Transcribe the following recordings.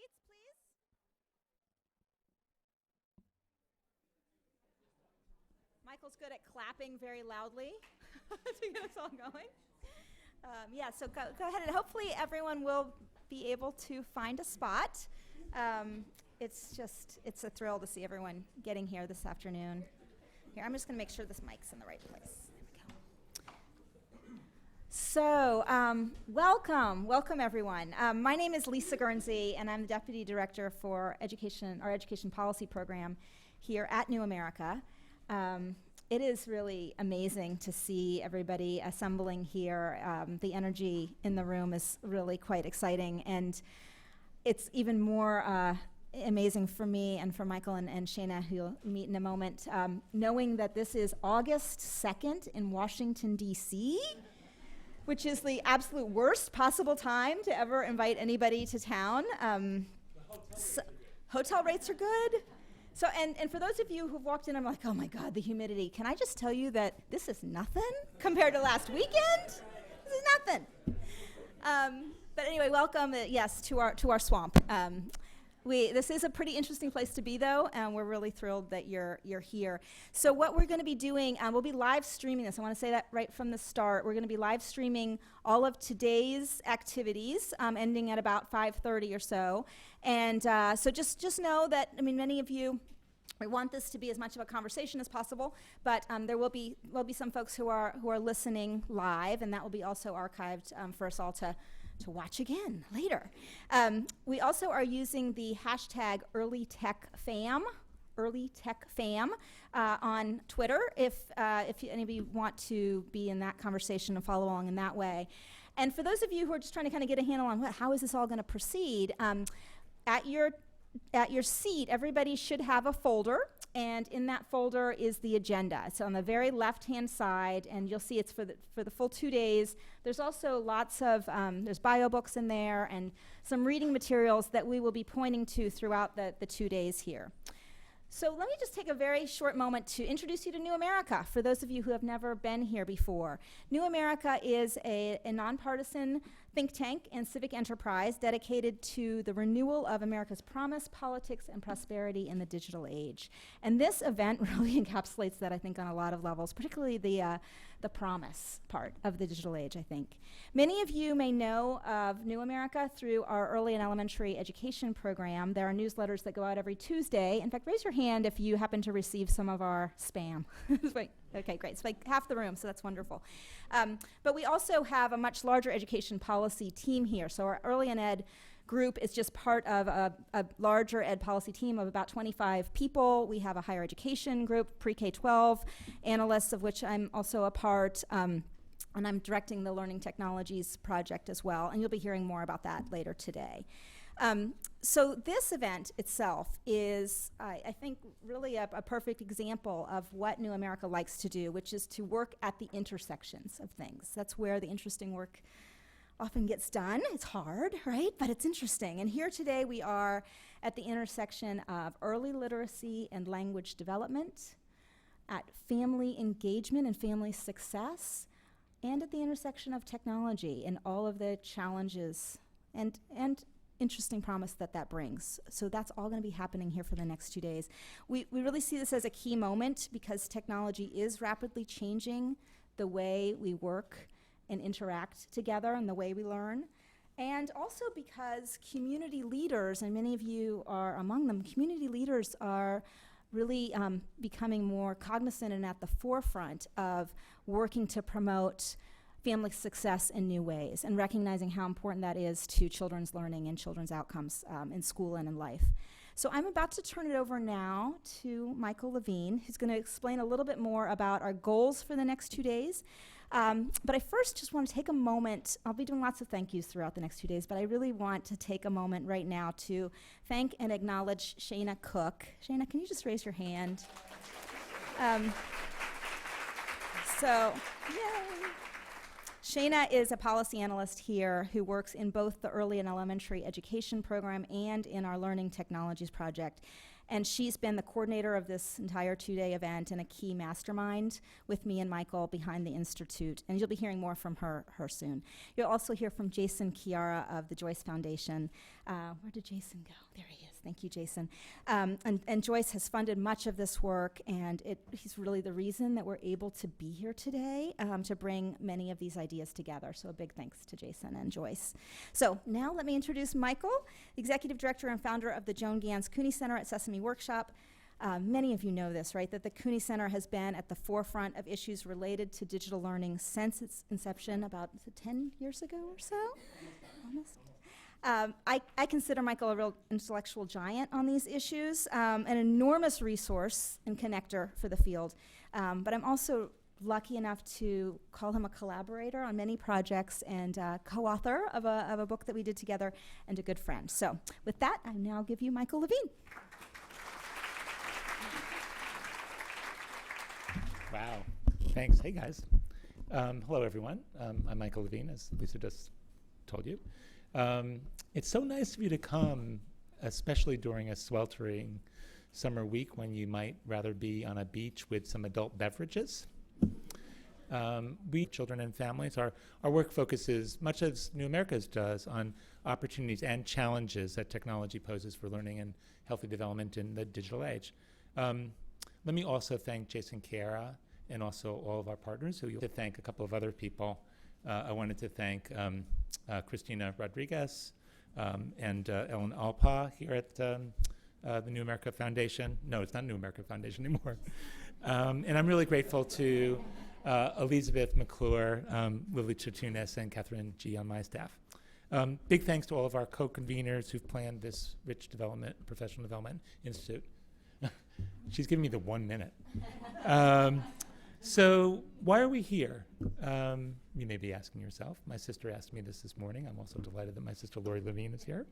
seats, please. Michael's good at clapping very loudly to get us all going. Yeah, so go ahead, and hopefully everyone will be able to find a spot. It's a thrill to see everyone getting here this afternoon. Here, I'm just going to make sure this mic's in the right place. There we go. So, welcome everyone. My name is Lisa Guernsey, and I'm the Deputy Director for our Education Policy Program here at New America. It is really amazing to see everybody assembling here. The energy in the room is really quite exciting, and it's even more amazing for me and for Michael and Shana, who you'll meet in a moment, knowing that this is August 2nd in Washington, D.C., which is the absolute worst possible time to ever invite anybody to town. Hotel rates are good. So, and for those of you who've walked in, I'm like, oh my God, the humidity. Can I just tell you that this is nothing compared to last weekend? This is nothing. But anyway, welcome, yes, to our swamp. This is a pretty interesting place to be, though, and we're really thrilled that you're here. So what we're going to be doing, we'll be live streaming this. I want to say that right from the start. We're going to be live streaming all of today's activities, ending at about 5:30 or so. And so just know that, I mean, many of you, we want this to be as much of a conversation as possible, but there will be some folks who are listening live, and that will be also archived for us all to watch again later. We also are using the hashtag EarlyTechFam on Twitter if any of you want to be in that conversation and follow along in that way. And for those of you who are just trying to kind of get a handle on how is this all going to proceed, at your seat, everybody should have a folder, and in that folder is the agenda. It's on the very left-hand side, and you'll see it's for the full 2 days. There's also lots of, there's bio books in there and some reading materials that we will be pointing to throughout the 2 days here. So let me just take a very short moment to introduce you to New America, for those of you who have never been here before. New America is a nonpartisan think tank and civic enterprise dedicated to the renewal of America's promise, politics, and prosperity in the digital age. And this event really encapsulates that, I think, on a lot of levels, particularly the promise part of the digital age, I think. Many of you may know of New America through our early and elementary education program. There are newsletters that go out every Tuesday. In fact, raise your hand if you happen to receive some of our spam. Okay, great. It's like half the room, so that's wonderful. But we also have a much larger education policy team here. So our early and ed group is just part of a larger ed policy team of about 25 people. We have a higher education group, pre-K-12 analysts, of which I'm also a part, and I'm directing the Learning Technologies project as well, and you'll be hearing more about that later today. So this event itself is, I think, really a perfect example of what New America likes to do, which is to work at the intersections of things. That's where the interesting work often gets done. It's hard, right? But it's interesting. And here today we are at the intersection of early literacy and language development, at family engagement and family success, and at the intersection of technology and all of the challenges and interesting promise that brings. So that's all going to be happening here for the next 2 days. We really see this as a key moment because technology is rapidly changing the way we work and interact together and the way we learn. And also because community leaders, and many of you are among them, community leaders are really becoming more cognizant and at the forefront of working to promote family success in new ways and recognizing how important that is to children's learning and children's outcomes in school and in life. So I'm about to turn it over now to Michael Levine, who's going to explain a little bit more about our goals for the next 2 days. But I first just want to take a moment. I'll be doing lots of thank yous throughout the next 2 days, but I really want to take a moment right now to thank and acknowledge Shana Cook. Shana, can you just raise your hand? Yay. Shana is a policy analyst here who works in both the early and elementary education program and in our Learning Technologies project. And she's been the coordinator of this entire 2-day event and a key mastermind with me and Michael behind the Institute. And you'll be hearing more from her soon. You'll also hear from Jason Chiara of the Joyce Foundation. Where did Jason go? There he is. Thank you, Jason. And Joyce has funded much of this work, and he's really the reason that we're able to be here today to bring many of these ideas together. So a big thanks to Jason and Joyce. So now let me introduce Michael, Executive Director and founder of the Joan Ganz Cooney Center at Sesame Workshop. Many of you know this, right, that the Cooney Center has been at the forefront of issues related to digital learning since its inception about 10 years ago or so? Almost. I consider Michael a real intellectual giant on these issues, an enormous resource and connector for the field. But I'm also lucky enough to call him a collaborator on many projects and co-author of a book that we did together and a good friend. So with that, I now give you Michael Levine. Wow, thanks. Hey guys. Hello everyone. I'm Michael Levine, as Lisa just told you. It's so nice of you to come, especially during a sweltering summer week when you might rather be on a beach with some adult beverages. We, children and families, our work focuses, much as New America's does, on opportunities and challenges that technology poses for learning and healthy development in the digital age. Let me also thank Jason Chiara and also all of our partners, who you'll to thank a couple of other people. I wanted to thank Christina Rodriguez and Ellen Alpa here at the New America Foundation. No, it's not New America Foundation anymore. And I'm really grateful to Elizabeth McClure, Lily Chatunis, and Catherine G. on my staff. Big thanks to all of our co-conveners who've planned this rich development, professional development institute. She's giving me the 1 minute. So why are we here? You may be asking yourself. My sister asked me this morning. I'm also delighted that my sister Lori Levine is here.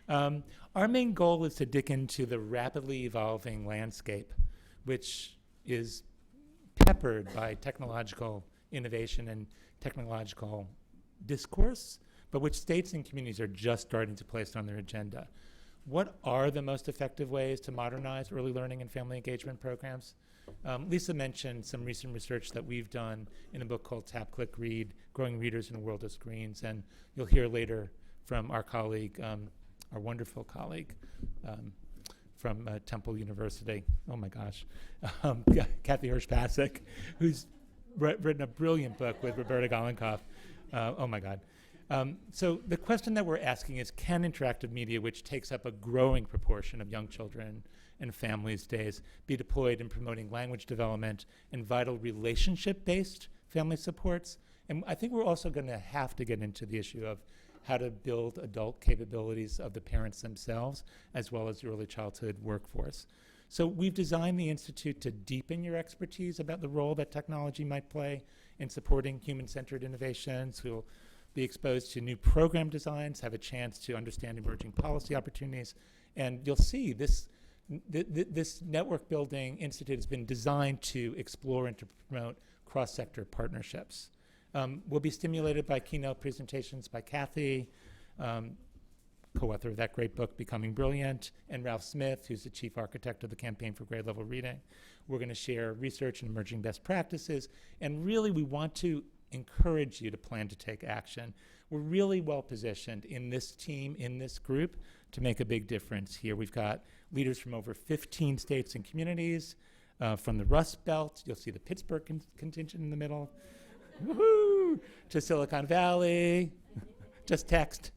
Our main goal is to dig into the rapidly evolving landscape, which is peppered by technological innovation and technological discourse, but which states and communities are just starting to place on their agenda. What are the most effective ways to modernize early learning and family engagement programs? Lisa mentioned some recent research that we've done in a book called Tap, Click, Read, Growing Readers in a World of Screens, and you'll hear later from our colleague, our wonderful colleague from Temple University, oh my gosh, Kathy Hirsh-Pasek, who's written a brilliant book with Roberta Golenkoff. Oh my God. So the question that we're asking is, can interactive media, which takes up a growing proportion of young children and families' days, be deployed in promoting language development and vital relationship-based family supports? And I think we're also going to have to get into the issue of how to build adult capabilities of the parents themselves, as well as the early childhood workforce. So we've designed the Institute to deepen your expertise about the role that technology might play in supporting human-centered innovations. We'll be exposed to new program designs, have a chance to understand emerging policy opportunities, and you'll see this network building institute has been designed to explore and to promote cross-sector partnerships. We'll be stimulated by keynote presentations by Kathy, co-author of that great book, Becoming Brilliant, and Ralph Smith, who's the chief architect of the Campaign for Grade Level Reading. We're going to share research and emerging best practices, and really we want to encourage you to plan to take action. We're really well positioned in this team, in this group, to make a big difference here. We've got leaders from over 15 states and communities, from the Rust Belt, you'll see the Pittsburgh contingent in the middle, woohoo, to Silicon Valley, just text,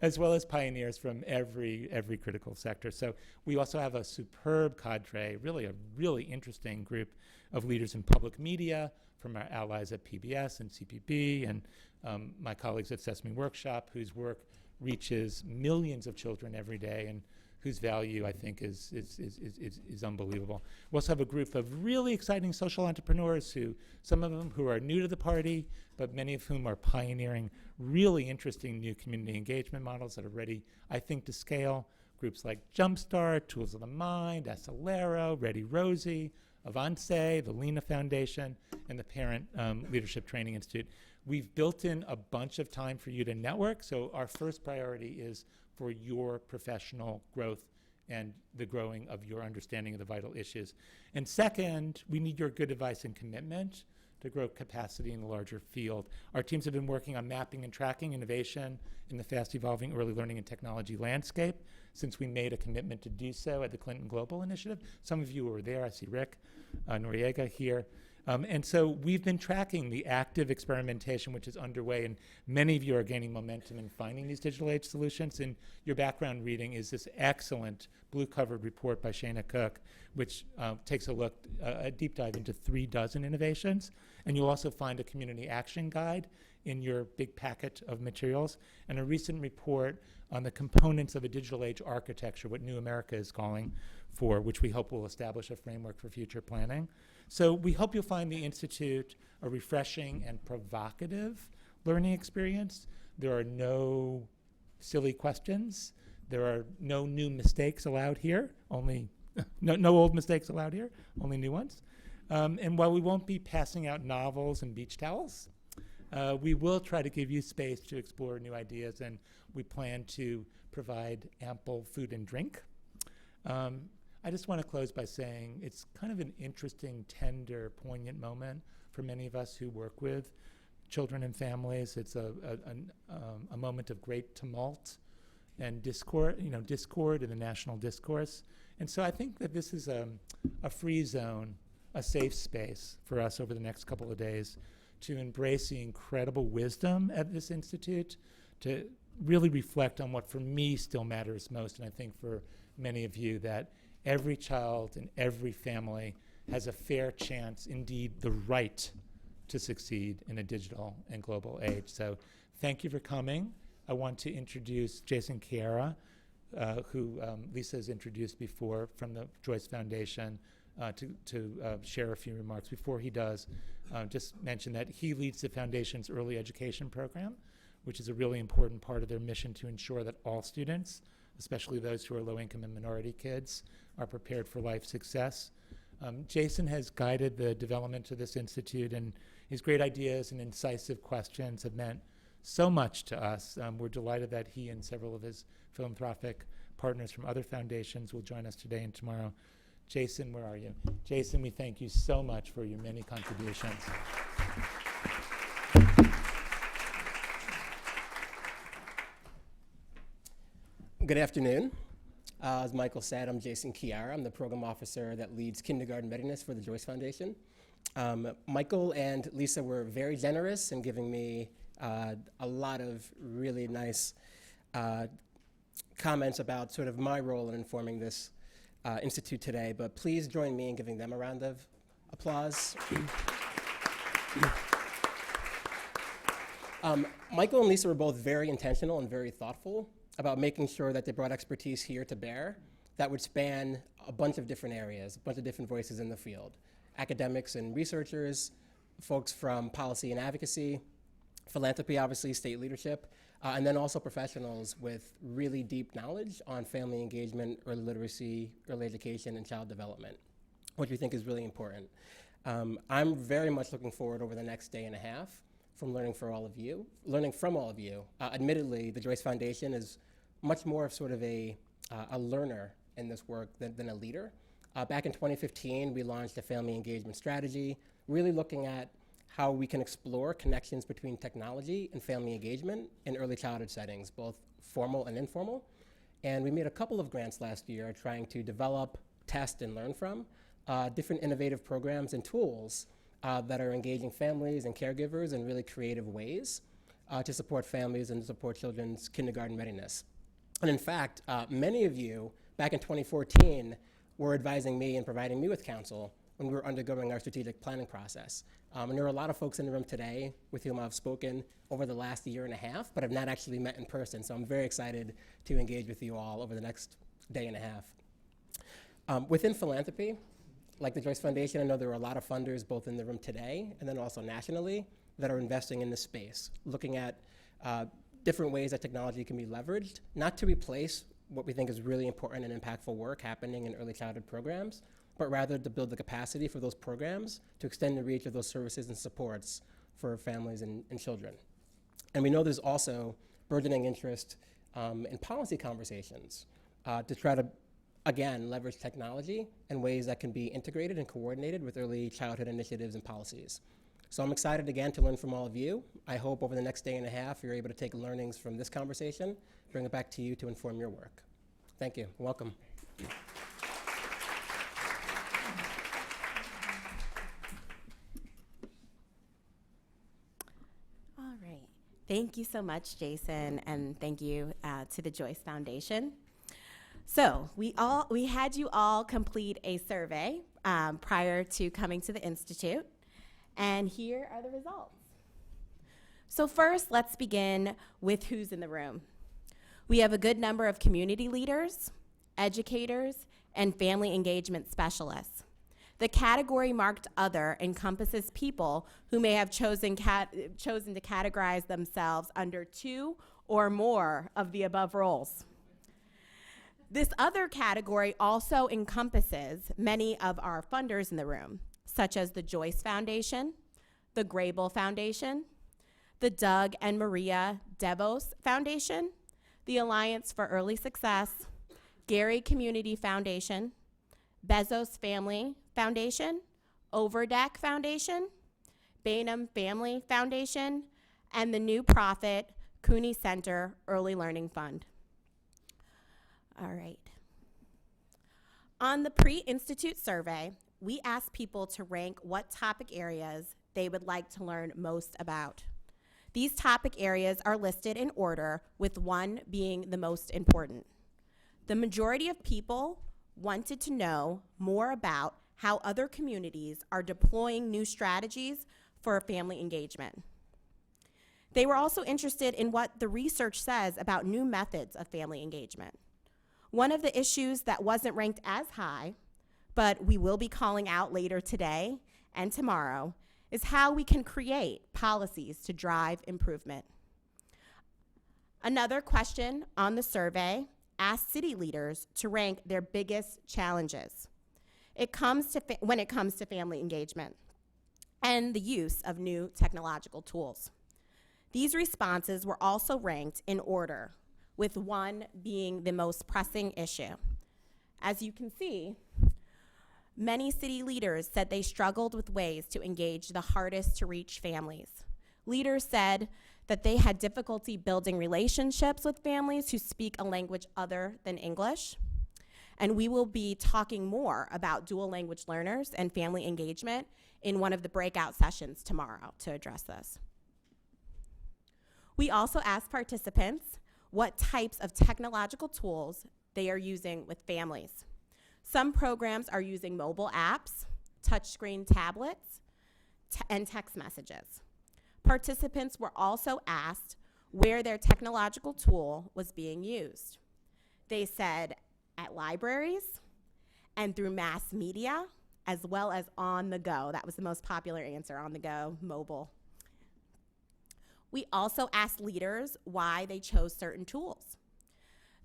as well as pioneers from every critical sector. So we also have a superb cadre, really a really interesting group of leaders in public media, from our allies at PBS and CPB, and my colleagues at Sesame Workshop, whose work reaches millions of children every day and whose value I think is unbelievable. We also have a group of really exciting social entrepreneurs who, some of them who are new to the party, but many of whom are pioneering really interesting new community engagement models that are ready, I think, to scale. Groups like Jumpstart, Tools of the Mind, Acelero, Ready Rosie, Avance, the Lena Foundation, and the Parent Leadership Training Institute. We've built in a bunch of time for you to network, so our first priority is for your professional growth and the growing of your understanding of the vital issues. And second, we need your good advice and commitment to grow capacity in the larger field. Our teams have been working on mapping and tracking innovation in the fast-evolving early learning and technology landscape since we made a commitment to do so at the Clinton Global Initiative. Some of you were there. I see Rick Noriega here. And so we've been tracking the active experimentation which is underway, and many of you are gaining momentum in finding these digital age solutions. And your background reading is this excellent blue-covered report by Shana Cook, which takes a look, a deep dive into 36 innovations. And you'll also find a community action guide in your big packet of materials, and a recent report on the components of a digital age architecture, what New America is calling for, which we hope will establish a framework for future planning. So we hope you'll find the Institute a refreshing and provocative learning experience. There are no silly questions. There are no new mistakes allowed here, only no old mistakes allowed here, only new ones. And while we won't be passing out novels and beach towels, we will try to give you space to explore new ideas, and we plan to provide ample food and drink. I just want to close by saying it's kind of an interesting, tender, poignant moment for many of us who work with children and families. It's a moment of great tumult and discord in the national discourse. And so I think that this is a free zone, a safe space for us over the next couple of days to embrace the incredible wisdom at this institute, to really reflect on what for me still matters most, and I think for many of you, that every child and every family has a fair chance, indeed the right, to succeed in a digital and global age. So thank you for coming. I want to introduce Jason Chiara, who Lisa has introduced before, from the Joyce Foundation, to share a few remarks. Before he does, just mention that he leads the Foundation's early education program, which is a really important part of their mission to ensure that all students, especially those who are low-income and minority kids, are prepared for life success. Jason has guided the development of this institute, and his great ideas and incisive questions have meant so much to us. We're delighted that he and several of his philanthropic partners from other foundations will join us today and tomorrow. Jason, where are you? Jason, we thank you so much for your many contributions. Good afternoon. As Michael said, I'm Jason Chiara. I'm the program officer that leads kindergarten readiness for the Joyce Foundation. Michael and Lisa were very generous in giving me a lot of really nice comments about sort of my role in informing this institute today, but please join me in giving them a round of applause. Michael and Lisa were both very intentional and very thoughtful about making sure that they brought expertise here to bear that would span a bunch of different areas, a bunch of different voices in the field. Academics and researchers, folks from policy and advocacy, philanthropy, obviously, state leadership, and then also professionals with really deep knowledge on family engagement, early literacy, early education, and child development, which we think is really important. I'm very much looking forward over the next day and a half from learning from all of you. Admittedly, the Joyce Foundation is much more of sort of a learner in this work than a leader. Back in 2015, we launched a family engagement strategy, really looking at how we can explore connections between technology and family engagement in early childhood settings, both formal and informal. And we made a couple of grants last year trying to develop, test, and learn from different innovative programs and tools that are engaging families and caregivers in really creative ways to support families and to support children's kindergarten readiness. And in fact, many of you back in 2014 were advising me and providing me with counsel when we were undergoing our strategic planning process. And there are a lot of folks in the room today with whom I've spoken over the last year and a half, but have not actually met in person. So I'm very excited to engage with you all over the next day and a half. Within philanthropy, like the Joyce Foundation, I know there are a lot of funders both in the room today and then also nationally that are investing in this space, looking at different ways that technology can be leveraged, not to replace what we think is really important and impactful work happening in early childhood programs, but rather to build the capacity for those programs to extend the reach of those services and supports for families and children. And we know there's also burgeoning interest in policy conversations to try to again, leverage technology in ways that can be integrated and coordinated with early childhood initiatives and policies. So I'm excited again to learn from all of you. I hope over the next day and a half you're able to take learnings from this conversation, bring it back to you to inform your work. Thank you. Welcome. All right. Thank you so much, Jason, and thank you to the Joyce Foundation. So we had you all complete a survey prior to coming to the Institute, and here are the results. So first, let's begin with who's in the room. We have a good number of community leaders, educators, and family engagement specialists. The category marked other encompasses people who may have chosen to categorize themselves under 2 or more of the above roles. This other category also encompasses many of our funders in the room, such as the Joyce Foundation, the Grable Foundation, the Doug and Maria DeVos Foundation, the Alliance for Early Success, Gary Community Foundation, Bezos Family Foundation, Overdeck Foundation, Bainham Family Foundation, and the new profit Cooney Center Early Learning Fund. All right. On the pre-institute survey, we asked people to rank what topic areas they would like to learn most about. These topic areas are listed in order, with 1 being the most important. The majority of people wanted to know more about how other communities are deploying new strategies for family engagement. They were also interested in what the research says about new methods of family engagement. One of the issues that wasn't ranked as high, but we will be calling out later today and tomorrow, is how we can create policies to drive improvement. Another question on the survey asked city leaders to rank their biggest challenges when it comes to family engagement and the use of new technological tools. These responses were also ranked in order, with 1 being the most pressing issue. As you can see, many city leaders said they struggled with ways to engage the hardest to reach families. Leaders said that they had difficulty building relationships with families who speak a language other than English. And we will be talking more about dual language learners and family engagement in one of the breakout sessions tomorrow to address this. We also asked participants what types of technological tools they are using with families. Some programs are using mobile apps, touchscreen tablets, and text messages. Participants were also asked where their technological tool was being used. They said at libraries and through mass media, as well as on the go. That was the most popular answer, on the go, mobile. We also asked leaders why they chose certain tools.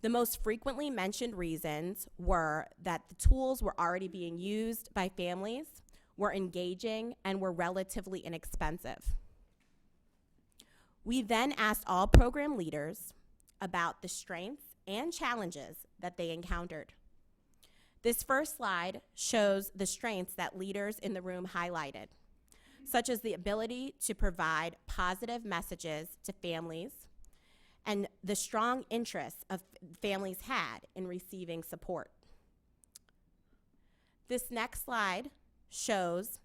The most frequently mentioned reasons were that the tools were already being used by families, were engaging, and were relatively inexpensive. We then asked all program leaders about the strengths and challenges that they encountered. This first slide shows the strengths that leaders in the room highlighted, such as the ability to provide positive messages to families and the strong interest of families had in receiving support. This next slide shows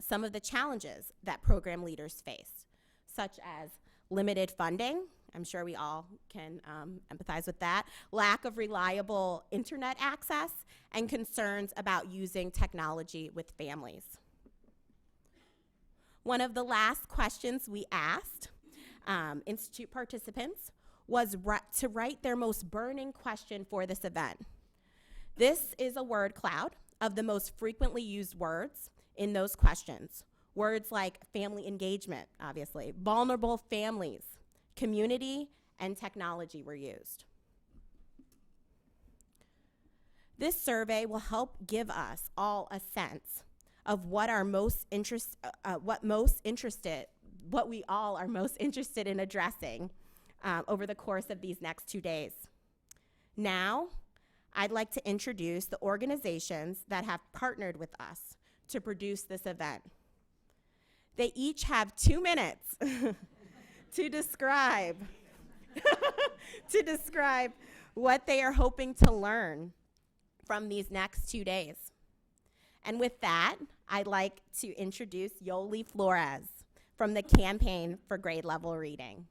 some of the challenges that program leaders face, such as limited funding. I'm sure we all can empathize with that. Lack of reliable internet access and concerns about using technology with families. One of the last questions we asked Institute participants was to write their most burning question for this event. This is a word cloud of the most frequently used words in those questions. Words like family engagement, obviously, vulnerable families, community, and technology were used. This survey will help give us all a sense of what we all are most interested in addressing over the course of these next 2 days. Now, I'd like to introduce the organizations that have partnered with us to produce this event. They each have 2 minutes to describe what they are hoping to learn from these next 2 days. And with that, I'd like to introduce Yoli Flores from the Campaign for Grade Level Reading.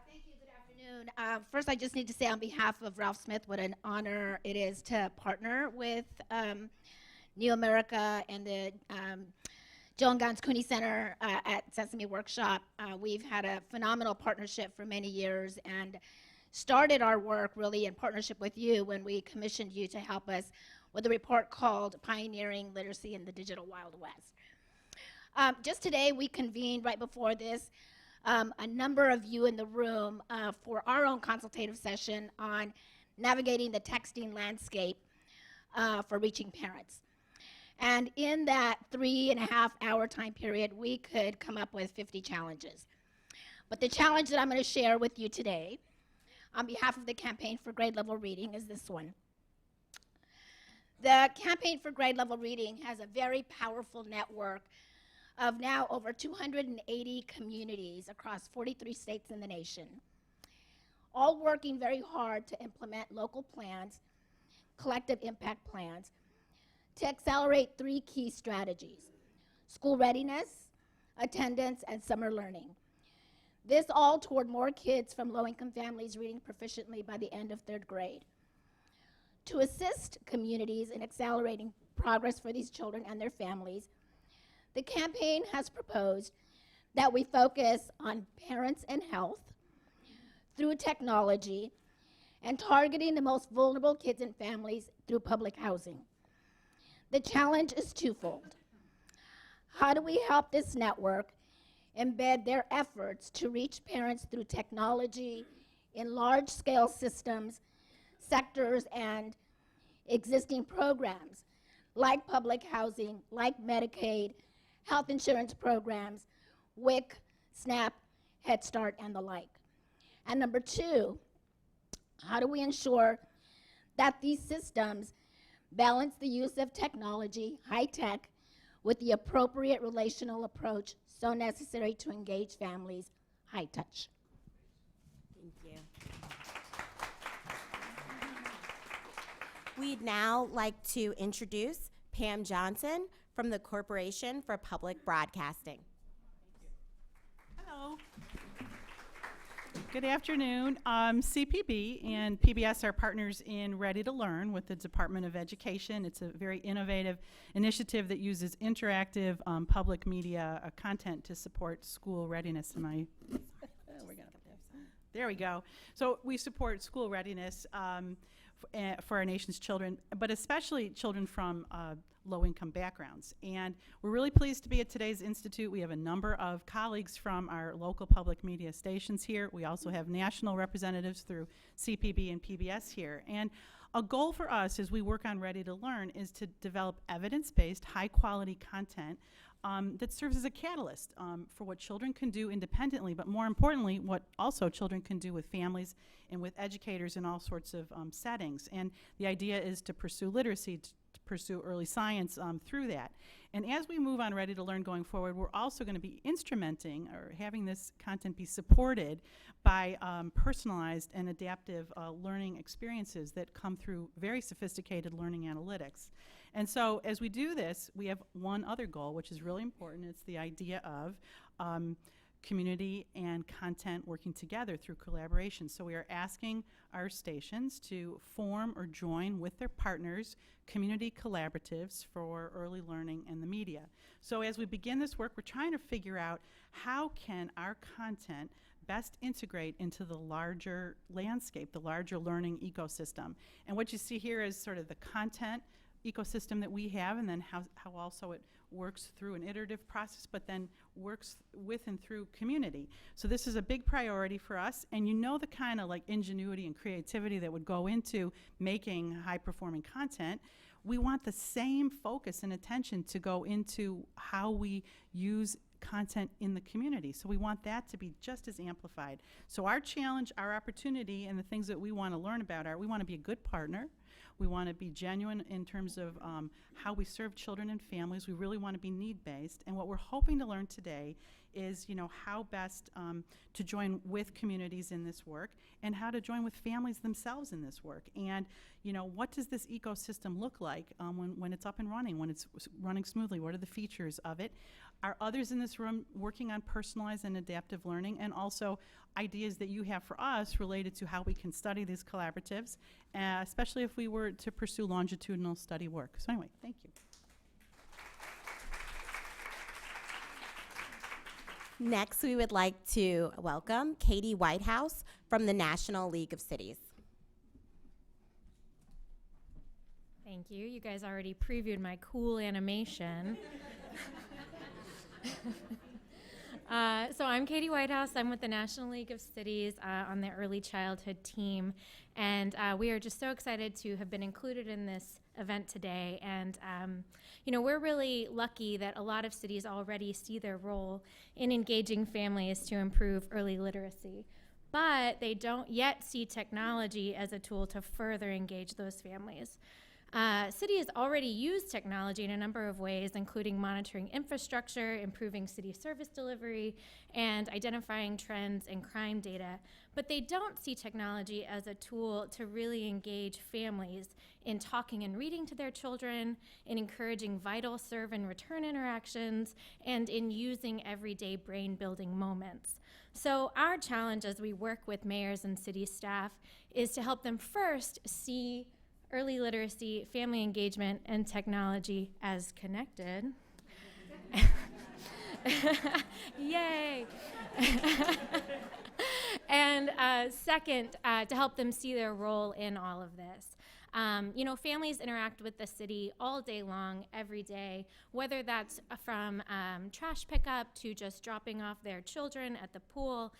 Thank you. Good afternoon. First, I just need to say on behalf of Ralph Smith what an honor it is to partner with New America and the Joan Ganz Cooney Center at Sesame Workshop. We've had a phenomenal partnership for many years and started our work really in partnership with you when we commissioned you to help us with a report called Pioneering Literacy in the Digital Wild West. Just today, we convened right before this a number of you in the room for our own consultative session on navigating the texting landscape for reaching parents. And in that 3.5-hour time period, we could come up with 50 challenges. But the challenge that I'm going to share with you today on behalf of the Campaign for Grade Level Reading is this one. The Campaign for Grade Level Reading has a very powerful network of now over 280 communities across 43 states in the nation, all working very hard to implement local plans, collective impact plans, to accelerate 3 key strategies: school readiness, attendance, and summer learning. This all toward more kids from low-income families reading proficiently by the end of 3rd grade. To assist communities in accelerating progress for these children and their families, the campaign has proposed that we focus on parents and health through technology and targeting the most vulnerable kids and families through public housing. The challenge is twofold. How do we help this network embed their efforts to reach parents through technology in large-scale systems, sectors, and existing programs like public housing, like Medicaid, health insurance programs, WIC, SNAP, Head Start, and the like? And number 2, how do we ensure that these systems balance the use of technology, high tech, with the appropriate relational approach so necessary to engage families, high touch? Thank you. We'd now like to introduce Pam Johnson from the Corporation for Public Broadcasting. Hello. Good afternoon. CPB and PBS are partners in Ready to Learn with the Department of Education. It's a very innovative initiative that uses interactive public media content to support school readiness. There we go. So we support school readiness for our nation's children, but especially children from low-income backgrounds. And we're really pleased to be at today's Institute. We have a number of colleagues from our local public media stations here. We also have national representatives through CPB and PBS here. And a goal for us as we work on Ready to Learn is to develop evidence-based, high-quality content that serves as a catalyst for what children can do independently, but more importantly, what also children can do with families and with educators in all sorts of settings. And the idea is to pursue literacy, to pursue early science through that. And as we move on Ready to Learn going forward, we're also going to be instrumenting or having this content be supported by personalized and adaptive learning experiences that come through very sophisticated learning analytics. And so as we do this, we have one other goal, which is really important. It's the idea of community and content working together through collaboration. So we are asking our stations to form or join with their partners community collaboratives for early learning and the media. So as we begin this work, we're trying to figure out how can our content best integrate into the larger landscape, the larger learning ecosystem. And what you see here is sort of the content ecosystem that we have, and then how also it works through an iterative process, but then works with and through community. So this is a big priority for us, and you know the kind of like ingenuity and creativity that would go into making high-performing content. We want the same focus and attention to go into how we use content in the community. So we want that to be just as amplified. So our challenge, our opportunity, and the things that we want to learn about are we want to be a good partner. We want to be genuine in terms of how we serve children and families. We really want to be need-based. And what we're hoping to learn today is, how best to join with communities in this work and how to join with families themselves in this work. And, what does this ecosystem look like when it's up and running, when it's running smoothly? What are the features of it? Are others in this room working on personalized and adaptive learning, and also ideas that you have for us related to how we can study these collaboratives, especially if we were to pursue longitudinal study work? So anyway, thank you. Next, we would like to welcome Katie Whitehouse from the National League of Cities. Thank you. You guys already previewed my cool animation. So I'm Katie Whitehouse. I'm with the National League of Cities on the early childhood team. And we are just so excited to have been included in this event today. And, we're really lucky that a lot of cities already see their role in engaging families to improve early literacy. But they don't yet see technology as a tool to further engage those families. Cities already use technology in a number of ways, including monitoring infrastructure, improving city service delivery, and identifying trends in crime data. But they don't see technology as a tool to really engage families in talking and reading to their children, in encouraging vital serve and return interactions, and in using everyday brain-building moments. So our challenge as we work with mayors and city staff is to help them first see early literacy, family engagement, and technology as connected. Yay! And second, to help them see their role in all of this. Families interact with the city all day long, every day, whether that's from trash pickup to just dropping off their children at the pool.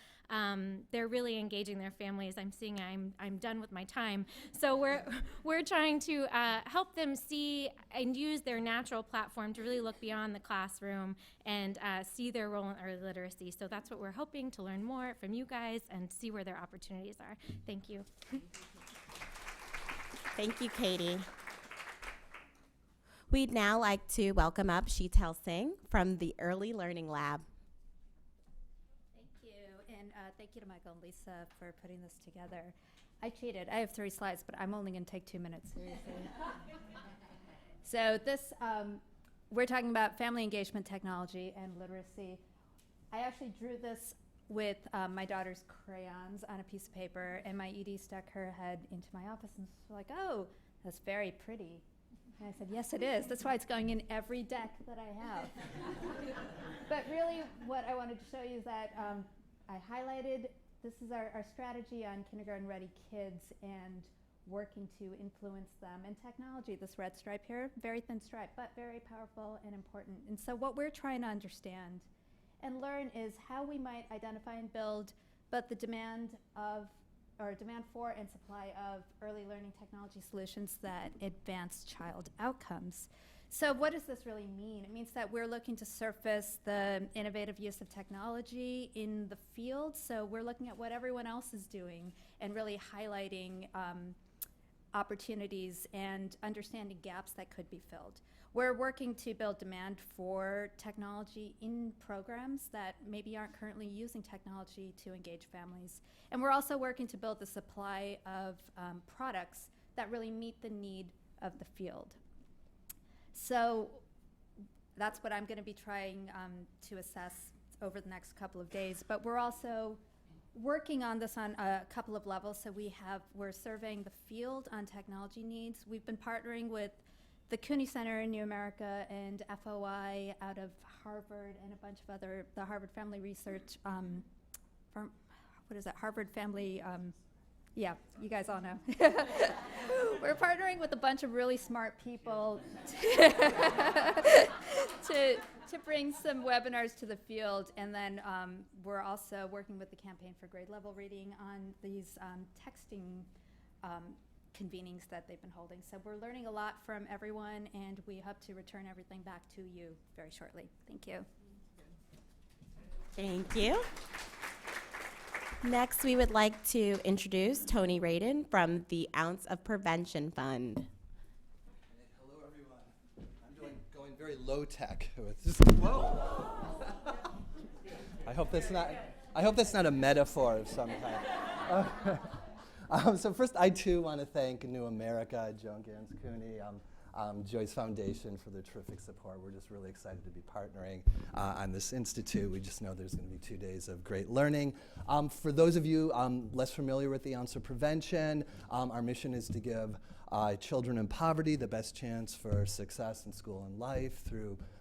They're really engaging their families. I'm seeing I'm done with my time. So we're trying to help them see and use their natural platform to really look beyond the classroom and see their role in early literacy. So that's what we're hoping to learn more from you guys and see where their opportunities are. Thank you. Thank you, Katie. We'd now like to welcome up Sheetal Singh from the Early Learning Lab. Thank you, and thank you to Michael and Lisa for putting this together. I cheated. I have 3 slides, but I'm only going to take 2 minutes, seriously. So this, we're talking about family engagement technology and literacy. I actually drew this with my daughter's crayons on a piece of paper, and my ED stuck her head into my office and was like, "Oh, that's very pretty." And I said, "Yes, it is. That's why it's going in every deck that I have." But really, what I wanted to show you is that I highlighted, this is our strategy on kindergarten-ready kids and working to influence them. And technology, this red stripe here, very thin stripe, but very powerful and important. And so what we're trying to understand and learn is how we might identify and build both the demand for and supply of early learning technology solutions that advance child outcomes. So what does this really mean? It means that we're looking to surface the innovative use of technology in the field. So we're looking at what everyone else is doing and really highlighting opportunities and understanding gaps that could be filled. We're working to build demand for technology in programs that maybe aren't currently using technology to engage families. And we're also working to build the supply of products that really meet the need of the field. So that's what I'm going to be trying to assess over the next couple of days. But we're also working on this on a couple of levels. So we're surveying the field on technology needs. We've been partnering with the Cooney Center in New America and FOI out of Harvard and a bunch of other, the Harvard Family Research firm, what is that, Harvard Family, yeah, you guys all know. We're partnering with a bunch of really smart people to bring some webinars to the field, and then we're also working with the Campaign for Grade Level Reading on these texting convenings that they've been holding. So we're learning a lot from everyone, and we hope to return everything back to you very shortly. Thank you. Thank you. Next, we would like to introduce Tony Radin from the Ounce of Prevention Fund. Hello, everyone. I'm going very low tech with just, whoa. I hope that's not a metaphor of some kind. So first, I too want to thank New America, Joan Ganz Cooney, Joyce Foundation for their terrific support. We're just really excited to be partnering on this institute. We just know there's going to be 2 days of great learning. For those of you less familiar with the Ounce of Prevention, our mission is to give children in poverty the best chance for success in school and life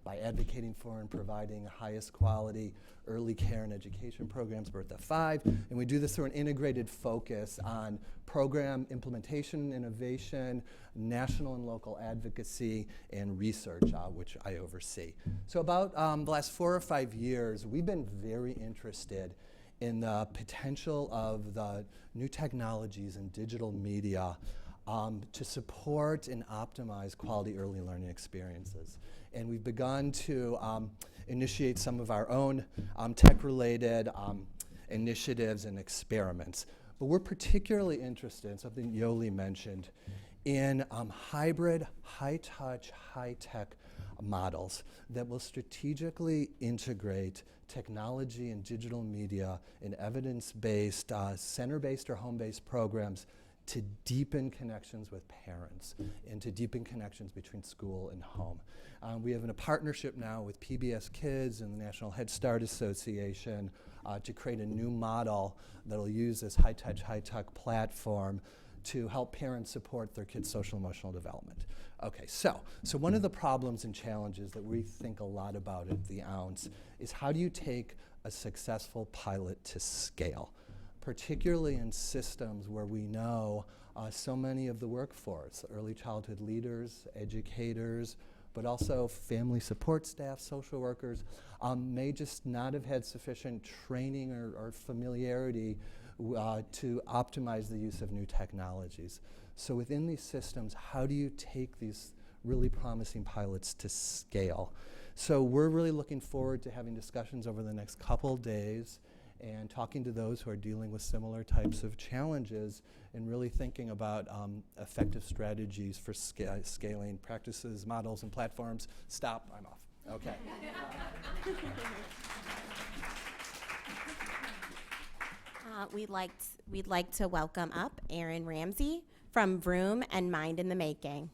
by advocating for and providing highest quality early care and education programs, birth to 5. And we do this through an integrated focus on program implementation, innovation, national and local advocacy, and research, which I oversee. So about the last 4 or 5 years, we've been very interested in the potential of the new technologies and digital media to support and optimize quality early learning experiences. And we've begun to initiate some of our own tech-related initiatives and experiments. But we're particularly interested in something Yoli mentioned, in hybrid, high-touch, high-tech models that will strategically integrate technology and digital media in evidence-based, center-based or home-based programs to deepen connections with parents and to deepen connections between school and home. We have a partnership now with PBS Kids and the National Head Start Association to create a new model that will use this high-touch, high-tech platform to help parents support their kids' social emotional development. Okay, so one of the problems and challenges that we think a lot about at the Ounce is how do you take a successful pilot to scale, particularly in systems where we know so many of the workforce, early childhood leaders, educators, but also family support staff, social workers, may just not have had sufficient training or familiarity to optimize the use of new technologies. So within these systems, how do you take these really promising pilots to scale? So we're really looking forward to having discussions over the next couple days and talking to those who are dealing with similar types of challenges and really thinking about effective strategies for scaling practices, models, and platforms. Stop, I'm off. Okay. We'd like to welcome up Aaron Ramsey from Vroom and Mind in the Making.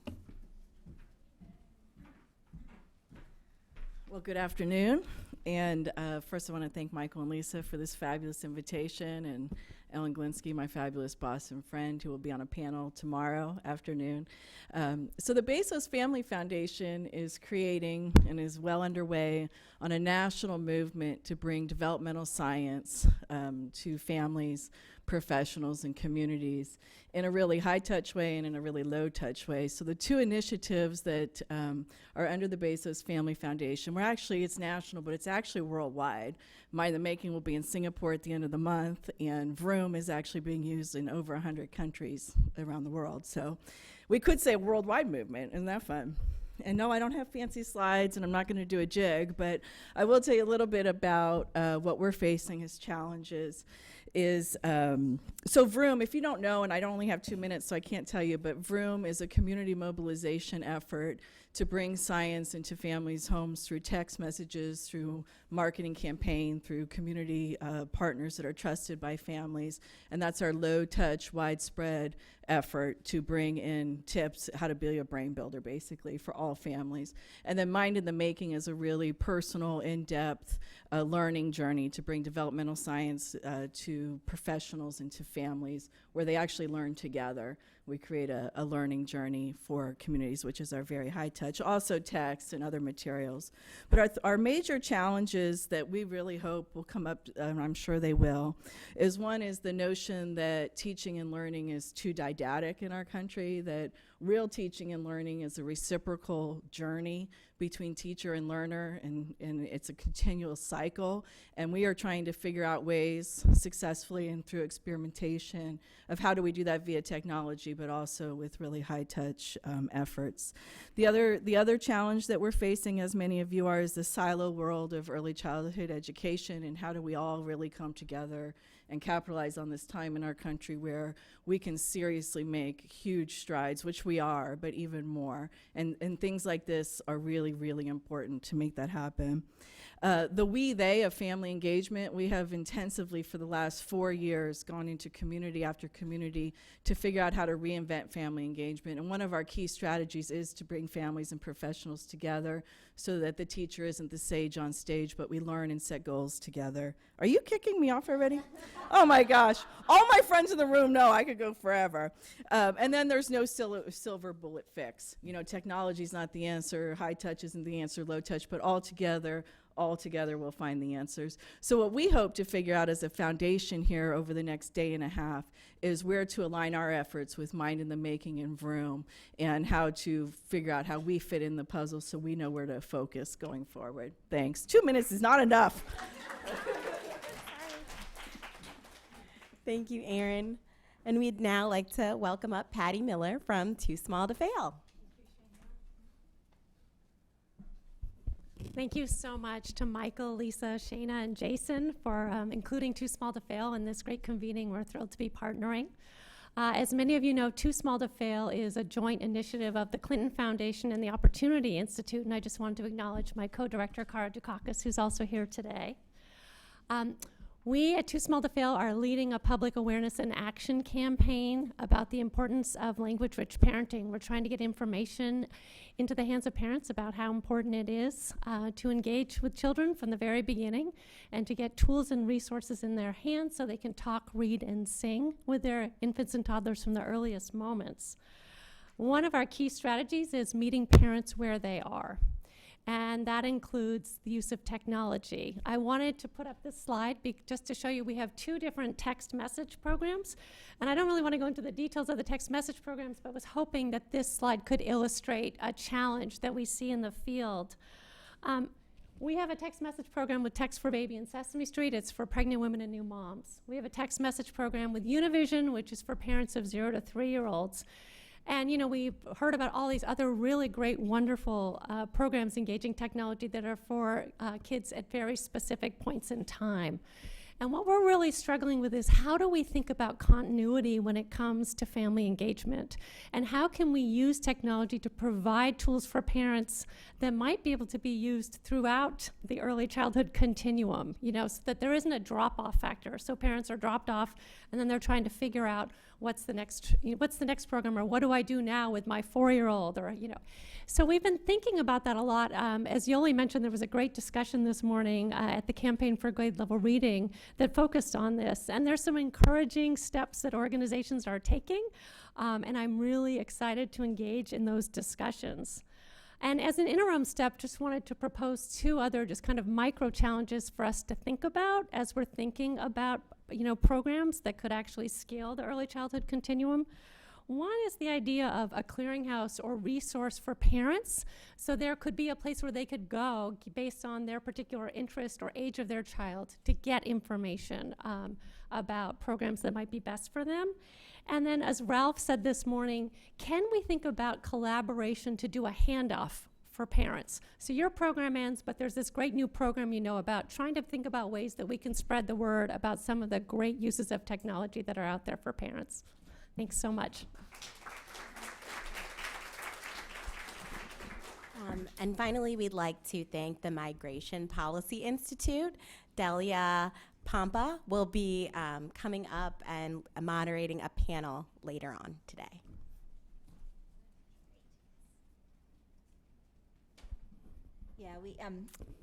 Well, good afternoon. And first I want to thank Michael and Lisa for this fabulous invitation, and Ellen Glinsky, my fabulous boss and friend, who will be on a panel tomorrow afternoon. So the Bezos Family Foundation is creating and is well underway on a national movement to bring developmental science to families, professionals, and communities in a really high-touch way and in a really low-touch way. So the two initiatives that are under the Bezos Family Foundation, it's national, but it's actually worldwide. Mind in the Making will be in Singapore at the end of the month, and Vroom is actually being used in over 100 countries around the world. So we could say a worldwide movement. Isn't that fun? And no, I don't have fancy slides, and I'm not going to do a jig, but I will tell you a little bit about what we're facing as challenges. So Vroom, if you don't know, and I only have 2 minutes, so I can't tell you, but Vroom is a community mobilization effort to bring science into families' homes through text messages, through marketing campaign, through community partners that are trusted by families. And that's our low-touch, widespread effort to bring in tips how to be a brain builder, basically, for all families. And then Mind in the Making is a really personal, in-depth learning journey to bring developmental science to professionals and to families where they actually learn together. We create a learning journey for communities, which is our very high touch, also text and other materials. But our major challenges that we really hope will come up, and I'm sure they will, is one is the notion that teaching and learning is too didactic in our country, that Real teaching and learning is a reciprocal journey between teacher and learner, and it's a continual cycle. And we are trying to figure out ways successfully and through experimentation of how do we do that via technology, but also with really high-touch efforts. The other challenge that we're facing, as many of you are, is the silo world of early childhood education, and how do we all really come together and capitalize on this time in our country where we can seriously make huge strides, which we are, but even more. And things like this are really, really important to make that happen. The we, they of family engagement, we have intensively for the last 4 years gone into community after community to figure out how to reinvent family engagement. And one of our key strategies is to bring families and professionals together so that the teacher isn't the sage on stage, but we learn and set goals together. Are you kicking me off already? Oh my gosh. All my friends in the room know I could go forever. And then there's no silver bullet fix. You know, technology is not the answer, high touch isn't the answer, low touch, but all together we'll find the answers. So what we hope to figure out as a foundation here over the next day and a half is where to align our efforts with Mind in the Making and Vroom, and how to figure out how we fit in the puzzle so we know where to focus going forward. Thanks. 2 minutes is not enough. Thank you, Erin. And we'd now like to welcome up Patty Miller from Too Small to Fail. Thank you so much to Michael, Lisa, Shayna, and Jason for including Too Small to Fail in this great convening. We're thrilled to be partnering. As many of you know, Too Small to Fail is a joint initiative of the Clinton Foundation and the Opportunity Institute, and I just wanted to acknowledge my co-director, Cara Dukakis, who's also here today. We at Too Small to Fail are leading a public awareness and action campaign about the importance of language-rich parenting. We're trying to get information into the hands of parents about how important it is to engage with children from the very beginning, and to get tools and resources in their hands so they can talk, read, and sing with their infants and toddlers from the earliest moments. One of our key strategies is meeting parents where they are, and that includes the use of technology. I wanted to put up this slide just to show you we have 2 different text message programs, and I don't really want to go into the details of the text message programs, but was hoping that this slide could illustrate a challenge that we see in the field. We have a text message program with Text for Baby in Sesame Street. It's for pregnant women and new moms. We have a text message program with Univision, which is for parents of 0 to 3-year-olds. And you know, we've heard about all these other really great, wonderful programs engaging technology that are for kids at very specific points in time. And what we're really struggling with is, how do we think about continuity when it comes to family engagement? And how can we use technology to provide tools for parents that might be able to be used throughout the early childhood continuum, you know, so that there isn't a drop-off factor. So parents are dropped off, and then they're trying to figure out what's the next program, or what do I do now with my 4-year-old, or, you know. So we've been thinking about that a lot. As Yoli mentioned, there was a great discussion this morning at the Campaign for Grade Level Reading that focused on this. And there's some encouraging steps that organizations are taking, and I'm really excited to engage in those discussions. And as an interim step, just wanted to propose 2 other just kind of micro challenges for us to think about as we're thinking about, you know, programs that could actually scale the early childhood continuum. One is the idea of a clearinghouse or resource for parents. So there could be a place where they could go based on their particular interest or age of their child to get information about programs that might be best for them. And then, as Ralph said this morning, can we think about collaboration to do a handoff for parents? So your program ends, but there's this great new program you know about, trying to think about ways that we can spread the word about some of the great uses of technology that are out there for parents. Thanks so much. And finally, we'd like to thank the Migration Policy Institute. Delia Pampa will be coming up and moderating a panel later on today. Yeah,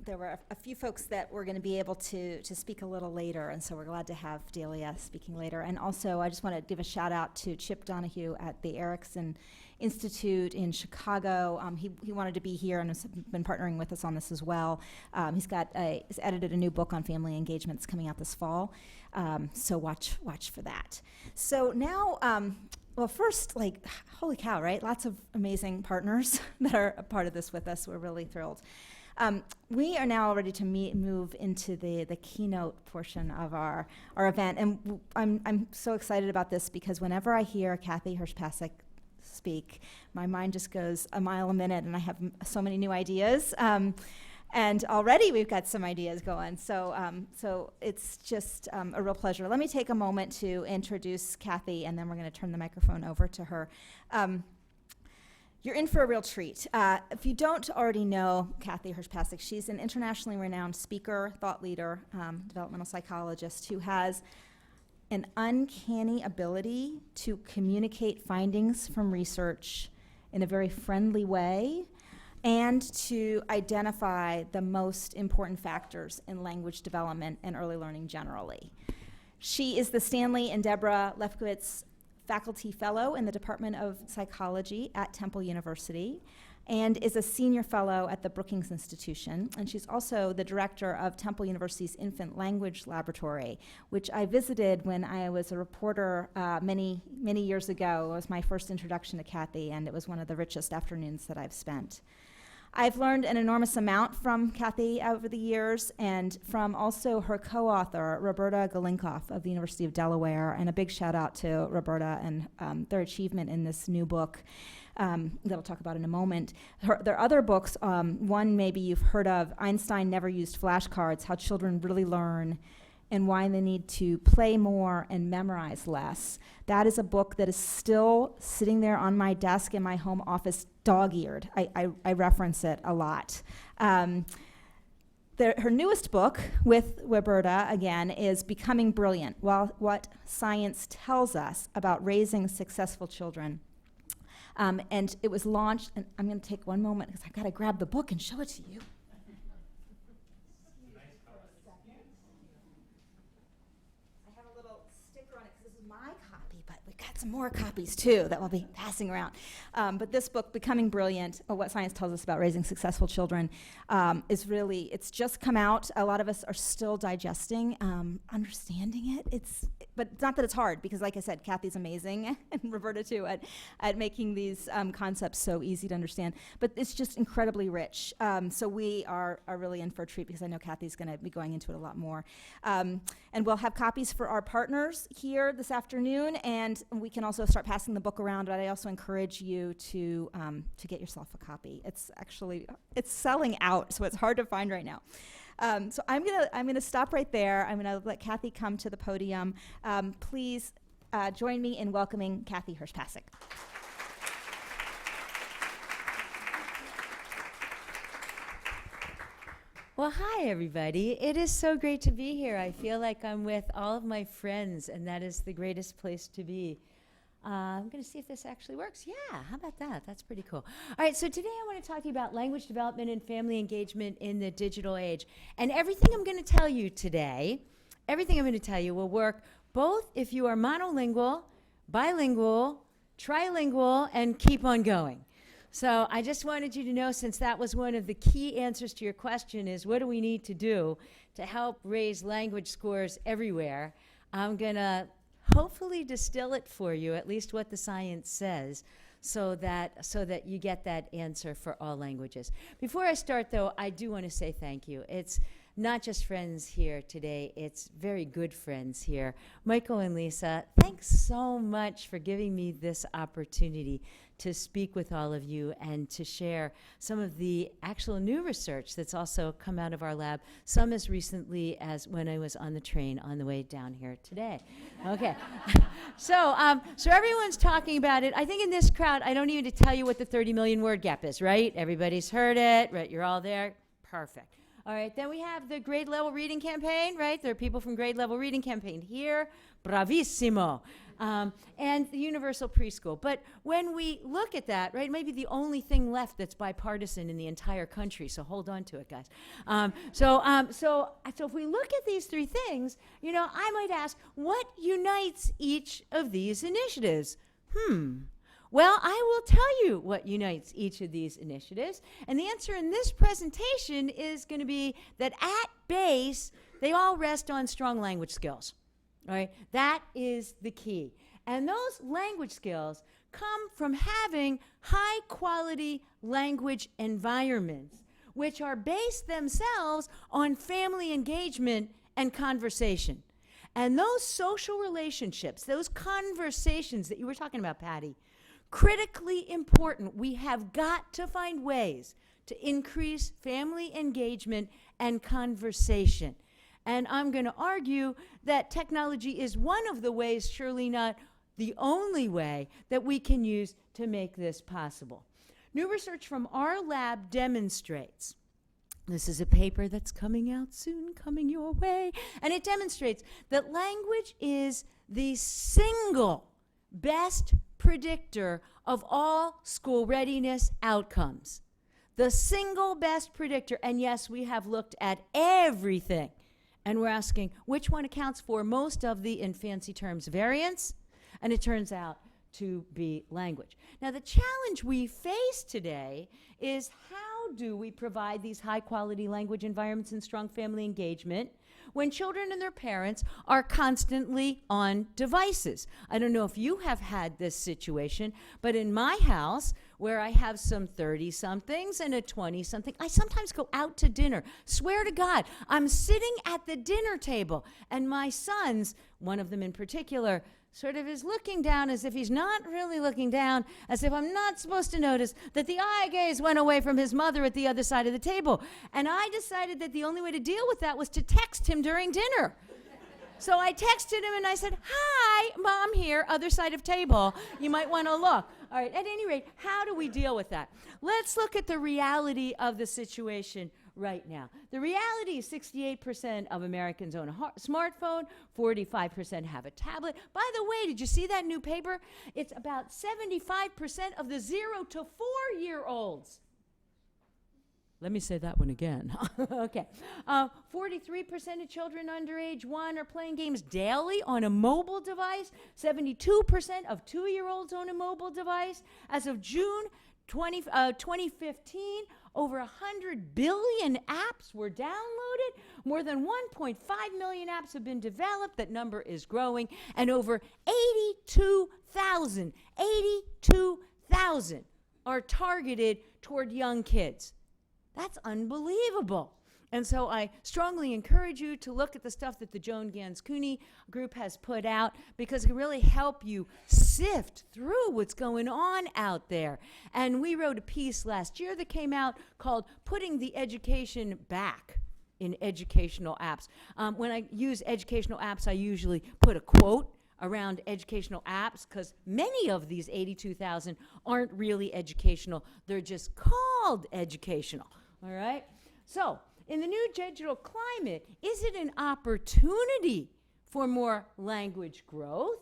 there were a few folks that were going to be able to speak a little later, and so we're glad to have Delia speaking later. And also, I just want to give a shout out to Chip Donahue at the Erikson Institute in Chicago. He wanted to be here and has been partnering with us on this as well. He's edited a new book on family engagements coming out this fall, so watch for that. So now, well, first, like, holy cow, right? Lots of amazing partners that are a part of this with us. We're really thrilled. We are now ready to move into the keynote portion of our event. And I'm so excited about this because whenever I hear Kathy Hirsh-Pasek speak, my mind just goes a mile a minute, and I have so many new ideas. And already we've got some ideas going. So it's just a real pleasure. Let me take a moment to introduce Kathy, and then we're going to turn the microphone over to her. You're in for a real treat. If you don't already know Kathy Hirsh-Pasek, she's an internationally renowned speaker, thought leader, developmental psychologist who has an uncanny ability to communicate findings from research in a very friendly way and to identify the most important factors in language development and early learning generally. She is the Stanley and Debra Lefkowitz Faculty Fellow in the Department of Psychology at Temple University and is a senior fellow at the Brookings Institution. And she's also the director of Temple University's Infant Language Laboratory, which I visited when I was a reporter many years ago. It was my first introduction to Kathy, and it was one of the richest afternoons that I've spent. I've learned an enormous amount from Kathy over the years, and from also her co-author, Roberta Galinkoff of the University of Delaware, and a big shout out to Roberta and their achievement in this new book that I'll talk about in a moment. Their other books, one maybe you've heard of, Einstein Never Used Flashcards, How Children Really Learn, and Why They Need to Play More and Memorize Less. That is a book that is still sitting there on my desk in my home office, dog-eared. I reference it a lot. Her newest book with Roberta, again, is Becoming Brilliant, What Science Tells Us About Raising Successful Children. And it was launched, and I'm going to take one moment because I've got to grab the book and show it to you. Got some more copies too that we'll be passing around. But this book, Becoming Brilliant, What Science Tells Us About Raising Successful Children, is really, it's just come out. A lot of us are still digesting, understanding it. But it's not that it's hard, because like I said, Kathy's amazing, and Roberta too, at making these concepts so easy to understand. But it's just incredibly rich. So we are really in for a treat, because I know Kathy's going to be going into it a lot more. And we'll have copies for our partners here this afternoon, and we can also start passing the book around, but I also encourage you to get yourself a copy. It's selling out, so it's hard to find right now. So I'm gonna stop right there. I'm gonna let Kathy come to the podium. Please join me in welcoming Kathy Hirsh-Pasek. Well, hi, everybody. It is so great to be here. I feel like I'm with all of my friends, and that is the greatest place to be. I'm going to see if this actually works. Yeah, how about that? That's pretty cool. All right, so today I want to talk to you about language development and family engagement in the digital age. And everything I'm going to tell you today, will work both if you are monolingual, bilingual, trilingual, and keep on going. So I just wanted you to know, since that was one of the key answers to your question, is what do we need to do to help raise language scores everywhere? I'm going to hopefully distill it for you, at least what the science says, so that you get that answer for all languages. Before I start, though, I do want to say thank you. It's not just friends here today, it's very good friends here. Michael and Lisa, thanks so much for giving me this opportunity to speak with all of you and to share some of the actual new research that's also come out of our lab, some as recently as when I was on the train on the way down here today. Okay. So everyone's talking about it. I think in this crowd, I don't need to tell you what the 30 million word gap is, right? Everybody's heard it, right? You're all there. Perfect. All right, then we have the grade level reading campaign, right? There are people from grade level reading campaign here. Bravissimo. And the universal preschool. But when we look at that, right, maybe the only thing left that's bipartisan in the entire country, so hold on to it, guys. So if we look at these three things, I might ask, what unites each of these initiatives? Well, I will tell you what unites each of these initiatives. And the answer in this presentation is going to be that at base, they all rest on strong language skills. All right, that is the key. And those language skills come from having high quality language environments, which are based themselves on family engagement and conversation. And those social relationships, those conversations that you were talking about, Patty, critically important. We have got to find ways to increase family engagement and conversation. And I'm going to argue that technology is one of the ways, surely not the only way, that we can use to make this possible. New research from our lab demonstrates, this is a paper that's coming out soon, coming your way, and it demonstrates that language is the single best predictor of all school readiness outcomes. The single best predictor, and yes, we have looked at everything, and we're asking which one accounts for most of the, in fancy terms, variance, and it turns out to be language. Now, the challenge we face today is how do we provide these high-quality language environments and strong family engagement when children and their parents are constantly on devices? I don't know if you have had this situation, but in my house, where I have some 30-somethings and a 20-something, I sometimes go out to dinner. Swear to God, I'm sitting at the dinner table, and my sons, one of them in particular, sort of is looking down as if he's not really looking down, as if I'm not supposed to notice that the eye gaze went away from his mother at the other side of the table. And I decided that the only way to deal with that was to text him during dinner. So I texted him and I said, "Hi, Mom here, other side of table. You might want to look." All right, at any rate, how do we deal with that? Let's look at the reality of the situation right now. The reality is 68% of Americans own a smartphone, 45% have a tablet. By the way, did you see that new paper? It's about 75% of the 0 to 4-year-olds. Let me say that one again. Okay. 43% of children under age 1 are playing games daily on a mobile device. 72% of 2-year-olds own a mobile device. As of June 2015, over 100 billion apps were downloaded. More than 1.5 million apps have been developed. That number is growing. And over 82,000 are targeted toward young kids. That's unbelievable. And so I strongly encourage you to look at the stuff that the Joan Ganz Cooney group has put out, because it can really help you sift through what's going on out there. And we wrote a piece last year that came out called Putting the Education Back in Educational Apps. When I use educational apps, I usually put a quote around educational apps, because many of these 82,000 aren't really educational. They're just called educational, all right? So, in the new digital climate, is it an opportunity for more language growth,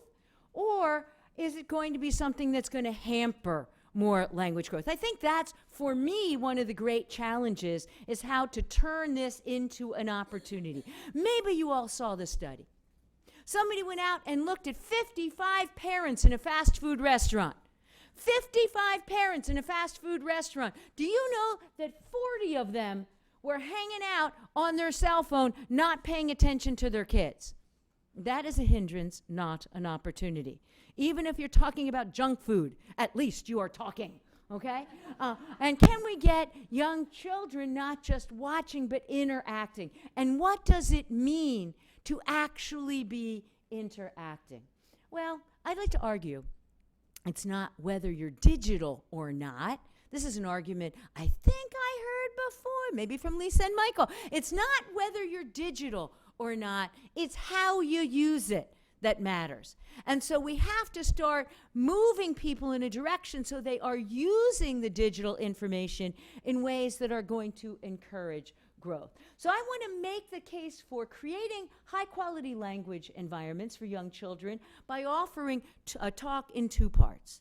or is it going to be something that's going to hamper more language growth? I think that's, for me, one of the great challenges, is how to turn this into an opportunity. Maybe you all saw the study. Somebody went out and looked at 55 parents in a fast food restaurant. 55 parents in a fast food restaurant. Do you know that 40 of them were hanging out on their cell phone, not paying attention to their kids? That is a hindrance, not an opportunity. Even if you're talking about junk food, at least you are talking, okay? And can we get young children not just watching but interacting? And what does it mean to actually be interacting? Well, I'd like to argue it's not whether you're digital or not. This is an argument I think I heard before, maybe from Lisa and Michael. It's not whether you're digital or not, it's how you use it that matters. And so we have to start moving people in a direction so they are using the digital information in ways that are going to encourage growth. So I want to make the case for creating high-quality language environments for young children by offering a talk in 2 parts.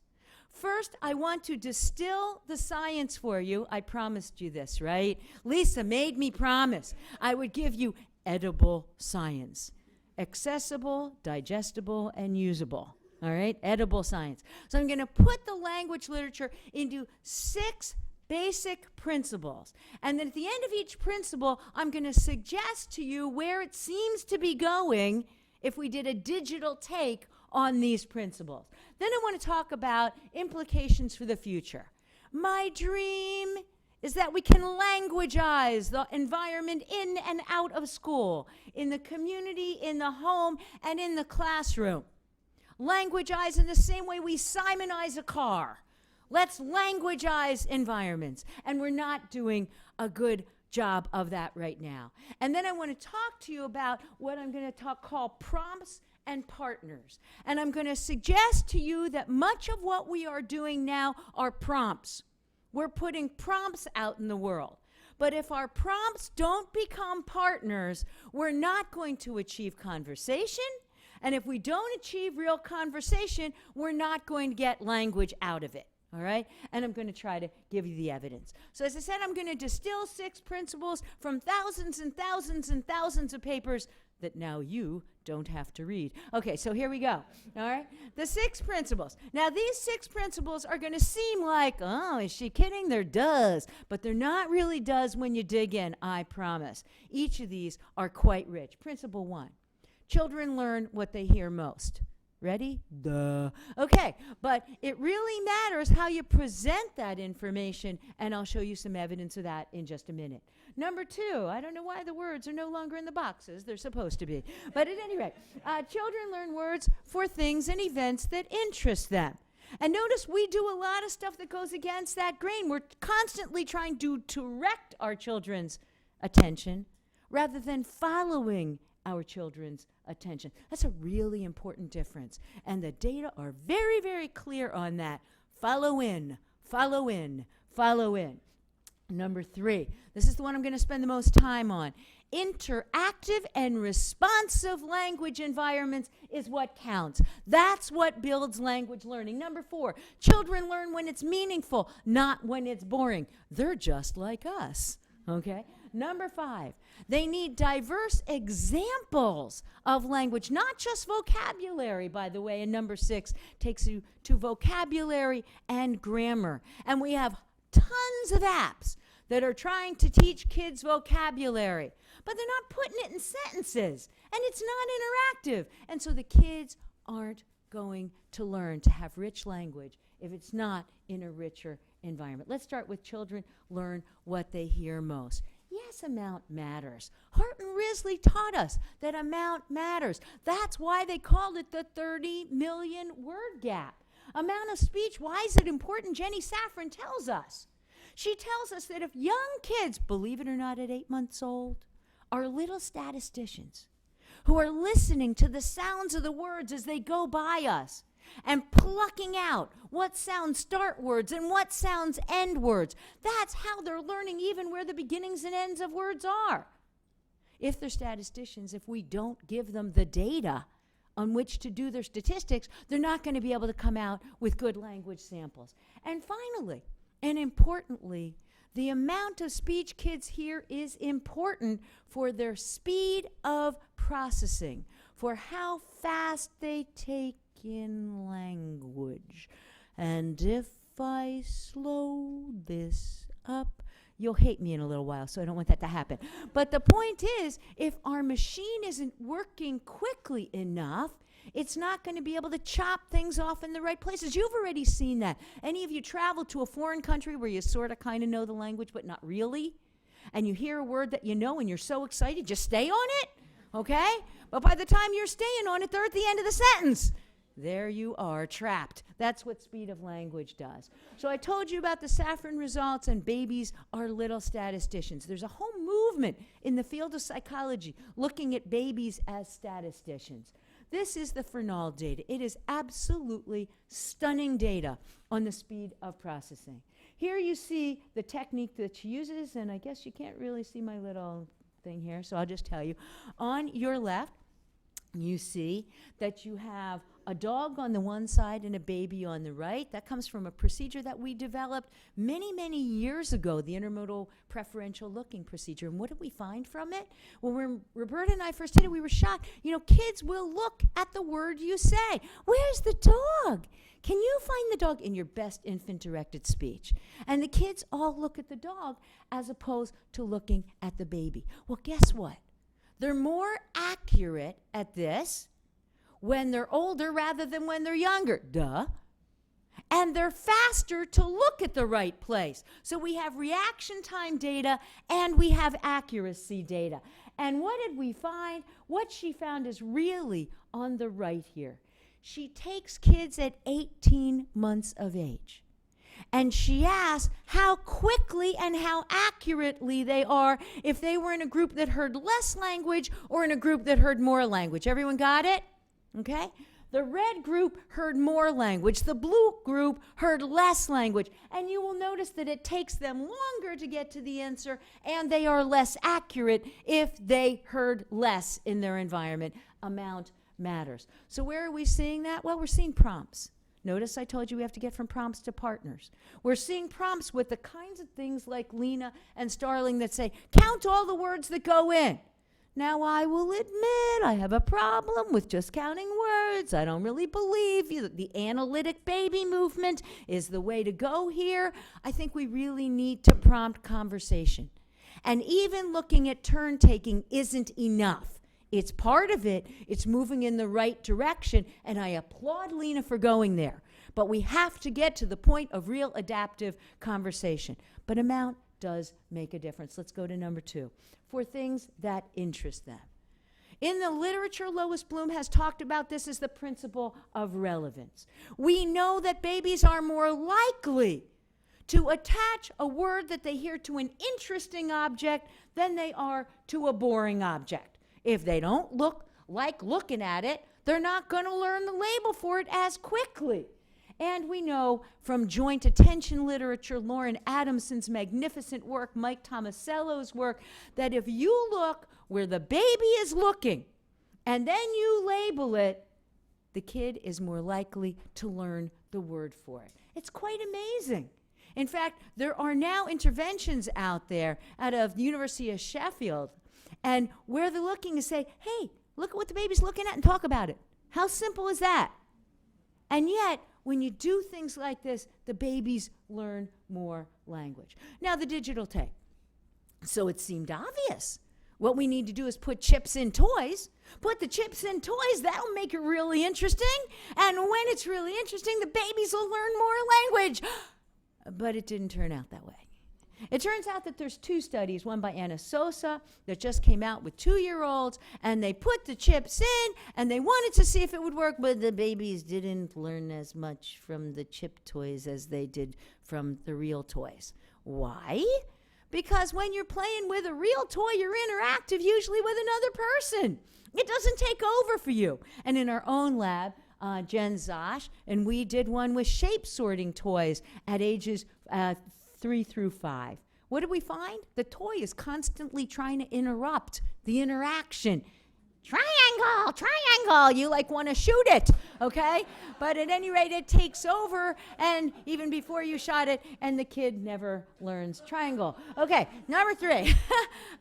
First, I want to distill the science for you. I promised you this, right? Lisa made me promise I would give you edible science. Accessible, digestible, and usable. All right? Edible science. So I'm going to put the language literature into 6 basic principles. And then at the end of each principle, I'm going to suggest to you where it seems to be going if we did a digital take on these principles. Then I want to talk about implications for the future. My dream is that we can languageize the environment in and out of school, in the community, in the home, and in the classroom. Languageize in the same way we Simonize a car. Let's languageize environments. And we're not doing a good job of that right now. And then I want to talk to you about what I'm going to call prompts and partners. And I'm going to suggest to you that much of what we are doing now are prompts. We're putting prompts out in the world. But if our prompts don't become partners, we're not going to achieve conversation. And if we don't achieve real conversation, we're not going to get language out of it. All right? And I'm going to try to give you the evidence. So as I said, I'm going to distill 6 principles from thousands and thousands and thousands of papers that now you don't have to read. Okay, so here we go. All right? The 6 principles. Now, these 6 principles are going to seem like, oh, is she kidding? They're does. But they're not really does when you dig in, I promise. Each of these are quite rich. Principle 1. Children learn what they hear most. Ready? Duh. Okay, but it really matters how you present that information, and I'll show you some evidence of that in just a minute. Number 2, I don't know why the words are no longer in the boxes. They're supposed to be. But at any rate, children learn words for things and events that interest them. And notice we do a lot of stuff that goes against that grain. We're constantly trying to direct our children's attention rather than following our children's attention. That's a really important difference. And the data are very, very clear on that. Follow in, follow in, follow in. Number 3, this is the one I'm going to spend the most time on. Interactive and responsive language environments is what counts. That's what builds language learning. Number 4, children learn when it's meaningful, not when it's boring. They're just like us, okay? Number 5, they need diverse examples of language, not just vocabulary, by the way. And number 6 takes you to vocabulary and grammar. And we have tons of apps that are trying to teach kids vocabulary, but they're not putting it in sentences, and it's not interactive. And so the kids aren't going to learn to have rich language if it's not in a richer environment. Let's start with children learn what they hear most. Yes, amount matters. Hart and Risley taught us that amount matters. That's why they called it the 30 million word gap. Amount of speech, why is it important? Jenny Safran tells us. She tells us that if young kids, believe it or not, at 8 months old, are little statisticians who are listening to the sounds of the words as they go by us and plucking out what sounds start words and what sounds end words, that's how they're learning even where the beginnings and ends of words are. If they're statisticians, if we don't give them the data on which to do their statistics, they're not going to be able to come out with good language samples. And finally, and importantly, the amount of speech kids hear is important for their speed of processing, for how fast they take in language. And if I slow this up, you'll hate me in a little while, so I don't want that to happen. But the point is, if our machine isn't working quickly enough, it's not going to be able to chop things off in the right places. You've already seen that. Any of you travel to a foreign country where you sort of kind of know the language, but not really? And you hear a word that you know and you're so excited, just stay on it, okay? But by the time you're staying on it, they're at the end of the sentence. There you are, trapped. That's what speed of language does. So I told you about the Safran results, and babies are little statisticians. There's a whole movement in the field of psychology looking at babies as statisticians. This is the Fernald data. It is absolutely stunning data on the speed of processing. Here you see the technique that she uses, and I guess you can't really see my little thing here, so I'll just tell you. On your left, you see that you have a dog on the one side and a baby on the right. That comes from a procedure that we developed many, many years ago, the intermodal preferential looking procedure. And what did we find from it? Well, when Roberta and I first did it, we were shocked. You know, kids will look at the word you say. Where's the dog? Can you find the dog in your best infant-directed speech? And the kids all look at the dog as opposed to looking at the baby. Well, guess what? They're more accurate at this when they're older rather than when they're younger. Duh. And they're faster to look at the right place. So we have reaction time data and we have accuracy data. And what did we find? What she found is really on the right here. She takes kids at 18 months of age, and she asks how quickly and how accurately they are if they were in a group that heard less language or in a group that heard more language. Everyone got it? Okay? The red group heard more language. The blue group heard less language. And you will notice that it takes them longer to get to the answer, and they are less accurate if they heard less in their environment. Amount matters. So where are we seeing that? Well, we're seeing prompts. Notice I told you we have to get from prompts to partners. We're seeing prompts with the kinds of things like Lena and Starling that say, count all the words that go in. Now, I will admit I have a problem with just counting words. I don't really believe you. The analytic baby movement is the way to go here. I think we really need to prompt conversation. And even looking at turn taking isn't enough. It's part of it. It's moving in the right direction, and I applaud Lena for going there. But we have to get to the point of real adaptive conversation. But amount does make a difference. Let's go to number 2, for things that interest them. In the literature, Lois Bloom has talked about this as the principle of relevance. We know that babies are more likely to attach a word that they hear to an interesting object than they are to a boring object. If they don't look like looking at it, they're not going to learn the label for it as quickly. And we know from joint attention literature, Lauren Adamson's magnificent work, Mike Tomasello's work, that if you look where the baby is looking and then you label it, the kid is more likely to learn the word for it. It's quite amazing. In fact, there are now interventions out there out of the University of Sheffield, and where they're looking is say, hey, look at what the baby's looking at and talk about it. How simple is that? And yet, when you do things like this, the babies learn more language. Now, the digital take. So it seemed obvious. What we need to do is put chips in toys. Put the chips in toys, that'll make it really interesting. And when it's really interesting, the babies will learn more language. But it didn't turn out that way. It turns out that there's 2 studies, one by Anna Sosa that just came out with 2-year-olds, and they put the chips in, and they wanted to see if it would work, but the babies didn't learn as much from the chip toys as they did from the real toys. Why? Because when you're playing with a real toy, you're interactive usually with another person. It doesn't take over for you. And in our own lab, Jen Zosh, and we did one with shape sorting toys at ages 3 through 5. What did we find? The toy is constantly trying to interrupt the interaction. Triangle, triangle, you like want to shoot it, okay? But at any rate, it takes over, and even before you shot it, and the kid never learns triangle. Okay, number 3.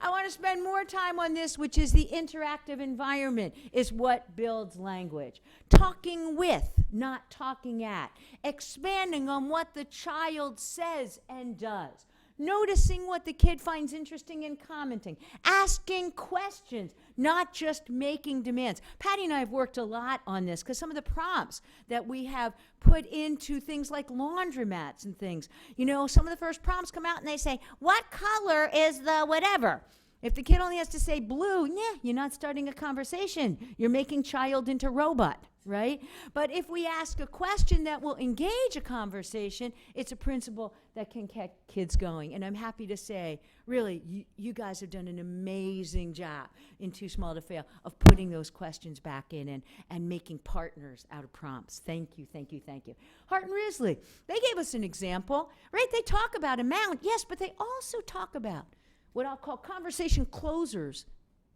I want to spend more time on this, which is the interactive environment is what builds language. Talking with, not talking at. Expanding on what the child says and does. Noticing what the kid finds interesting and commenting. Asking questions, not just making demands. Patty and I have worked a lot on this because some of the prompts that we have put into things like laundromats and things, you know, some of the first prompts come out and they say, what color is the whatever? If the kid only has to say blue, you're not starting a conversation. You're making child into robot, right? But if we ask a question that will engage a conversation, it's a principle that can get kids going. And I'm happy to say, really, you guys have done an amazing job in Too Small to Fail of putting those questions back in and making partners out of prompts. Thank you, thank you, thank you. Hart and Risley, they gave us an example, right? They talk about amount, yes, but they also talk about what I'll call conversation closers,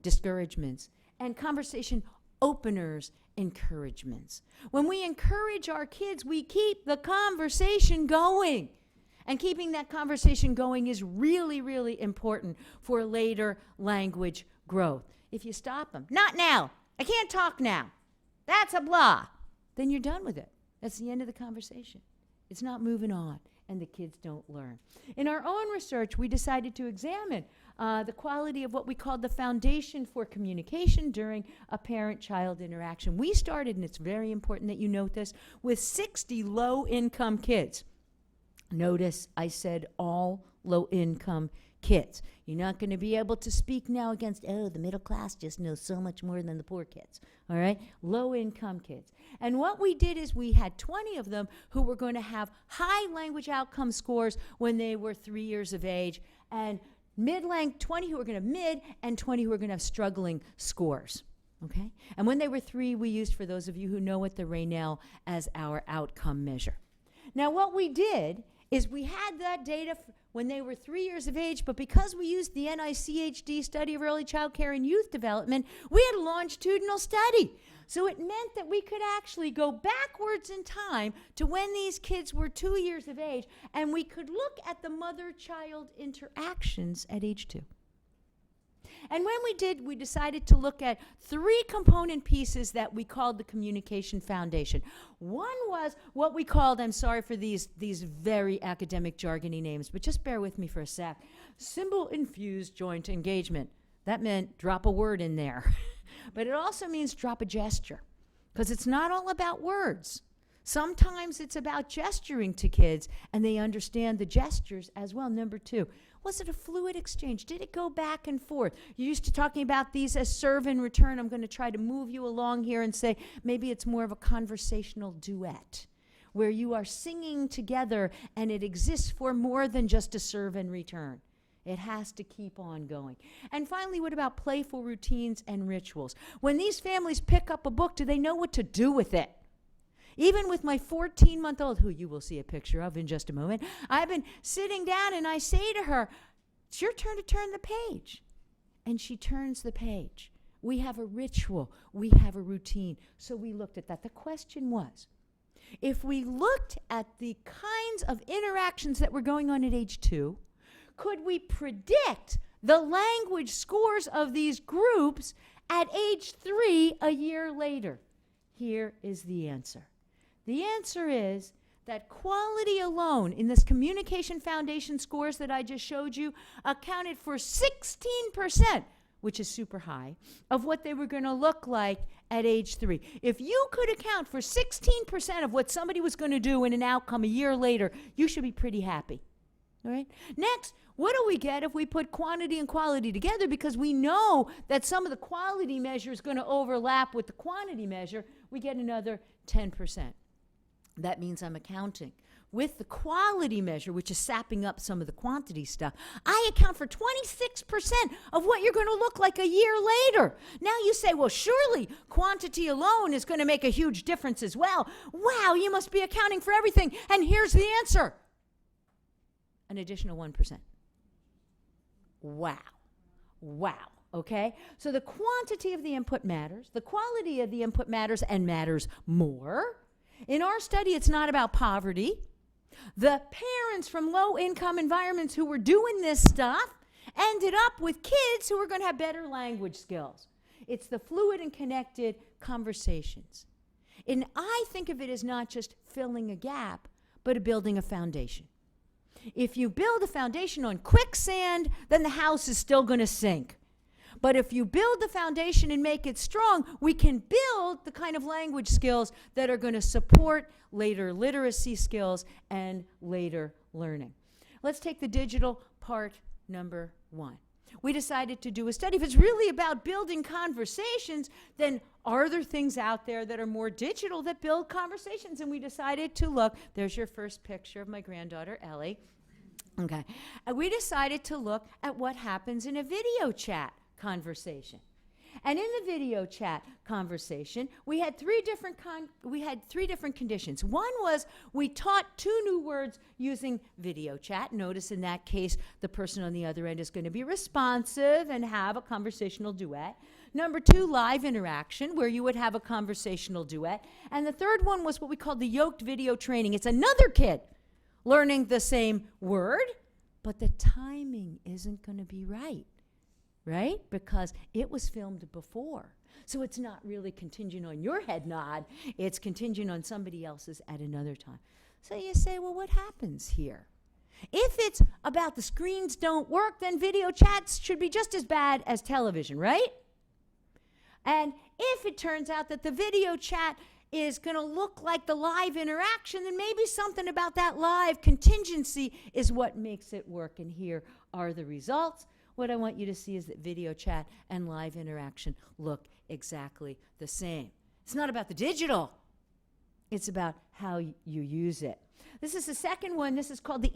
discouragements, and conversation openers, encouragements. When we encourage our kids, we keep the conversation going. And keeping that conversation going is really, really important for later language growth. If you stop them, not now, I can't talk now, that's a blah, then you're done with it. That's the end of the conversation. It's not moving on, and the kids don't learn. In our own research, we decided to examine the quality of what we called the foundation for communication during a parent-child interaction. We started, and it's very important that you note this, with 60 low-income kids. Notice I said all low-income kids. You're not going to be able to speak now against, oh, the middle class just knows so much more than the poor kids, all right? Low-income kids. And what we did is we had 20 of them who were going to have high language outcome scores when they were 3 years of age, and 20 who were going to mid, and 20 who were going to have struggling scores, okay? And when they were 3, we used, for those of you who know it, the Raynell as our outcome measure. Now, what we did is we had that data when they were 3 years of age, but because we used the NICHD study of early child care and youth development, we had a longitudinal study. So it meant that we could actually go backwards in time to when these kids were 2 years of age, and we could look at the mother-child interactions at age 2. And when we did, we decided to look at 3 component pieces that we called the communication foundation. One was what we called, I'm sorry for these very academic jargony names, but just bear with me for a sec, symbol-infused joint engagement. That meant drop a word in there. But it also means drop a gesture, because it's not all about words. Sometimes it's about gesturing to kids, and they understand the gestures as well. Number 2, was it a fluid exchange? Did it go back and forth? You're used to talking about these as serve and return. I'm going to try to move you along here and say maybe it's more of a conversational duet, where you are singing together, and it exists for more than just a serve and return. It has to keep on going. And finally, what about playful routines and rituals? When these families pick up a book, do they know what to do with it? Even with my 14-month-old, who you will see a picture of in just a moment, I've been sitting down and I say to her, it's your turn to turn the page. And she turns the page. We have a ritual. We have a routine. So we looked at that. The question was, if we looked at the kinds of interactions that were going on at age 2, could we predict the language scores of these groups at age 3 a year later? Here is the answer. The answer is that quality alone in this communication foundation scores that I just showed you accounted for 16%, which is super high, of what they were going to look like at age 3. If you could account for 16% of what somebody was going to do in an outcome a year later, you should be pretty happy. All right? Next, what do we get if we put quantity and quality together? Because we know that some of the quality measure is going to overlap with the quantity measure. We get another 10%. That means I'm accounting with the quality measure, which is sapping up some of the quantity stuff. I account for 26% of what you're going to look like a year later. Now you say, well, surely quantity alone is going to make a huge difference as well. Wow, you must be accounting for everything. And here's the answer. An additional 1%. Wow. Wow. Okay? So the quantity of the input matters. The quality of the input matters and matters more. In our study, it's not about poverty. The parents from low-income environments who were doing this stuff ended up with kids who were going to have better language skills. It's the fluid and connected conversations. And I think of it as not just filling a gap, but building a foundation. If you build a foundation on quicksand, then the house is still going to sink. But if you build the foundation and make it strong, we can build the kind of language skills that are going to support later literacy skills and later learning. Let's take the digital part number 1. We decided to do a study. If it's really about building conversations, then are there things out there that are more digital that build conversations? And we decided to look. There's your first picture of my granddaughter, Ellie. Okay. And we decided to look at what happens in a video chat conversation. And in the video chat conversation, we had three different conditions. One was we taught 2 new words using video chat. Notice in that case, the person on the other end is going to be responsive and have a conversational duet. Number 2, live interaction, where you would have a conversational duet. And the third one was what we called the yoked video training. It's another kid learning the same word, but the timing isn't going to be right? Because it was filmed before. So it's not really contingent on your head nod, it's contingent on somebody else's at another time. So you say, well, what happens here? If it's about the screens don't work, then video chats should be just as bad as television, right? And if it turns out that the video chat is going to look like the live interaction, then maybe something about that live contingency is what makes it work. And here are the results. What I want you to see is that video chat and live interaction look exactly the same. It's not about the digital. It's about how you use it. This is the second one. This is called the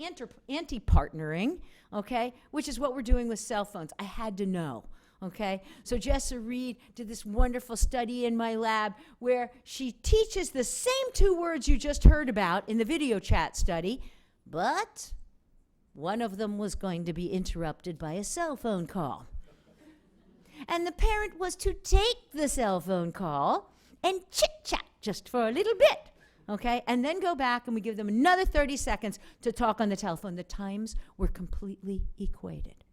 anti-partnering, okay, which is what we're doing with cell phones. I had to know, okay? So Jessa Reed did this wonderful study in my lab where she teaches the same 2 words you just heard about in the video chat study, but one of them was going to be interrupted by a cell phone call. And the parent was to take the cell phone call and chit-chat just for a little bit. Okay, and then go back and we give them another 30 seconds to talk on the telephone. The times were completely equated.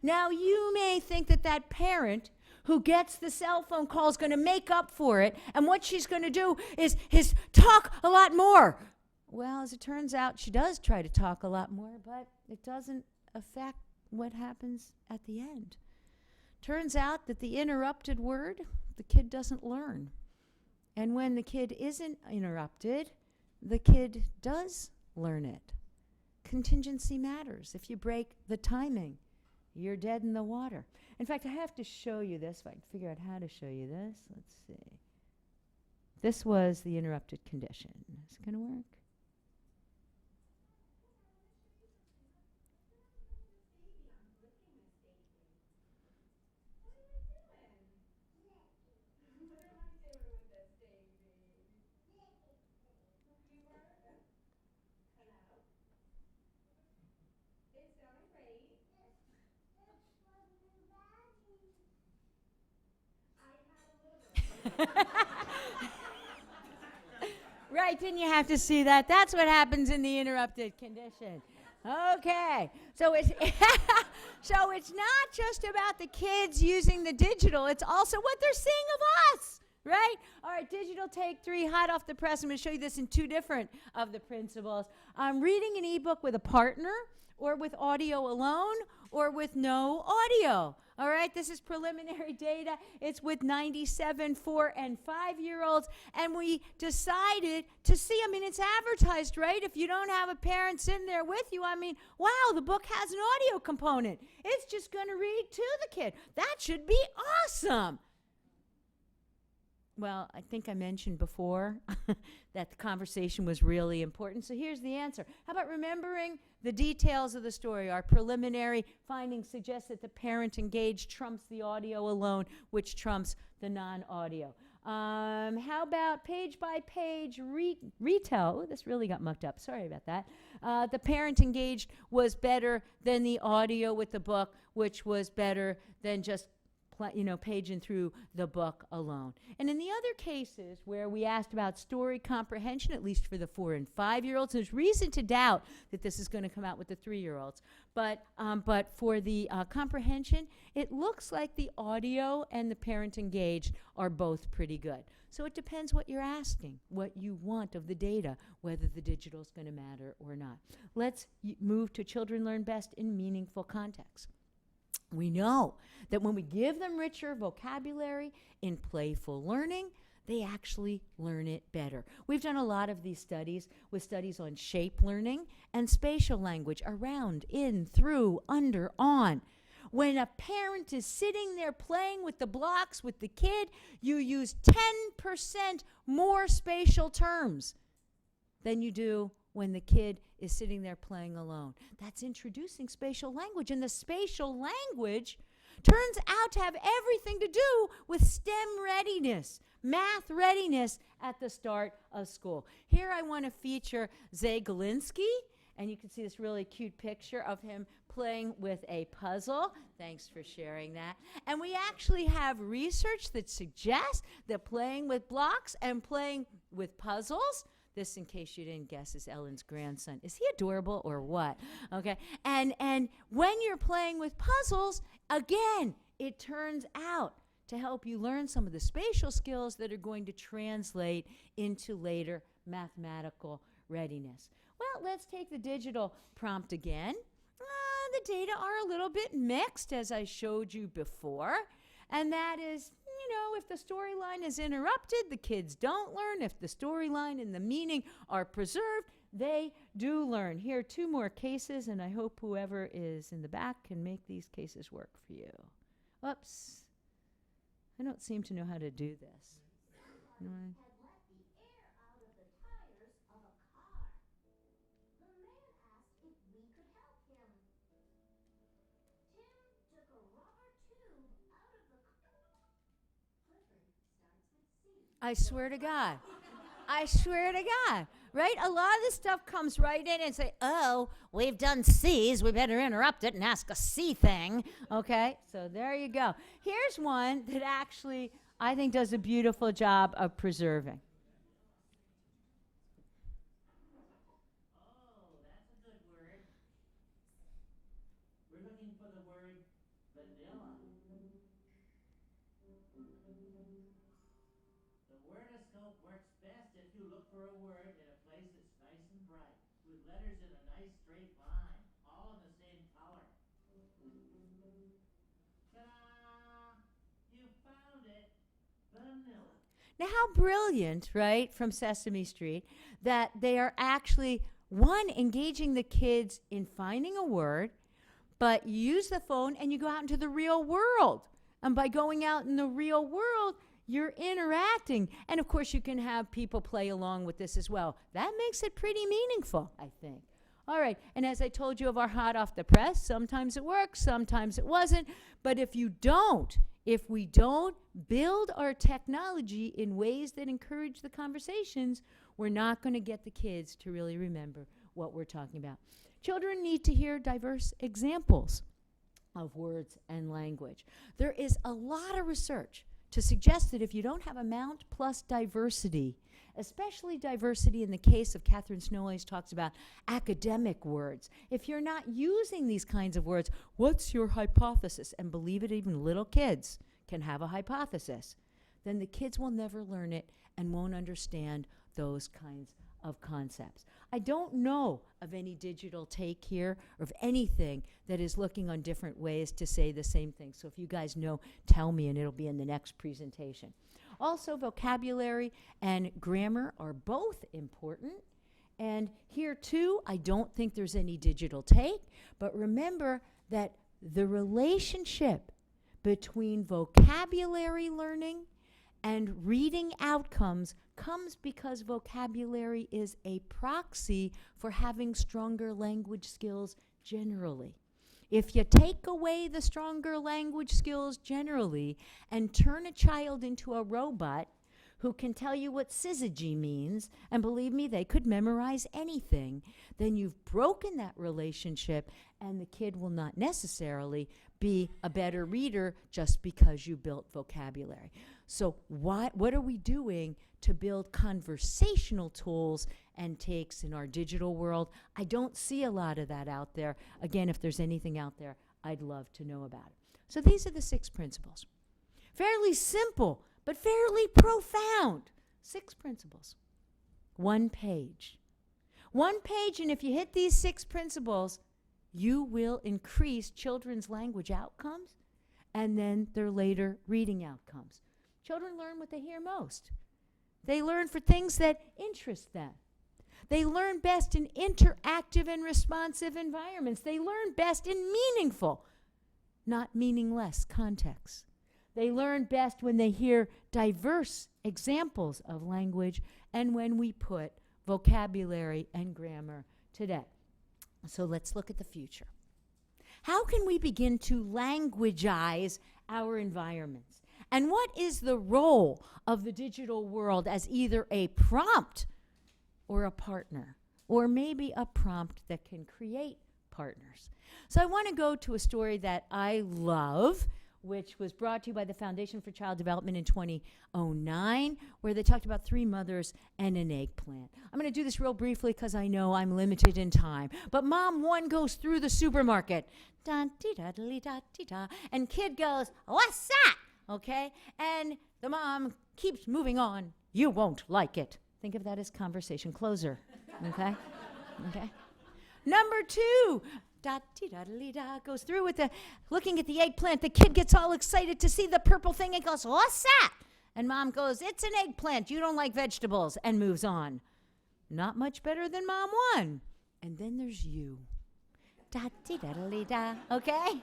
Now, you may think that that parent who gets the cell phone call is going to make up for it, and what she's going to do is talk a lot more. Well, as it turns out, she does try to talk a lot more, but it doesn't affect what happens at the end. Turns out that the interrupted word, the kid doesn't learn. And when the kid isn't interrupted, the kid does learn it. Contingency matters. If you break the timing, you're dead in the water. In fact, I have to show you this. If I can figure out how to show you this. Let's see. This was the interrupted condition. Is it going to work? Right, didn't you have to see that? That's what happens in the interrupted condition. Okay, so it's so it's not just about the kids using the digital, it's also what they're seeing of us, right? All right, digital take 3, hot off the press. I'm going to show you this in 2 different of the principles. Reading an ebook with a partner, or with audio alone, or with no audio. All right, this is preliminary data. It's with 97 4- and 5-year-olds, and we decided to see, I mean, it's advertised, right? If you don't have a parent sitting there with you, I mean, wow, the book has an audio component. It's just going to read to the kid. That should be awesome. Well, I think I mentioned before that the conversation was really important. So here's the answer. How about remembering the details of the story? Our preliminary findings suggest that the parent engaged trumps the audio alone, which trumps the non-audio. How about page by page retell? Oh, this really got mucked up. Sorry about that. The parent engaged was better than the audio with the book, which was better than just paging through the book alone. And in the other cases where we asked about story comprehension, at least for the 4- and 5-year-olds, there's reason to doubt that this is going to come out with the 3-year-olds. But for the comprehension, it looks like the audio and the parent engaged are both pretty good. So it depends what you're asking, what you want of the data, whether the digital is going to matter or not. Let's move to children learn best in meaningful context. We know that when we give them richer vocabulary in playful learning, they actually learn it better. We've done a lot of these studies with studies on shape learning and spatial language, around, in, through, under, on. When a parent is sitting there playing with the blocks with the kid, you use 10% more spatial terms than you do when the kid is sitting there playing alone. That's introducing spatial language, and the spatial language turns out to have everything to do with STEM readiness, math readiness at the start of school. Here I want to feature Zay Galinsky, and you can see this really cute picture of him playing with a puzzle. Thanks for sharing that. And we actually have research that suggests that playing with blocks and playing with puzzles, this, in case you didn't guess, is Ellen's grandson. Is he adorable or what? Okay. And when you're playing with puzzles, again, it turns out to help you learn some of the spatial skills that are going to translate into later mathematical readiness. Well, let's take the digital prompt again. The data are a little bit mixed, as I showed you before, and that is, if the storyline is interrupted, the kids don't learn. If the storyline and the meaning are preserved, they do learn. Here are 2 more cases, and I hope whoever is in the back can make these cases work for you. Whoops. I don't seem to know how to do this. No, I swear to God. I swear to God. Right? A lot of this stuff comes right in and say, oh, we've done C's. We better interrupt it and ask a C thing. Okay? So there you go. Here's one that actually I think does a beautiful job of preserving. Oh, that's a good word. We're looking for the word vanilla. The wordoscope works best if you look for a word in a place that's nice and bright, with letters in a nice straight line, all in the same color. Ta-da! You found it. Vanilla. Now, how brilliant, right, from Sesame Street, that they are actually, one, engaging the kids in finding a word, but you use the phone and you go out into the real world. And by going out in the real world, you're interacting. And, of course, you can have people play along with this as well. That makes it pretty meaningful, I think. All right, and as I told you of our hot off the press, sometimes it works, sometimes it wasn't. But if we don't build our technology in ways that encourage the conversations, we're not going to get the kids to really remember what we're talking about. Children need to hear diverse examples of words and language. There is a lot of research to suggest that if you don't have amount plus diversity, especially diversity in the case of Catherine Snow always talks about academic words. If you're not using these kinds of words, what's your hypothesis? And believe it, even little kids can have a hypothesis. Then the kids will never learn it and won't understand those kinds of concepts. I don't know of any digital take here or of anything that is looking on different ways to say the same thing. So if you guys know, tell me and it'll be in the next presentation. Also, vocabulary and grammar are both important. And here too, I don't think there's any digital take, but remember that the relationship between vocabulary learning and reading outcomes comes because vocabulary is a proxy for having stronger language skills generally. If you take away the stronger language skills generally and turn a child into a robot who can tell you what syzygy means, and believe me, they could memorize anything, then you've broken that relationship and the kid will not necessarily be a better reader just because you built vocabulary. So what are we doing to build conversational tools and takes in our digital world? I don't see a lot of that out there. Again, if there's anything out there, I'd love to know about it. So these are the 6 principles. Fairly simple, but fairly profound. 6 principles. 1 page. 1 page, and if you hit these 6 principles, you will increase children's language outcomes and then their later reading outcomes. Children learn what they hear most. They learn for things that interest them. They learn best in interactive and responsive environments. They learn best in meaningful, not meaningless contexts. They learn best when they hear diverse examples of language and when we put vocabulary and grammar today. So let's look at the future. How can we begin to languageize our environments? And what is the role of the digital world as either a prompt or a partner, or maybe a prompt that can create partners? So I want to go to a story that I love, which was brought to you by the Foundation for Child Development in 2009, where they talked about 3 mothers and an eggplant. I'm going to do this real briefly because I know I'm limited in time. But mom 1 goes through the supermarket, and kid goes, "What's that? okay? And the mom keeps moving on. You won't like it. Think of that as conversation closer, okay? Okay. Number 2, da-dee-da-dee-da, goes through with the looking at the eggplant. The kid gets all excited to see the purple thing and goes, what's that? And mom goes, it's an eggplant. You don't like vegetables, and moves on. Not much better than mom 1. And then there's you. Da-dee-da-dee-da, okay?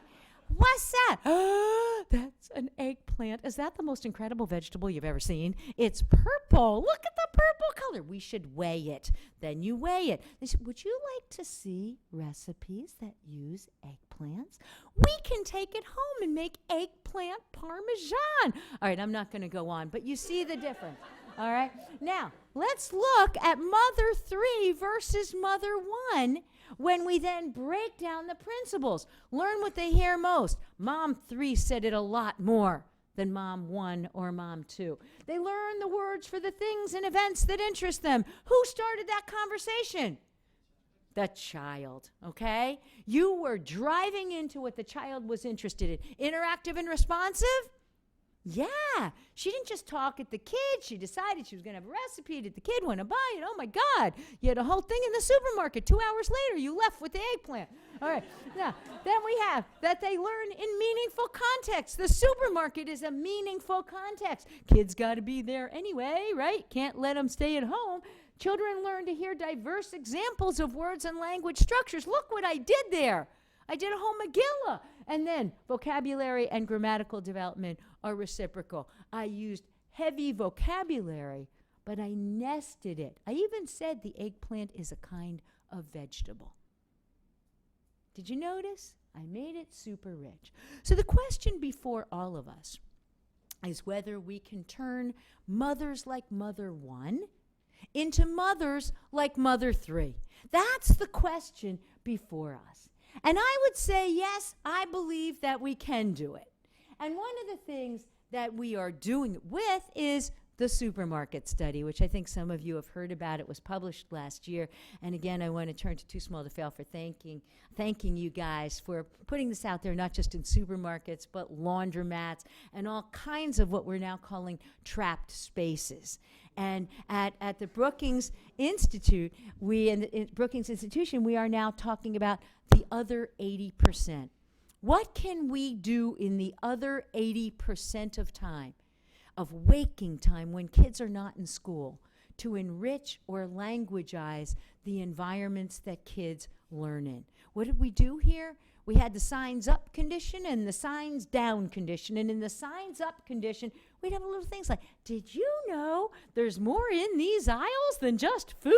What's that? That's an eggplant. Is that the most incredible vegetable you've ever seen? It's purple. Look at the purple color. We should weigh it. Then you weigh it. They said, would you like to see recipes that use eggplants? We can take it home and make eggplant parmesan. All right, I'm not going to go on, but you see the difference. All right. Now, let's look at Mother 3 versus Mother 1 when we then break down the principles. Learn what they hear most. Mom 3 said it a lot more than Mom 1 or Mom 2. They learn the words for the things and events that interest them. Who started that conversation? The child, okay? You were driving into what the child was interested in. Interactive and responsive? Yeah, she didn't just talk at the kid. She decided she was going to have a recipe that the kid want to buy it. Oh, my God. You had a whole thing in the supermarket. 2 hours later, you left with the eggplant. All right. Now, then we have that they learn in meaningful context. The supermarket is a meaningful context. Kids got to be there anyway, right? Can't let them stay at home. Children learn to hear diverse examples of words and language structures. Look what I did there. I did a whole Megillah. And then vocabulary and grammatical development are reciprocal. I used heavy vocabulary, but I nested it. I even said the eggplant is a kind of vegetable. Did you notice? I made it super rich. So the question before all of us is whether we can turn mothers like Mother 1 into mothers like Mother 3. That's the question before us. And I would say, yes, I believe that we can do it. And one of the things that we are doing it with is the supermarket study, which I think some of you have heard about. It was published last year. And again, I want to turn to Too Small to Fail for thanking you guys for putting this out there, not just in supermarkets, but laundromats and all kinds of what we're now calling trapped spaces. And at the Brookings Institute, Brookings Institution, we are now talking about the other 80%. What can we do in the other 80% of time, of waking time when kids are not in school, to enrich or languageize the environments that kids learn in? What did we do here? We had the signs up condition and the signs down condition. And in the signs up condition, we'd have little things like, did you know there's more in these aisles than just food?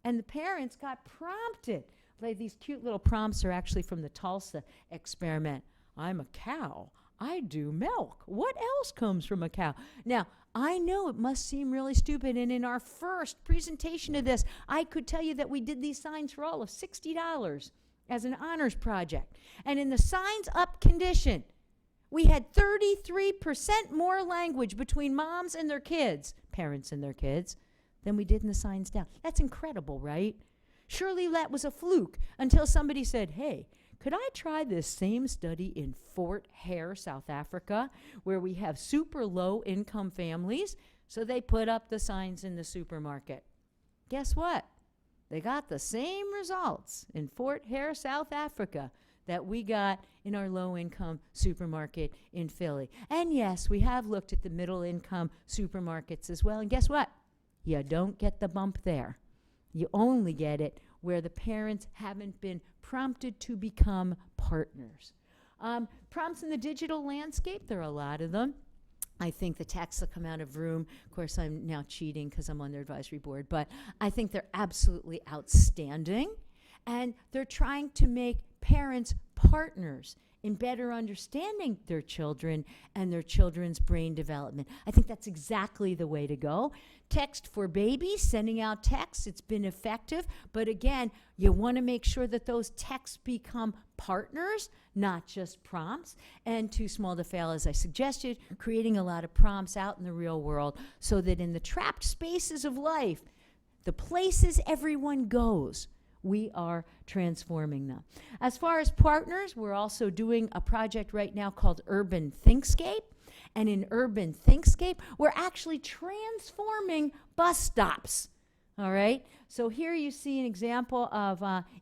And the parents got prompted. Like these cute little prompts are actually from the Tulsa experiment. I'm a cow. I do milk. What else comes from a cow? Now, I know it must seem really stupid, and in our first presentation of this, I could tell you that we did these signs for all of $60 as an honors project. And in the signs up condition, we had 33% more language between moms and their kids, parents and their kids, than we did in the signs down. That's incredible, right? Surely that was a fluke until somebody said, hey, could I try this same study in Fort Hare, South Africa, where we have super low income families? So they put up the signs in the supermarket. Guess what? They got the same results in Fort Hare, South Africa that we got in our low income supermarket in Philly. And yes, we have looked at the middle income supermarkets as well. And guess what? You don't get the bump there. You only get it where the parents haven't been prompted to become partners. Prompts in the digital landscape, there are a lot of them. I think the texts that come out of Vroom, of course I'm now cheating because I'm on their advisory board, but I think they're absolutely outstanding. And they're trying to make parents partners in better understanding their children and their children's brain development. I think that's exactly the way to go. Text for babies, sending out texts, it's been effective. But again, you want to make sure that those texts become partners, not just prompts. And Too Small to Fail, as I suggested, creating a lot of prompts out in the real world so that in the trapped spaces of life, the places everyone goes, we are transforming them. As far as partners, we're also doing a project right now called Urban Thinkscape. and in urban thinkscape, we're actually transforming bus stops. All right, so here you see an example of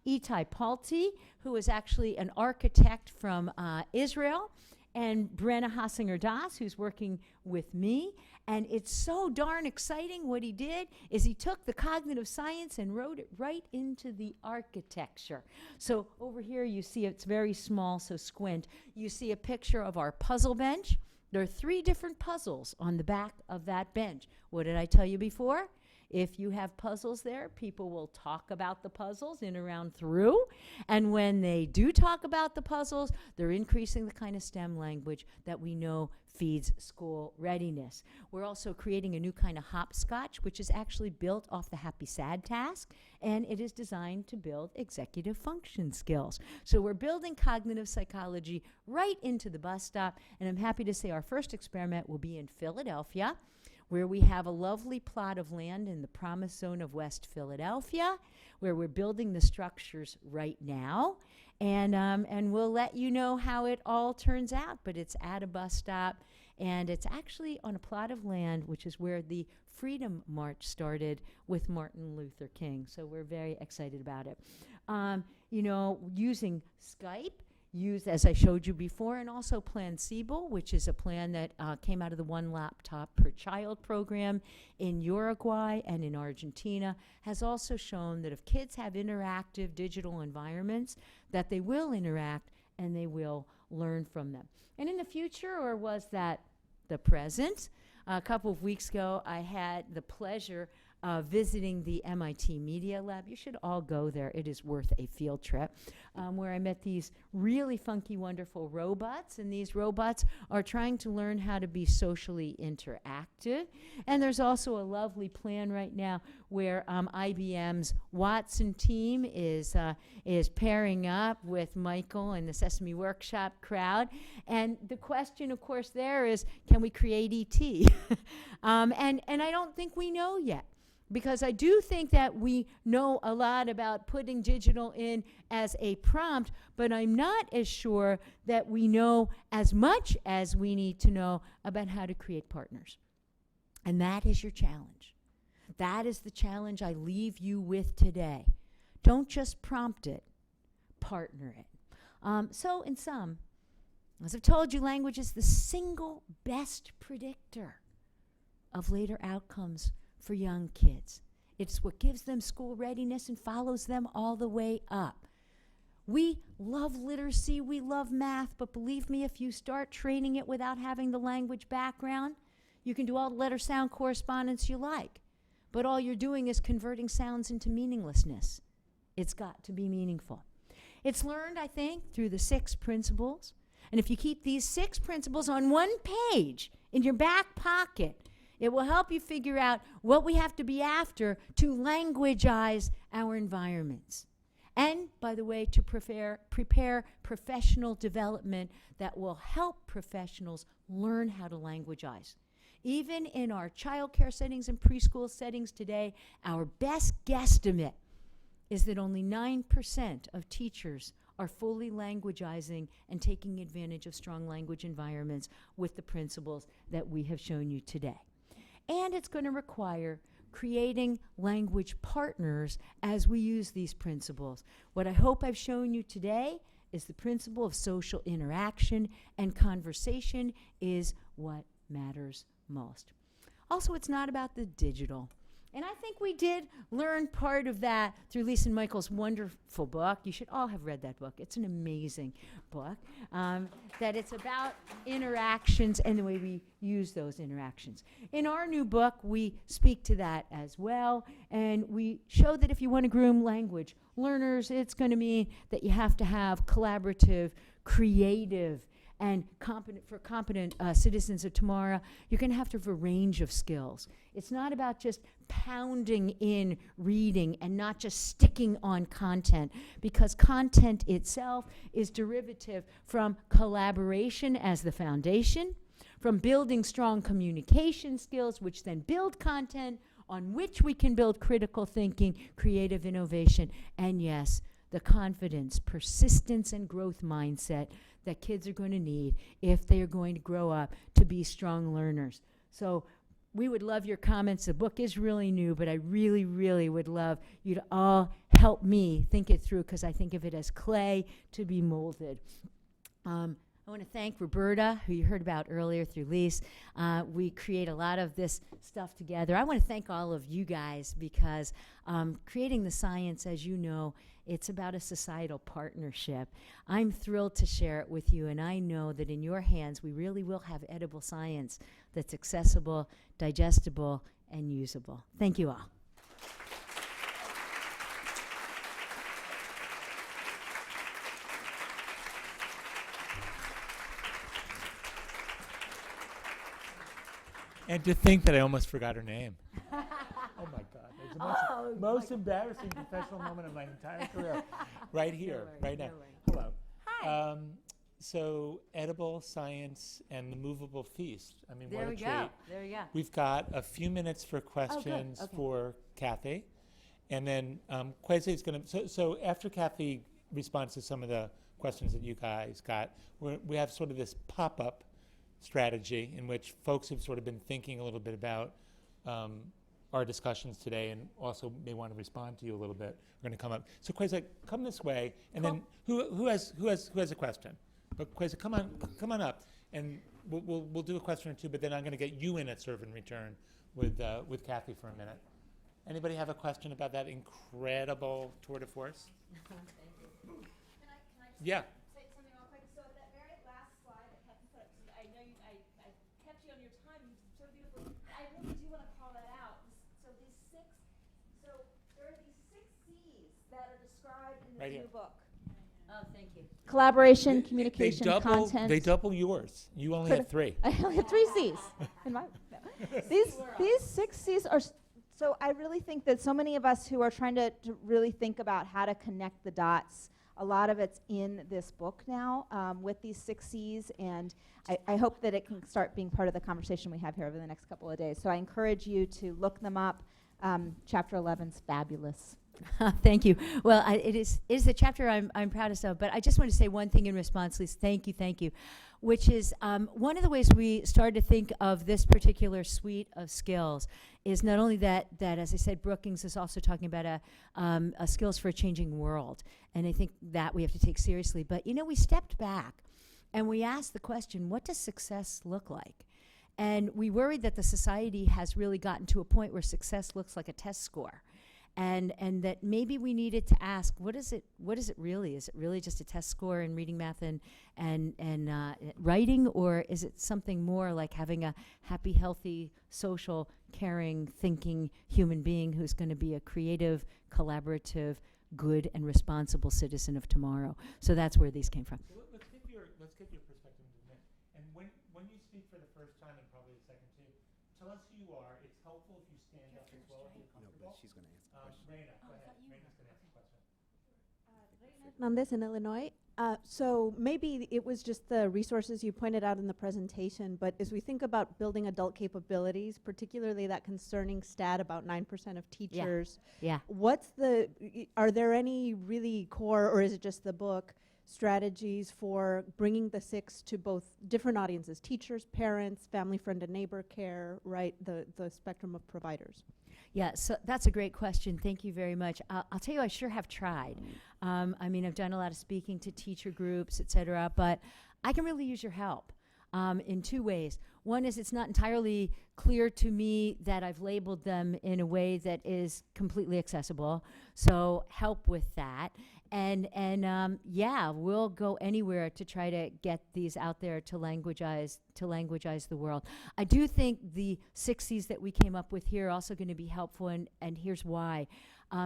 Itai Palti, who is actually an architect from Israel, and Brenna Hassinger-Das, who's working with me. And it's so darn exciting. What he did is he took the cognitive science and wrote it right into the architecture. So over here you see it's very small, so squint. You see a picture of our puzzle bench. There are 3 different puzzles on the back of that bench. What did I tell you before? If you have puzzles there, people will talk about the puzzles in, around, through. And when they do talk about the puzzles, they're increasing the kind of STEM language that we know feeds school readiness. We're also creating a new kind of hopscotch, which is actually built off the happy sad task, and it is designed to build executive function skills. So we're building cognitive psychology right into the bus stop, and I'm happy to say our first experiment will be in Philadelphia, where we have a lovely plot of land in the Promise Zone of West Philadelphia, where we're building the structures right now. And we'll let you know how it all turns out, but it's at a bus stop, and it's actually on a plot of land, which is where the Freedom March started with Martin Luther King. So we're very excited about it. You know, using Skype, used, as I showed you before, and also Plan Siebel, which is a plan that came out of the One Laptop Per Child program in Uruguay and in Argentina, has also shown that if kids have interactive digital environments, that they will interact and they will learn from them. And in the future, or was that the present? A couple of weeks ago, I had the pleasure of visiting the MIT Media Lab. You should all go there. It is worth a field trip, where I met these really funky, wonderful robots. And these robots are trying to learn how to be socially interactive. And there's also a lovely plan right now where IBM's Watson team is pairing up with Michael and the Sesame Workshop crowd. And the question, of course, there is, can we create ET? And I don't think we know yet. Because I do think that we know a lot about putting digital in as a prompt, but I'm not as sure that we know as much as we need to know about how to create partners. And that is your challenge. That is the challenge I leave you with today. Don't just prompt it, partner it. So in sum, as I've told you, language is the single best predictor of later outcomes for young kids. It's what gives them school readiness and follows them all the way up. We love literacy, we love math, but believe me, if you start training it without having the language background, you can do all the letter sound correspondence you like, but all you're doing is converting sounds into meaninglessness. It's got to be meaningful. It's learned, I think, through the 6 principles, and if you keep these 6 principles on one page in your back pocket, it will help you figure out what we have to be after to languageize our environments. And, by the way, to prepare professional development that will help professionals learn how to languageize. Even in our childcare settings and preschool settings today, our best guesstimate is that only 9% of teachers are fully languageizing and taking advantage of strong language environments with the principles that we have shown you today. And it's going to require creating language partners as we use these principles. What I hope I've shown you today is the principle of social interaction, and conversation is what matters most. Also, it's not about the digital. And I think we did learn part of that through Lisa and Michael's wonderful book. You should all have read that book. It's an amazing book. That it's about interactions and the way we use those interactions. In our new book, we speak to that as well. And we show that if you want to groom language learners, it's going to mean that you have to have collaborative, creative, and competent citizens of tomorrow, you're going to have to have a range of skills. It's not about just pounding in reading and not just sticking on content, because content itself is derivative from collaboration as the foundation, from building strong communication skills, which then build content on which we can build critical thinking, creative innovation, and yes, the confidence, persistence, and growth mindset that kids are going to need if they are going to grow up to be strong learners. So we would love your comments. The book is really new, but I really, really would love you to all help me think it through, because I think of it as clay to be molded. I want to thank Roberta, who you heard about earlier through Lise. We create a lot of this stuff together. I want to thank all of you guys, because creating the science, as you know, it's about a societal partnership. I'm thrilled to share it with you, and I know that in your hands we really will have edible science that's accessible, digestible, and usable. Thank you all. And to think that I almost forgot her name. Oh my God. It's the most embarrassing professional moment of my entire career. Right here, right now. Hello. Hi. So edible science and the movable feast. I mean, There what a we treat. go. There we go. We've got a few minutes for questions Okay. for Kathy. And then Kwesi is going to, so after Kathy responds to some of the questions that you guys got, we have sort of this pop-up strategy in which folks have sort of been thinking a little bit about our discussions today, and also may want to respond to you a little bit. We're going to come up. So Kwesi, come this way, and then who has a question? But Kwesi, come on up, and we'll do a question or two. But then I'm going to get you in at serve and return with Kathy for a minute. Anybody have a question about that incredible tour de force? Can I Yeah. say something real quick? So at that very last slide that Kathy put up, I know I kept you on your time so beautifully. I really do want to call that out. So there are these 6 C's that are described in Right this here. new book. Oh, thank you. Collaboration, They communication, double, content. They double yours. You only had 3. I only had 3 C's. In my, no. These 6 C's are. So I really think that so many of us who are trying to really think about how to connect the dots, a lot of it's in this book now with these 6 C's, and I hope that it can start being part of the conversation we have here over the next couple of days. So I encourage you to look them up. Chapter 11's fabulous. Thank you. Well, it is the chapter I'm proudest of, but I just want to say one thing in response, Lise. Thank you, which is one of the ways we started to think of this particular suite of skills is not only that as I said, Brookings is also talking about a skills for a changing world, and I think that we have to take seriously. But, we stepped back and we asked the question, what does success look like? And we worried that the society has really gotten to a point where success looks like a test score. And that maybe we needed to ask, what is it really? Is it really just a test score in reading, math, and writing, or is it something more like having a happy, healthy, social, caring, thinking human being who's going to be a creative, collaborative, good, and responsible citizen of tomorrow? So that's where these came from. So let's get your perspective in a minute. And when you speak for the first time, and probably the second too, tell us who you are. It's helpful if you stand up as well if you're comfortable. No, but she's going to answer the question. Raina, go ahead. Raina's going to answer the question. Hernandez in Illinois. So maybe it was just the resources you pointed out in the presentation, but as we think about building adult capabilities, particularly that concerning stat about 9% of teachers, Yeah. are there any really core, or is it just the book, strategies for bringing the 6 to both different audiences, teachers, parents, family, friend, and neighbor care, right, the spectrum of providers? Yeah, so that's a great question. Thank you very much. I'll tell you, I sure have tried. I mean, I've done a lot of speaking to teacher groups, et cetera, but I can really use your help in 2 ways. One is it's not entirely clear to me that I've labeled them in a way that is completely accessible, so help with that. And yeah, we'll go anywhere to try to get these out there to languagize the world. I do think the 6 C's that we came up with here are also going to be helpful, and here's why.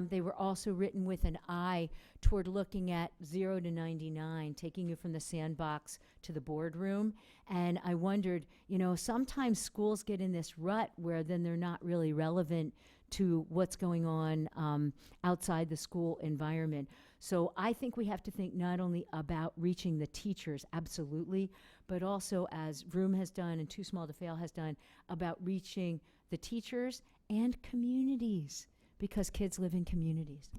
They were also written with an eye toward looking at 0 to 99, taking you from the sandbox to the boardroom. And I wondered, sometimes schools get in this rut where then they're not really relevant to what's going on outside the school environment. So I think we have to think not only about reaching the teachers, absolutely, but also, as Vroom has done and Too Small to Fail has done, about reaching the teachers and communities, because kids live in communities.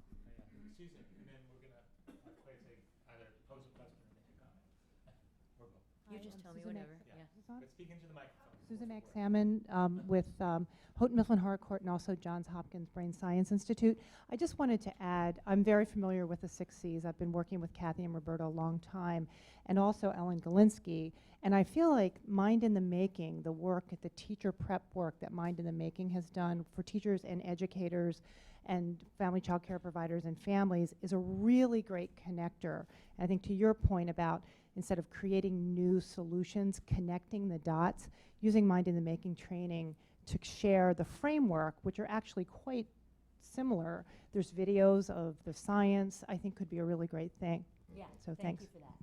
Susan, and then we're going to tell me Susan whatever. Mac- Yeah. Is this on? But speak into the microphone. Susan Mac Salmon with Houghton Mifflin Harcourt and also Johns Hopkins Brain Science Institute. I just wanted to add, I'm very familiar with the 6 C's. I've been working with Kathy and Roberta a long time, and also Ellen Galinsky. And I feel like Mind in the Making, the work, the teacher prep work that Mind in the Making has done for teachers and educators and family child care providers and families is a really great connector. And I think to your point about instead of creating new solutions, connecting the dots, using Mind in the Making training to share the framework, which are actually quite similar. There's videos of the science, I think could be a really great thing. Yeah. So Thank thanks. you for that.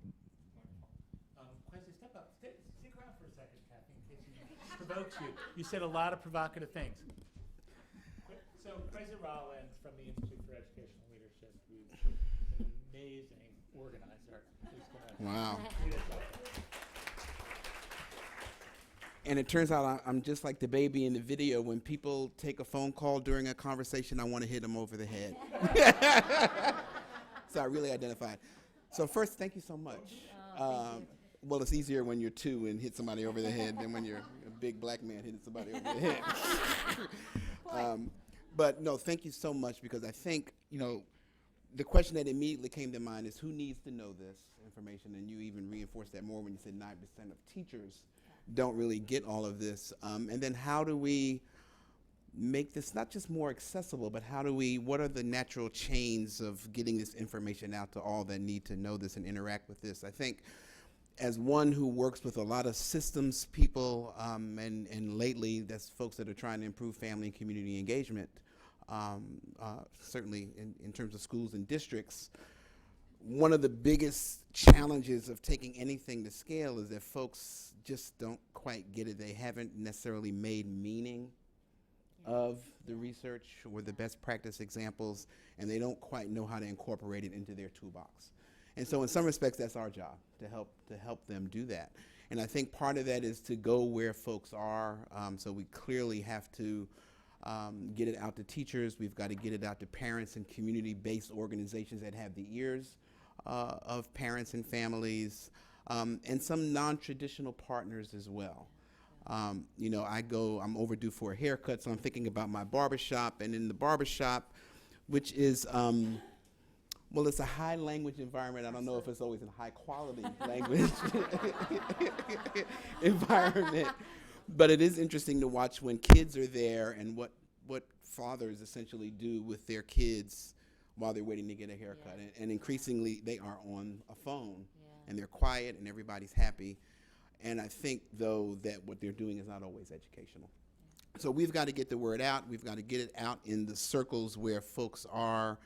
Quincy, step up. Stick around for a second, Kathy, in case he provokes you. You said a lot of provocative things. So, Quincy Rollins from the Institute for Educational Leadership, who's an amazing organizer, is going to Wow. lead us up. And it turns out I'm just like the baby in the video. When people take a phone call during a conversation, I want to hit them over the head. So I really identified. So first, thank you so much. Well, it's easier when you're 2 and hit somebody over the head than when you're a big black man hitting somebody over the head. But no, thank you so much, because I think, the question that immediately came to mind is who needs to know this information? And you even reinforced that more when you said 9% of teachers don't really get all of this. And then how do we make this not just more accessible, but what are the natural chains of getting this information out to all that need to know this and interact with this? I think as one who works with a lot of systems people, and lately that's folks that are trying to improve family and community engagement, certainly in terms of schools and districts, one of the biggest challenges of taking anything to scale is that folks just don't quite get it. They haven't necessarily made meaning of the research or the best practice examples, and they don't quite know how to incorporate it into their toolbox. And so in some respects, that's our job, to help them do that. And I think part of that is to go where folks are. So we clearly have to get it out to teachers. We've got to get it out to parents and community-based organizations that have the ears of parents and families, and some non-traditional partners as well. I'm overdue for a haircut, so I'm thinking about my barbershop. And in the barbershop, which is, it's a high language environment. I don't know if it's always a high quality language environment, but it is interesting to watch when kids are there and what fathers essentially do with their kids while they're waiting to get a haircut. Yeah. And increasingly they are on a phone, and they're quiet and everybody's happy. And I think, though, that what they're doing is not always educational. So we've got to get the word out. We've got to get it out in the circles where folks are.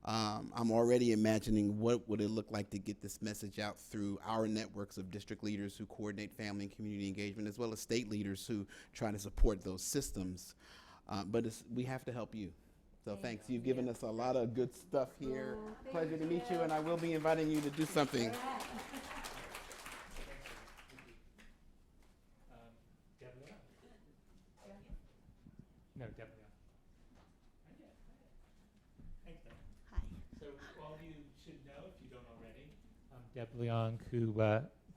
I'm already imagining what would it look like to get this message out through our networks of district leaders who coordinate family and community engagement, as well as state leaders who try to support those systems. But we have to help you. So thanks. You've given us a lot of good stuff here. Pleasure to meet you, and I will be inviting you to do something. No, definitely not. Thanks, Deb. Hi. So all of you should know, if you don't already, Deb Leong, who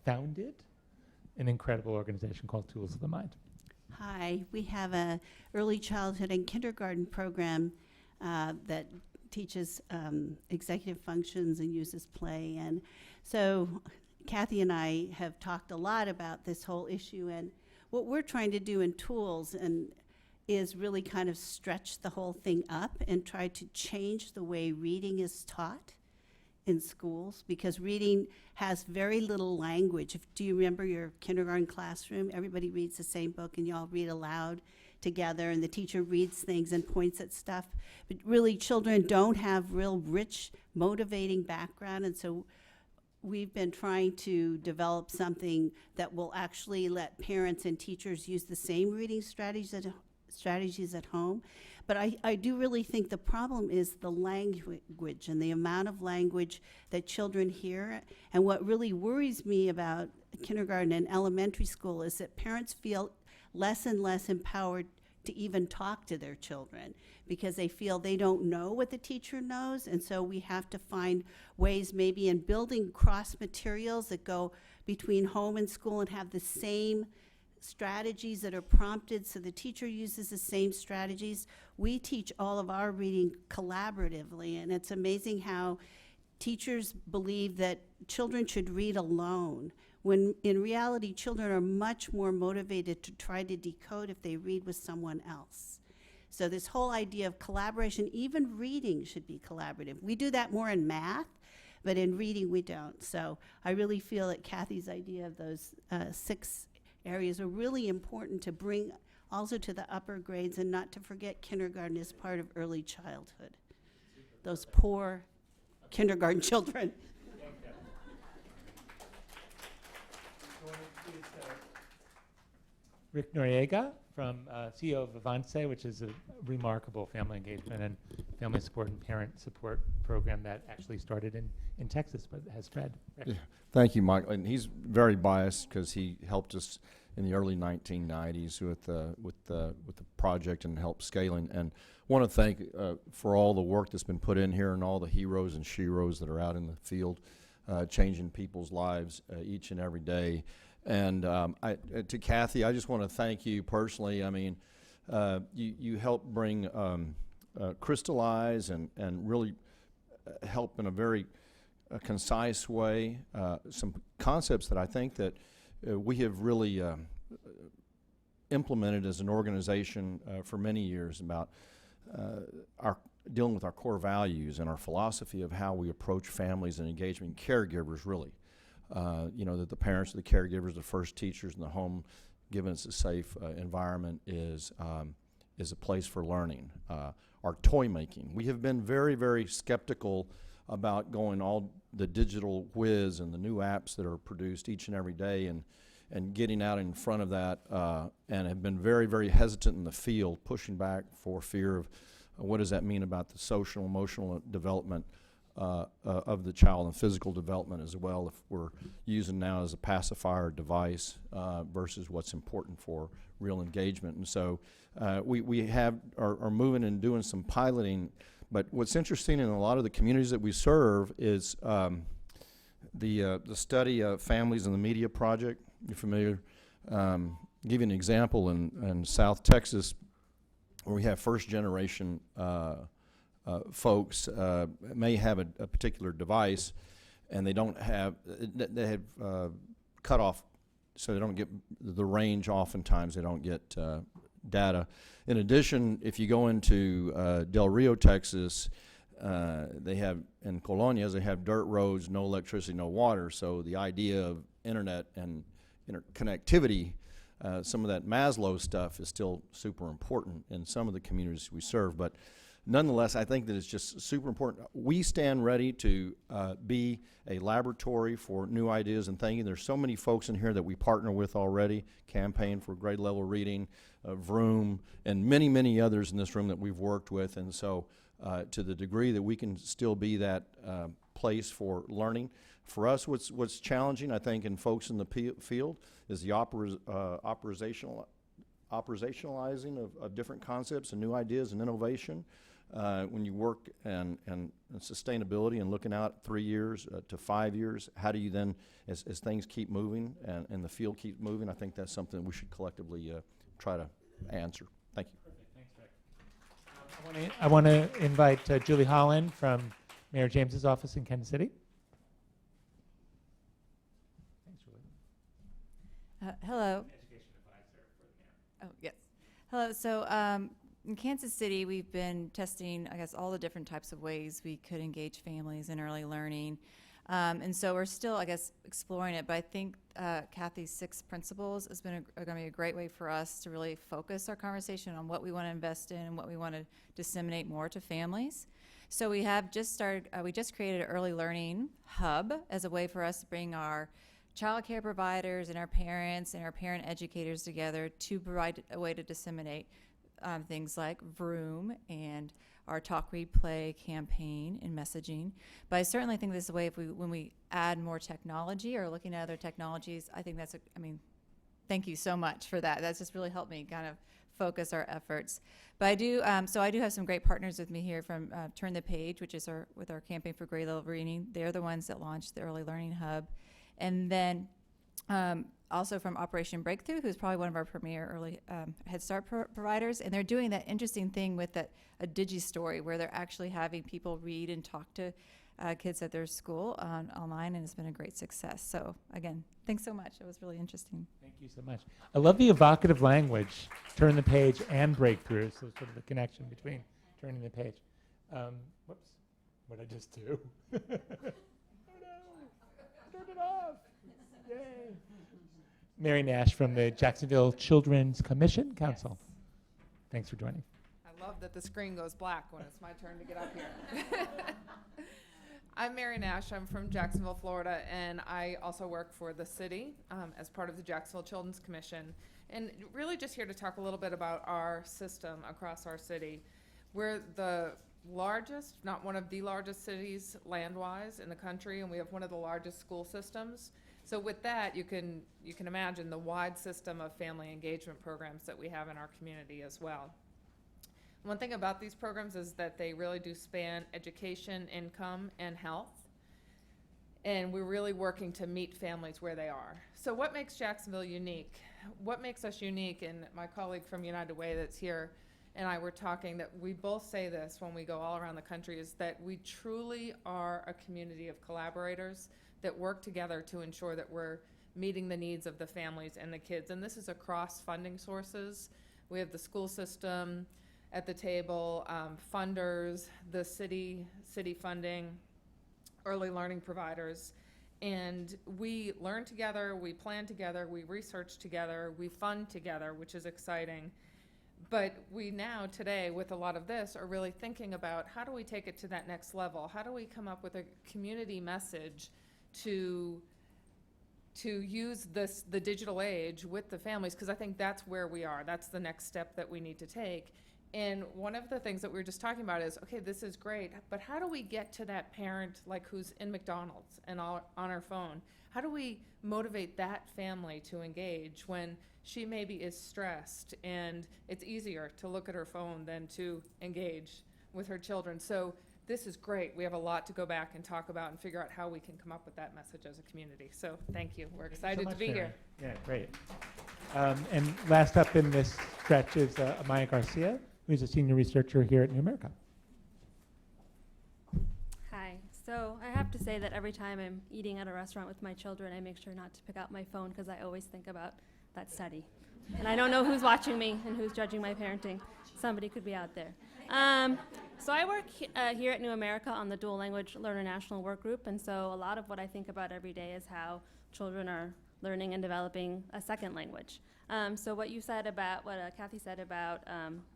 founded an incredible organization called Tools of the Mind. Hi, we have a early childhood and kindergarten program that teaches executive functions and uses play. And so Kathy and I have talked a lot about this whole issue, and what we're trying to do in Tools is really kind of stretch the whole thing up and try to change the way reading is taught in schools, because reading has very little language. Do you remember your kindergarten classroom? Everybody reads the same book and you all read aloud together, and the teacher reads things and points at stuff. But really, children don't have real rich, motivating background, and so we've been trying to develop something that will actually let parents and teachers use the same reading strategies at home. But I do really think the problem is the language and the amount of language that children hear. And what really worries me about kindergarten and elementary school is that parents feel less and less empowered to even talk to their children because they feel they don't know what the teacher knows. And so we have to find ways, maybe in building cross materials that go between home and school and have the same strategies that are prompted, so the teacher uses the same strategies. We teach all of our reading collaboratively, and it's amazing how teachers believe that children should read alone, when in reality children are much more motivated to try to decode if they read with someone else. So this whole idea of collaboration, even reading should be collaborative. We do that more in math, but in reading we don't. So I really feel that Kathy's idea of those 6 areas are really important to bring also to the upper grades, and not to forget kindergarten is part of early childhood. Those poor kindergarten children. Rick Noriega, from CEO of Avance, which is a remarkable family engagement and family support and parent support program that actually started in Texas but has spread. Yeah. Thank you, Michael. And he's very biased because he helped us in the early 1990s with the project and helped scaling. And want to thank for all the work that's been put in here and all the heroes and sheroes that are out in the field, changing people's lives each and every day. And to Kathy, I just want to thank you personally. I mean, you helped bring crystallize and really help in a very concise way some concepts that I think that we have really implemented as an organization for many years about our dealing with our core values and our philosophy of how we approach families and engagement, caregivers really. You know, that the parents, the caregivers, the first teachers in the home, giving us a safe environment is a place for learning. Our toy making. We have been very, very skeptical about going all the digital whiz and the new apps that are produced each and every day and getting out in front of that and have been very, very hesitant in the field, pushing back for fear of what does that mean about the social, emotional development of the child and physical development as well, if we're using now as a pacifier device versus what's important for real engagement. And so we are moving and doing some piloting. But what's interesting in a lot of the communities that we serve is the study of Families in the Media Project. You're familiar? Give you an example in South Texas, where we have first generation folks may have a particular device, and they don't have, they have cut off, so they don't get the range. Oftentimes they don't get data. In addition, if you go into Del Rio, Texas, they have, in Colonias, they have dirt roads, no electricity, no water. So the idea of internet and interconnectivity, some of that Maslow stuff is still super important in some of the communities we serve. But nonetheless, I think that it's just super important. We stand ready to be a laboratory for new ideas and thinking. There's so many folks in here that we partner with already, Campaign for Grade Level Reading, Vroom, and many, many others in this room that we've worked with. And so to the degree that we can still be that place for learning. For us, what's challenging, I think, in folks in the field is the operationalizing of different concepts and new ideas and innovation. When you work and sustainability and looking out 3 years to 5 years, how do you then, as things keep moving and the field keeps moving, I think that's something we should collectively try to answer. Thank you. Perfect. Thanks, Rick. I want to invite Julie Holland from Mayor James's office in Kansas City. Thanks, Julie. Hello. Education advisor for the mayor. Oh, yes. Hello. So in Kansas City, we've been testing, I guess, all the different types of ways we could engage families in early learning. And so we're still, I guess, exploring it. But I think Kathy's 6 principles has been going to be a great way for us to really focus our conversation on what we want to invest in and what we want to disseminate more to families. So we have just started, we just created an early learning hub as a way for us to bring our child care providers and our parents and our parent educators together to provide a way to disseminate things like Vroom and our Talk, Read, Play campaign and messaging. But I certainly think this is a way when we add more technology or looking at other technologies, I think that's, thank you so much for that. That's just really helped me kind of focus our efforts. But I do, so I do have some great partners with me here from Turn the Page, which is with our Campaign for Grade Level Reading. They're the ones that launched the Early Learning Hub. And then Also from Operation Breakthrough, who's probably one of our premier early Head Start providers. And they're doing that interesting thing with a digi-story where they're actually having people read and talk to kids at their school online, and it's been a great success. So again, thanks so much. It was really interesting. Thank you so much. I love the evocative language, turn the page and breakthrough, so sort of the connection between turning the page. Whoops, what did I just do? Oh no, turn it off. Yay. Mary Nash from the Jacksonville Children's Commission Council. Thanks for joining. I love that the screen goes black when it's my turn to get up here. I'm Mary Nash. I'm from Jacksonville, Florida, and I also work for the city as part of the Jacksonville Children's Commission. And really just here to talk a little bit about our system across our city. We're the largest, not one of the largest cities land-wise in the country, and we have one of the largest school systems. So with that, you can imagine the wide system of family engagement programs that we have in our community as well. One thing about these programs is that they really do span education, income, and health. And we're really working to meet families where they are. So what makes Jacksonville unique? What makes us unique, and my colleague from United Way that's here and I were talking, that we both say this when we go all around the country, is that we truly are a community of collaborators that work together to ensure that we're meeting the needs of the families and the kids. And this is across funding sources. We have the school system at the table, funders, the city funding, early learning providers. And we learn together, we plan together, we research together, we fund together, which is exciting. But we now, today, with a lot of this, are really thinking about how do we take it to that next level? How do we come up with a community message to use the digital age with the families? Because I think that's where we are. That's the next step that we need to take. And one of the things that we were just talking about is, okay, this is great, but how do we get to that parent like who's in McDonald's and on her phone? How do we motivate that family to engage when she maybe is stressed and it's easier to look at her phone than to engage with her children? So this is great. We have a lot to go back and talk about and figure out how we can come up with that message as a community. So thank you. We're excited to be here. Yeah, great. And last up in this stretch is Amaya Garcia, who's a senior researcher here at New America. Hi. So I have to say that every time I'm eating at a restaurant with my children, I make sure not to pick out my phone because I always think about that study. And I don't know who's watching me and who's judging my parenting. Somebody could be out there. So I work here at New America on the Dual Language Learner National Work Group, and so a lot of what I think about every day is how children are learning and developing a second language. So what you said about, what Kathy said about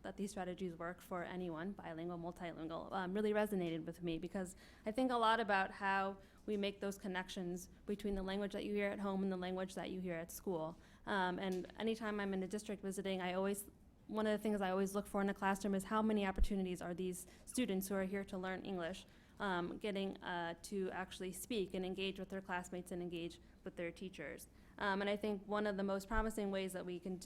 that these strategies work for anyone, bilingual, multilingual, really resonated with me, because I think a lot about how we make those connections between the language that you hear at home and the language that you hear at school. And anytime I'm in a district visiting, one of the things I always look for in a classroom is how many opportunities are these students who are here to learn English getting to actually speak and engage with their classmates and engage with their teachers. And I think one of the most promising ways that we can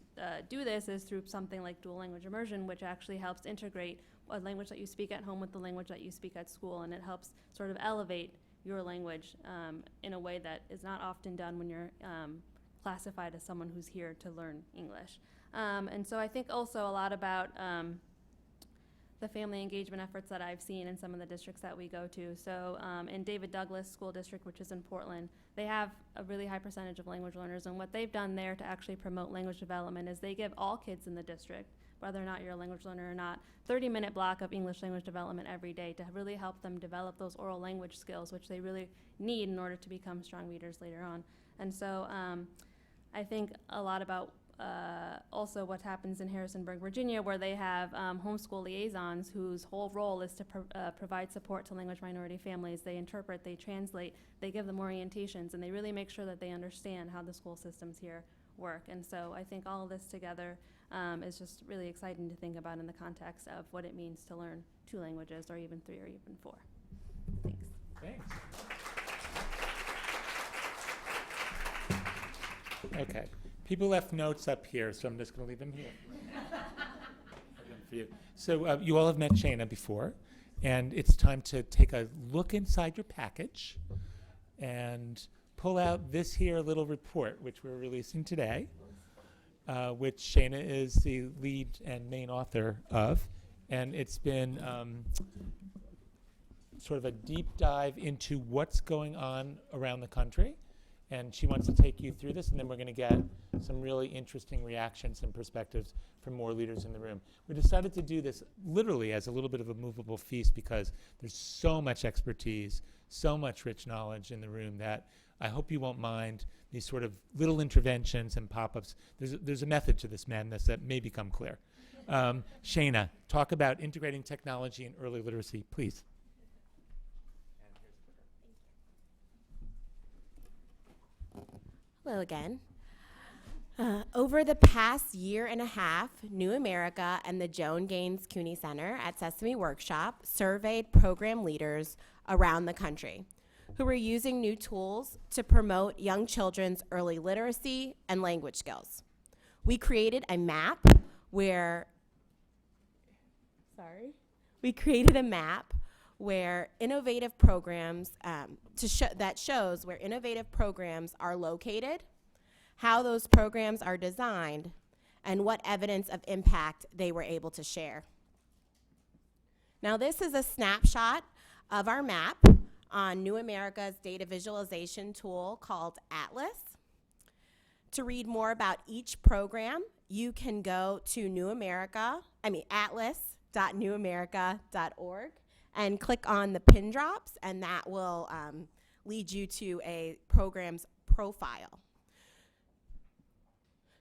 do this is through something like dual language immersion, which actually helps integrate a language that you speak at home with the language that you speak at school, and it helps sort of elevate your language in a way that is not often done when you're classified as someone who's here to learn English. And so I think also a lot about the family engagement efforts that I've seen in some of the districts that we go to. So in David Douglas School District, which is in Portland, they have a really high percentage of language learners, and what they've done there to actually promote language development is they give all kids in the district, whether or not you're a language learner or not, 30-minute block of English language development every day to really help them develop those oral language skills, which they really need in order to become strong readers later on. And so I think a lot about also what happens in Harrisonburg, Virginia, where they have homeschool liaisons whose whole role is to provide support to language minority families. They interpret, they translate, they give them orientations, and they really make sure that they understand how the school systems here work. And so I think all of this together is just really exciting to think about in the context of what it means to learn 2 languages, or even 3, or even 4. Thanks. Thanks. Okay. People left notes up here, so I'm just going to leave them here. For you. So you all have met Shana before, and it's time to take a look inside your package and pull out this here little report, which we're releasing today, which Shana is the lead and main author of. And it's been sort of a deep dive into what's going on around the country. And she wants to take you through this, and then we're going to get some really interesting reactions and perspectives from more leaders in the room. We decided to do this literally as a little bit of a movable feast because there's so much expertise, so much rich knowledge in the room that I hope you won't mind these sort of little interventions and pop-ups. There's a method to this madness that may become clear. Shana, talk about integrating technology and early literacy, please. Hello again. Over the past year and a half, New America and the Joan Ganz Cooney Center at Sesame Workshop surveyed program leaders around the country who were using new tools to promote young children's early literacy and language skills. We created a map where innovative programs that shows where innovative programs are located, how those programs are designed, and what evidence of impact they were able to share. Now, this is a snapshot of our map on New America's data visualization tool called Atlas. To read more about each program, you can go to atlas.newamerica.org and click on the pin drops, and that will lead you to a program's profile.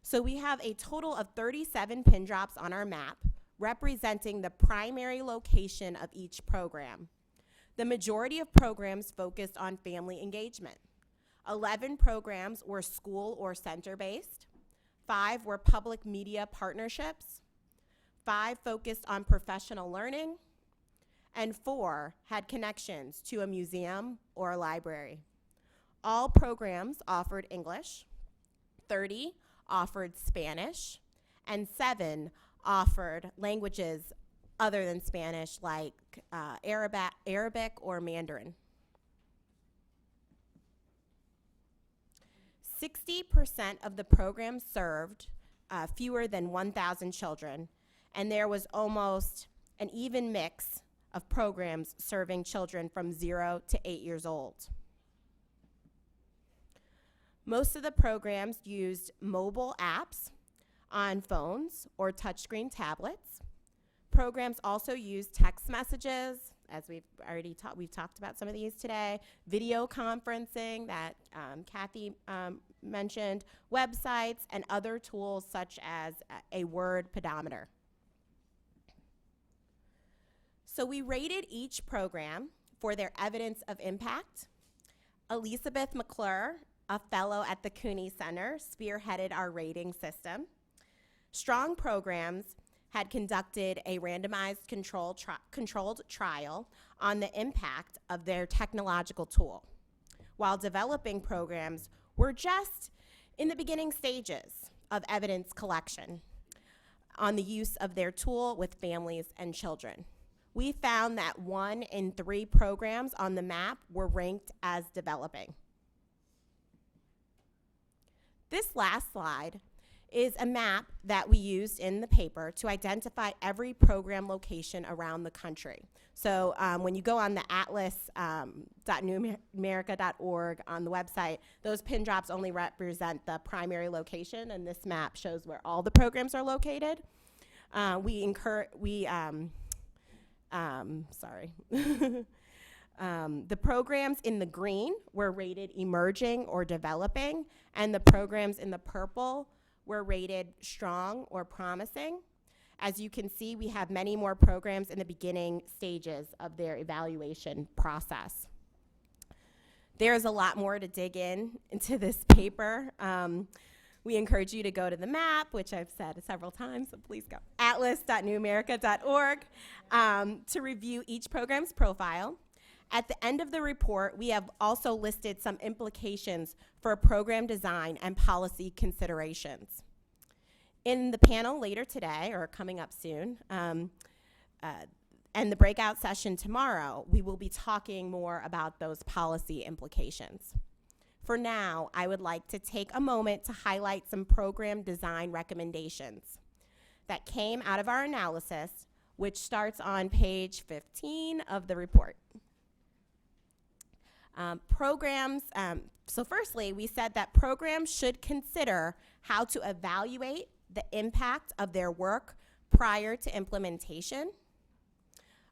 So we have a total of 37 pin drops on our map, representing the primary location of each program. The majority of programs focused on family engagement. 11 programs were school or center-based. 5 were public media partnerships. 5 focused on professional learning. And 4 had connections to a museum or a library. All programs offered English. 30 offered Spanish. And 7 offered languages other than Spanish, like Arabic or Mandarin. 60% of the programs served fewer than 1,000 children, and there was almost an even mix of programs serving children from 0 to 8 years old. Most of the programs used mobile apps on phones or touchscreen tablets. Programs also use text messages, as we've talked about some of these today, video conferencing that Kathy mentioned, websites, and other tools such as a word pedometer. So we rated each program for their evidence of impact. Elizabeth McClure, a fellow at the Cooney Center, spearheaded our rating system. Strong programs had conducted a randomized controlled trial on the impact of their technological tool, while developing programs were just in the beginning stages of evidence collection on the use of their tool with families and children. We found that 1 in 3 programs on the map were ranked as developing. This last slide is a map that we used in the paper to identify every program location around the country. So when you go on the atlas.newamerica.org on the website, those pin drops only represent the primary location, and this map shows where all the programs are located. The programs in the green were rated emerging or developing, and the programs in the purple were rated strong or promising. As you can see, we have many more programs in the beginning stages of their evaluation process. There's a lot more to dig into this paper. We encourage you to go to the map, which I've said several times, so please go. atlas.newamerica.org to review each program's profile. At the end of the report, we have also listed some implications for program design and policy considerations. In the panel later today, or coming up soon, and the breakout session tomorrow, we will be talking more about those policy implications. For now, I would like to take a moment to highlight some program design recommendations that came out of our analysis, which starts on page 15 of the report. So firstly, we said that programs should consider how to evaluate the impact of their work prior to implementation.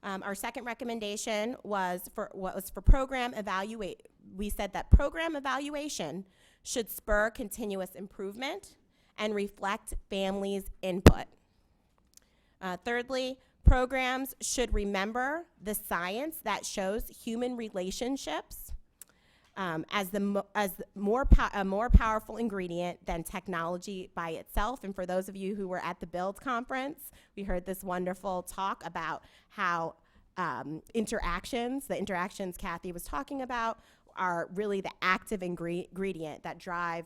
Our second recommendation was for program evaluate. We said that program evaluation should spur continuous improvement and reflect families' input. Thirdly, programs should remember the science that shows human relationships as a more powerful ingredient than technology by itself. And for those of you who were at the Build conference, we heard this wonderful talk about how the interactions Kathy was talking about, are really the active ingredient that drive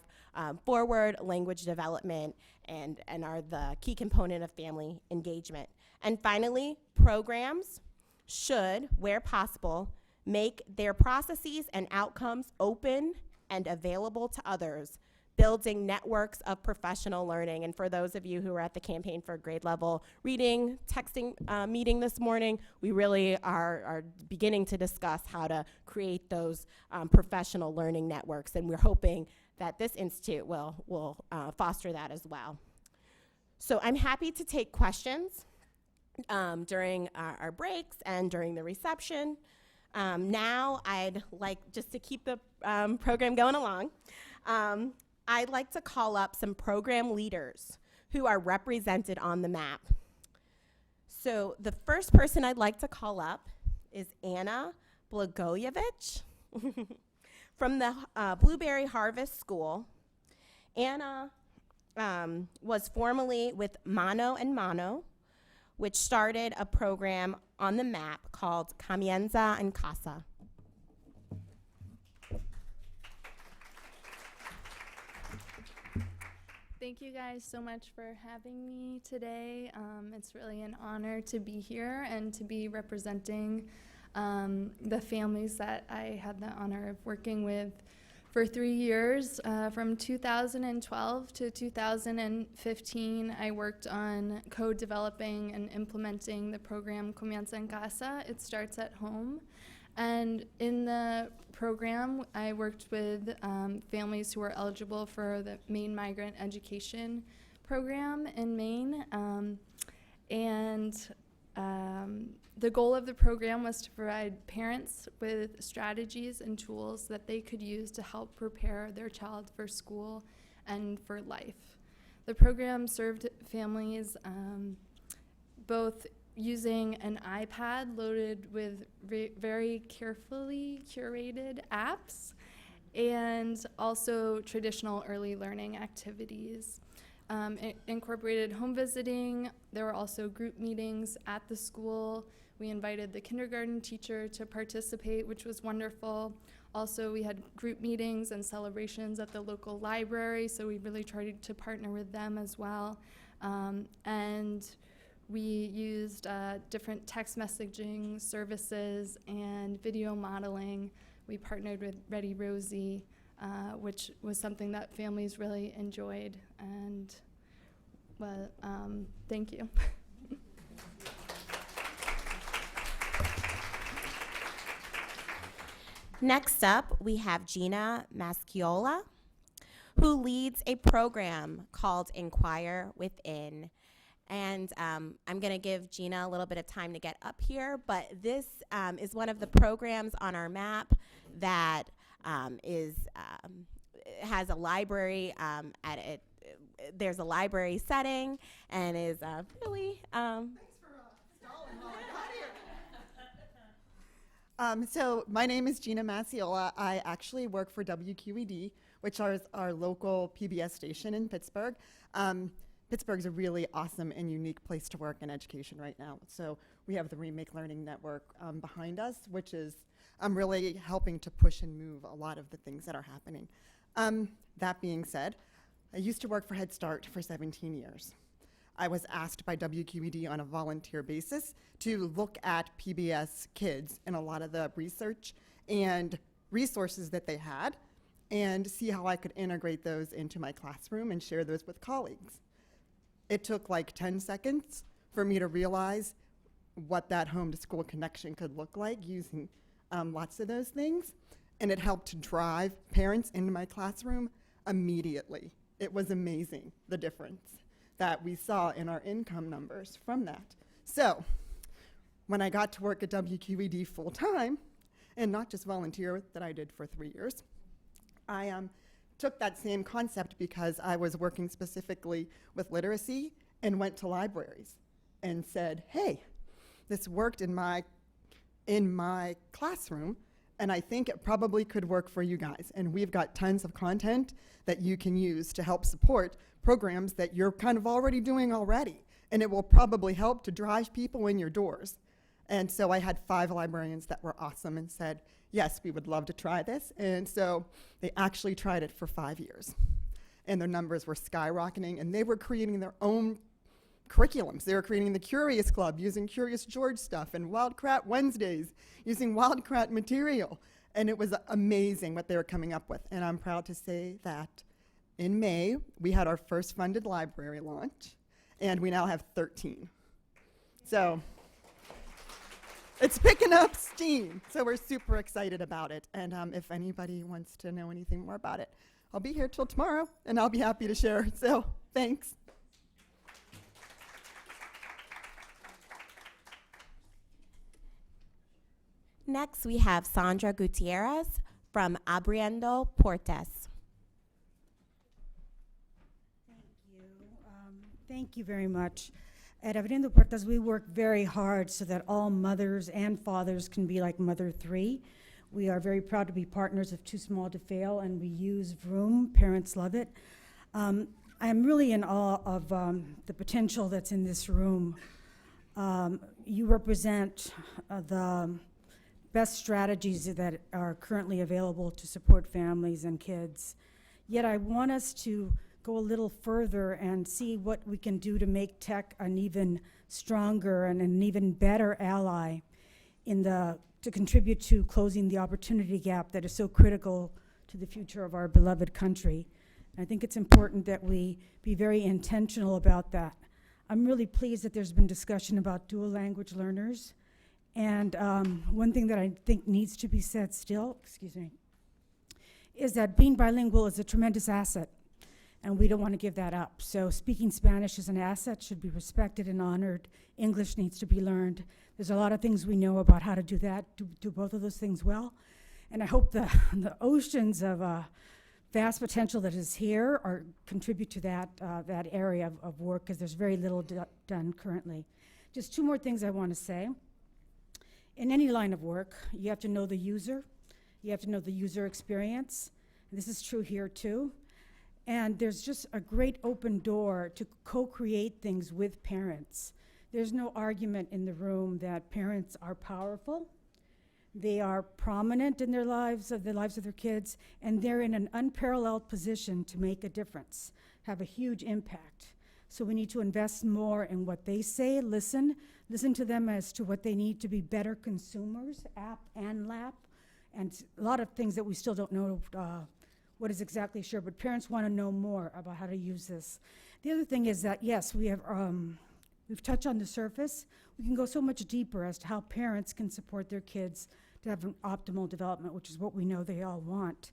forward language development and are the key component of family engagement. And finally, programs should, where possible, make their processes and outcomes open and available to others, building networks of professional learning. And for those of you who are at the Campaign for Grade Level Reading texting meeting this morning, we really are beginning to discuss how to create those professional learning networks, and we're hoping that this institute will foster that as well. So I'm happy to take questions during our breaks and during the reception. Now I'd like, just to keep the program going along, I'd like to call up some program leaders who are represented on the map. So the first person I'd like to call up is Anna Blagojevich from the Blueberry Harvest School. Anna was formerly with Mano and Mano, which started a program on the map called Comienza en Casa. Thank you guys so much for having me today. It's really an honor to be here and to be representing the families that I had the honor of working with for 3 years. From 2012 to 2015, I worked on co-developing and implementing the program Comienza en Casa. It starts at home. And in the program, I worked with families who are eligible for the Maine Migrant Education Program in Maine. The goal of the program was to provide parents with strategies and tools that they could use to help prepare their child for school and for life. The program served families both using an iPad loaded with very carefully curated apps, and also traditional early learning activities. It incorporated home visiting. There were also group meetings at the school. We invited the kindergarten teacher to participate, which was wonderful. Also, we had group meetings and celebrations at the local library, so we really tried to partner with them as well. And we used different text messaging services and video modeling. We partnered with Ready Rosie, which was something that families really enjoyed. And thank you. Next up, we have Gina Masciola, who leads a program called Inquire Within. And I'm going to give Gina a little bit of time to get up here, but this is one of the programs on our map that has a library at it. There's a library setting and is really. Thanks for stalling while I got here. So my name is Gina Masciola. I actually work for WQED, which is our local PBS station in Pittsburgh. Pittsburgh's a really awesome and unique place to work in education right now. So we have the Remake Learning Network behind us, which is really helping to push and move a lot of the things that are happening. That being said, I used to work for Head Start for 17 years. I was asked by WQED on a volunteer basis to look at PBS Kids and a lot of the research and resources that they had and see how I could integrate those into my classroom and share those with colleagues. It took like 10 seconds for me to realize what that home to school connection could look like using lots of those things. And it helped to drive parents into my classroom immediately. It was amazing, the difference that we saw in our income numbers from that. So when I got to work at WQED full time, and not just volunteer that I did for 3 years, I took that same concept because I was working specifically with literacy and went to libraries and said, hey, this worked in my classroom, and I think it probably could work for you guys. And we've got tons of content that you can use to help support programs that you're kind of already doing already. And it will probably help to drive people in your doors. And so I had 5 librarians that were awesome and said, yes, we would love to try this. And so they actually tried it for 5 years. And their numbers were skyrocketing, and they were creating their own curriculums. They were creating the Curious Club using Curious George stuff, and Wildcat Wednesdays using Wildcat material. And it was amazing what they were coming up with. And I'm proud to say that in May, we had our first funded library launch, and we now have 13. So it's picking up steam. So we're super excited about it. And if anybody wants to know anything more about it, I'll be here till tomorrow, and I'll be happy to share. So thanks. Next, we have Sandra Gutierrez from Abriendo Portes. Thank you very much. At Abriendo Puertas, we work very hard so that all mothers and fathers can be like Mother 3. We are very proud to be partners of Too Small to Fail, and we use Vroom. Parents love it. I am really in awe of the potential that's in this room. You represent the best strategies that are currently available to support families and kids. Yet I want us to go a little further and see what we can do to make tech an even stronger and an even better ally to contribute to closing the opportunity gap that is so critical to the future of our beloved country. And I think it's important that we be very intentional about that. I'm really pleased that there's been discussion about dual language learners. And one thing that I think needs to be said still, is that being bilingual is a tremendous asset, and we don't want to give that up. So speaking Spanish is an asset, should be respected and honored. English needs to be learned. There's a lot of things we know about how to do that, do both of those things well. And I hope the oceans of vast potential that is here contribute to that area of work, because there's very little done currently. Just 2 more things I want to say. In any line of work, you have to know the user. You have to know the user experience. And this is true here too. And there's just a great open door to co-create things with parents. There's no argument in the room that parents are powerful. They are prominent in the lives of their kids, and they're in an unparalleled position to make a difference, have a huge impact. So we need to invest more in what they say, listen to them as to what they need to be better consumers, app and lap, and a lot of things that we still don't know what is exactly sure, but parents want to know more about how to use this. The other thing is that, yes, we've touched on the surface. We can go so much deeper as to how parents can support their kids to have an optimal development, which is what we know they all want.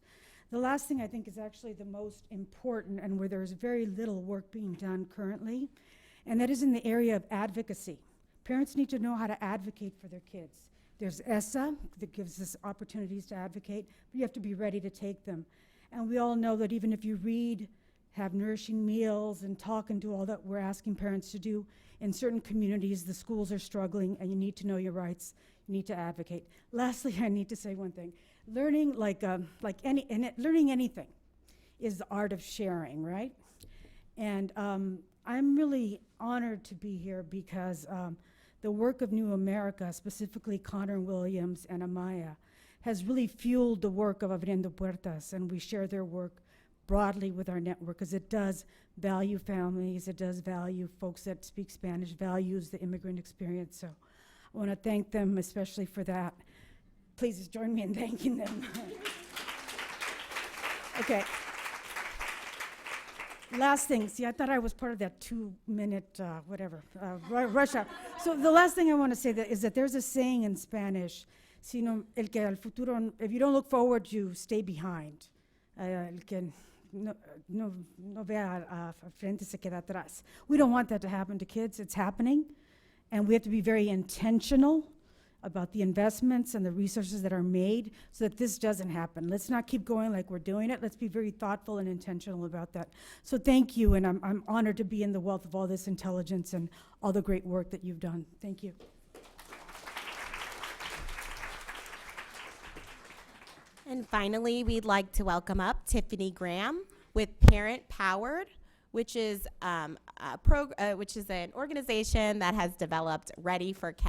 The last thing I think is actually the most important, and where there's very little work being done currently, and that is in the area of advocacy. Parents need to know how to advocate for their kids. There's ESSA that gives us opportunities to advocate, but you have to be ready to take them. And we all know that even if you read, have nourishing meals, and talk and do all that we're asking parents to do, in certain communities, the schools are struggling, and you need to know your rights. You need to advocate. Lastly, I need to say one thing. Learning, learning anything is the art of sharing, right? And I'm really honored to be here because the work of New America, specifically Connor Williams and Amaya, has really fueled the work of Abriendo Puertas, and we share their work broadly with our network, because it does value families, it does value folks that speak Spanish, values the immigrant experience. So I want to thank them especially for that. Please join me in thanking them. Okay. Last thing, see, I thought I was part of that 2-minute, rush hour. So the last thing I want to say is that there's a saying in Spanish, sino el que al futuro, if you don't look forward, you stay behind. El que no vea al frente se queda atrás. We don't want that to happen to kids. It's happening, and we have to be very intentional about the investments and the resources that are made so that this doesn't happen. Let's not keep going like we're doing it. Let's be very thoughtful and intentional about that. So thank you, and I'm honored to be in the wealth of all this intelligence and all the great work that you've done. Thank you. And finally, we'd like to welcome up Tiffany Graham with Parent Powered, which is an organization that has developed Ready for K.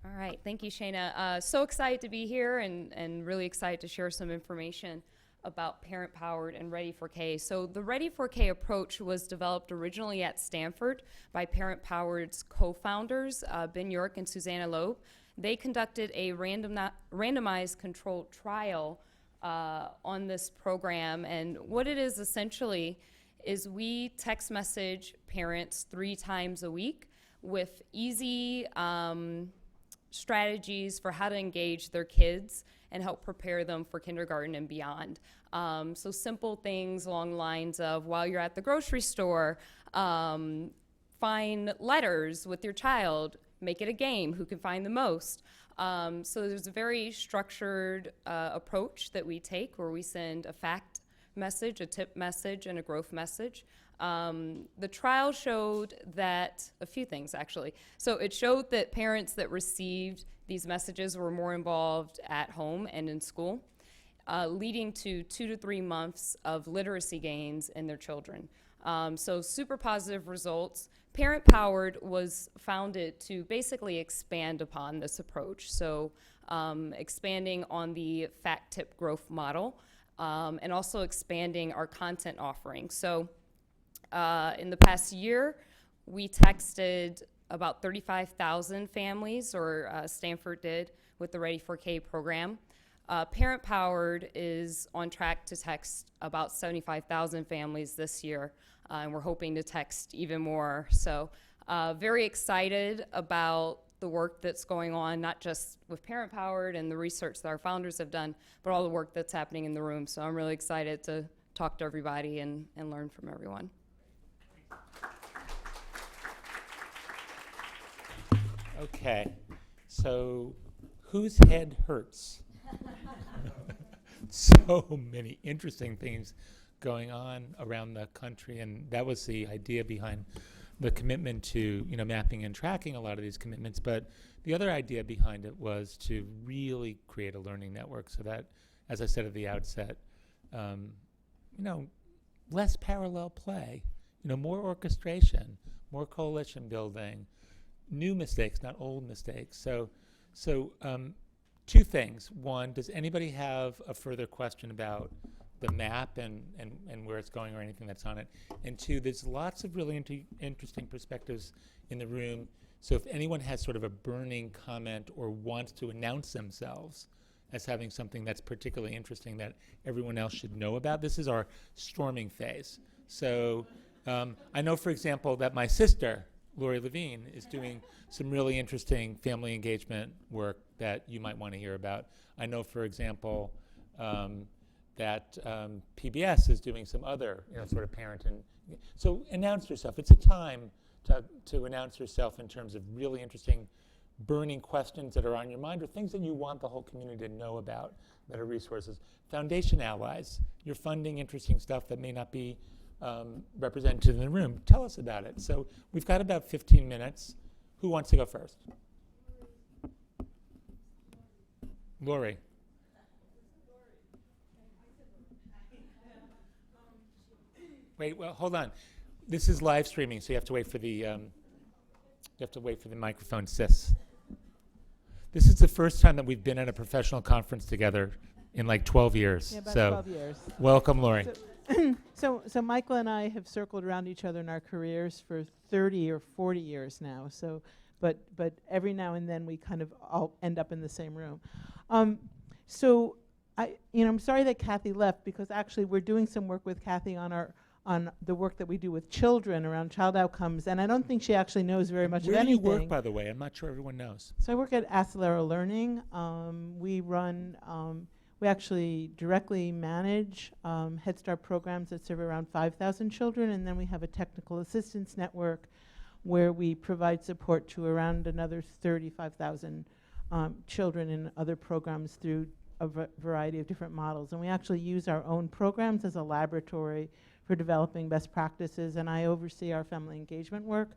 All right, thank you, Shayna. So excited to be here and really excited to share some information about Parent Powered and Ready for K. So the Ready for K approach was developed originally at Stanford by Parent Powered's co-founders, Ben York and Susanna Loeb. They conducted a randomized controlled trial on this program, and what it is essentially is we text message parents 3 times a week with easy strategies for how to engage their kids and help prepare them for kindergarten and beyond. So simple things along the lines of, while you're at the grocery store, find letters with your child, make it a game, who can find the most. So there's a very structured approach that we take where we send a fact message, a tip message, and a growth message. The trial showed that, a few things actually. So it showed that parents that received these messages were more involved at home and in school, leading to 2 to 3 months of literacy gains in their children. So super positive results. Parent Powered was founded to basically expand upon this approach. So expanding on the fact tip growth model and also expanding our content offering. So in the past year, we texted about 35,000 families, or Stanford did, with the Ready for K program. Parent Powered is on track to text about 75,000 families this year, and we're hoping to text even more. So very excited about the work that's going on, not just with Parent Powered and the research that our founders have done, but all the work that's happening in the room. So I'm really excited to talk to everybody and learn from everyone. Okay, so whose head hurts? So many interesting things going on around the country, and that was the idea behind the commitment to, mapping and tracking a lot of these commitments. But the other idea behind it was to really create a learning network so that, as I said at the outset, less parallel play, more orchestration, more coalition building, new mistakes, not old mistakes. So 2 things. One, does anybody have a further question about the map and where it's going or anything that's on it? And 2, there's lots of really interesting perspectives in the room. So if anyone has sort of a burning comment or wants to announce themselves as having something that's particularly interesting that everyone else should know about, this is our storming phase. So I know, for example, that my sister, Lori Levine, is doing some really interesting family engagement work that you might want to hear about. I know, for example, that PBS is doing some other, sort of parenting. So announce yourself. It's a time to announce yourself in terms of really interesting, burning questions that are on your mind or things that you want the whole community to know about that are resources. Foundation allies, you're funding interesting stuff that may not be represented in the room. Tell us about it. So we've got about 15 minutes. Who wants to go first? Lori. Wait, well, hold on. This is live streaming, so you have to wait for the microphone, sis. This is the first time that we've been at a professional conference together in like 12 years. Yeah, about so 12 years. Welcome, Lori. So Michael and I have circled around each other in our careers for 30 or 40 years now. So, but every now and then we kind of all end up in the same room. So I'm sorry that Kathy left, because actually we're doing some work with Kathy on the work that we do with children around child outcomes, and I don't think she actually knows very much of anything. Where do you work, by the way? I'm not sure everyone knows. So I work at Acelera Learning. We actually directly manage Head Start programs that serve around 5,000 children, and then we have a technical assistance network where we provide support to around another 35,000 children in other programs through a variety of different models. And we actually use our own programs as a laboratory for developing best practices, and I oversee our family engagement work.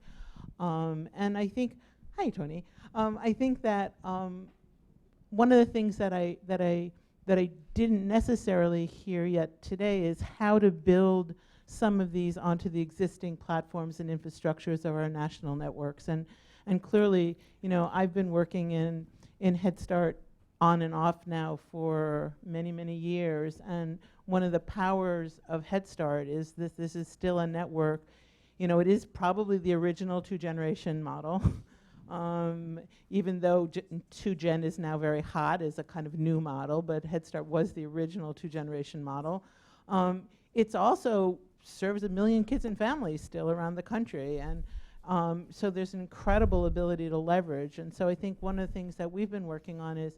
And I think, hi Tony, I think that one of the things that I didn't necessarily hear yet today is how to build some of these onto the existing platforms and infrastructures of our national networks. And clearly, I've been working in Head Start on and off now for many, many years. And one of the powers of Head Start is this is still a network. It is probably the original two-generation model. Even though 2Gen is now very hot as a kind of new model, but Head Start was the original two-generation model. It's also serves 1 million kids and families still around the country. And so there's an incredible ability to leverage. And so I think one of the things that we've been working on is,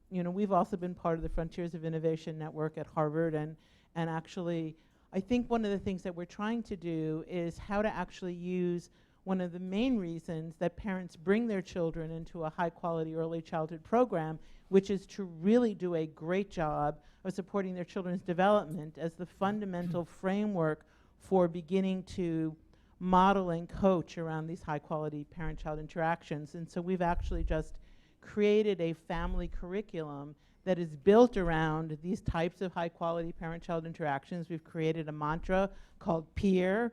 we've also been part of the Frontiers of Innovation Network at Harvard. And actually, I think one of the things that we're trying to do is how to actually use one of the main reasons that parents bring their children into a high-quality early childhood program, which is to really do a great job of supporting their children's development as the fundamental framework for beginning to model and coach around these high-quality parent-child interactions. And so we've actually just created a family curriculum that is built around these types of high-quality parent-child interactions. We've created a mantra called PEER,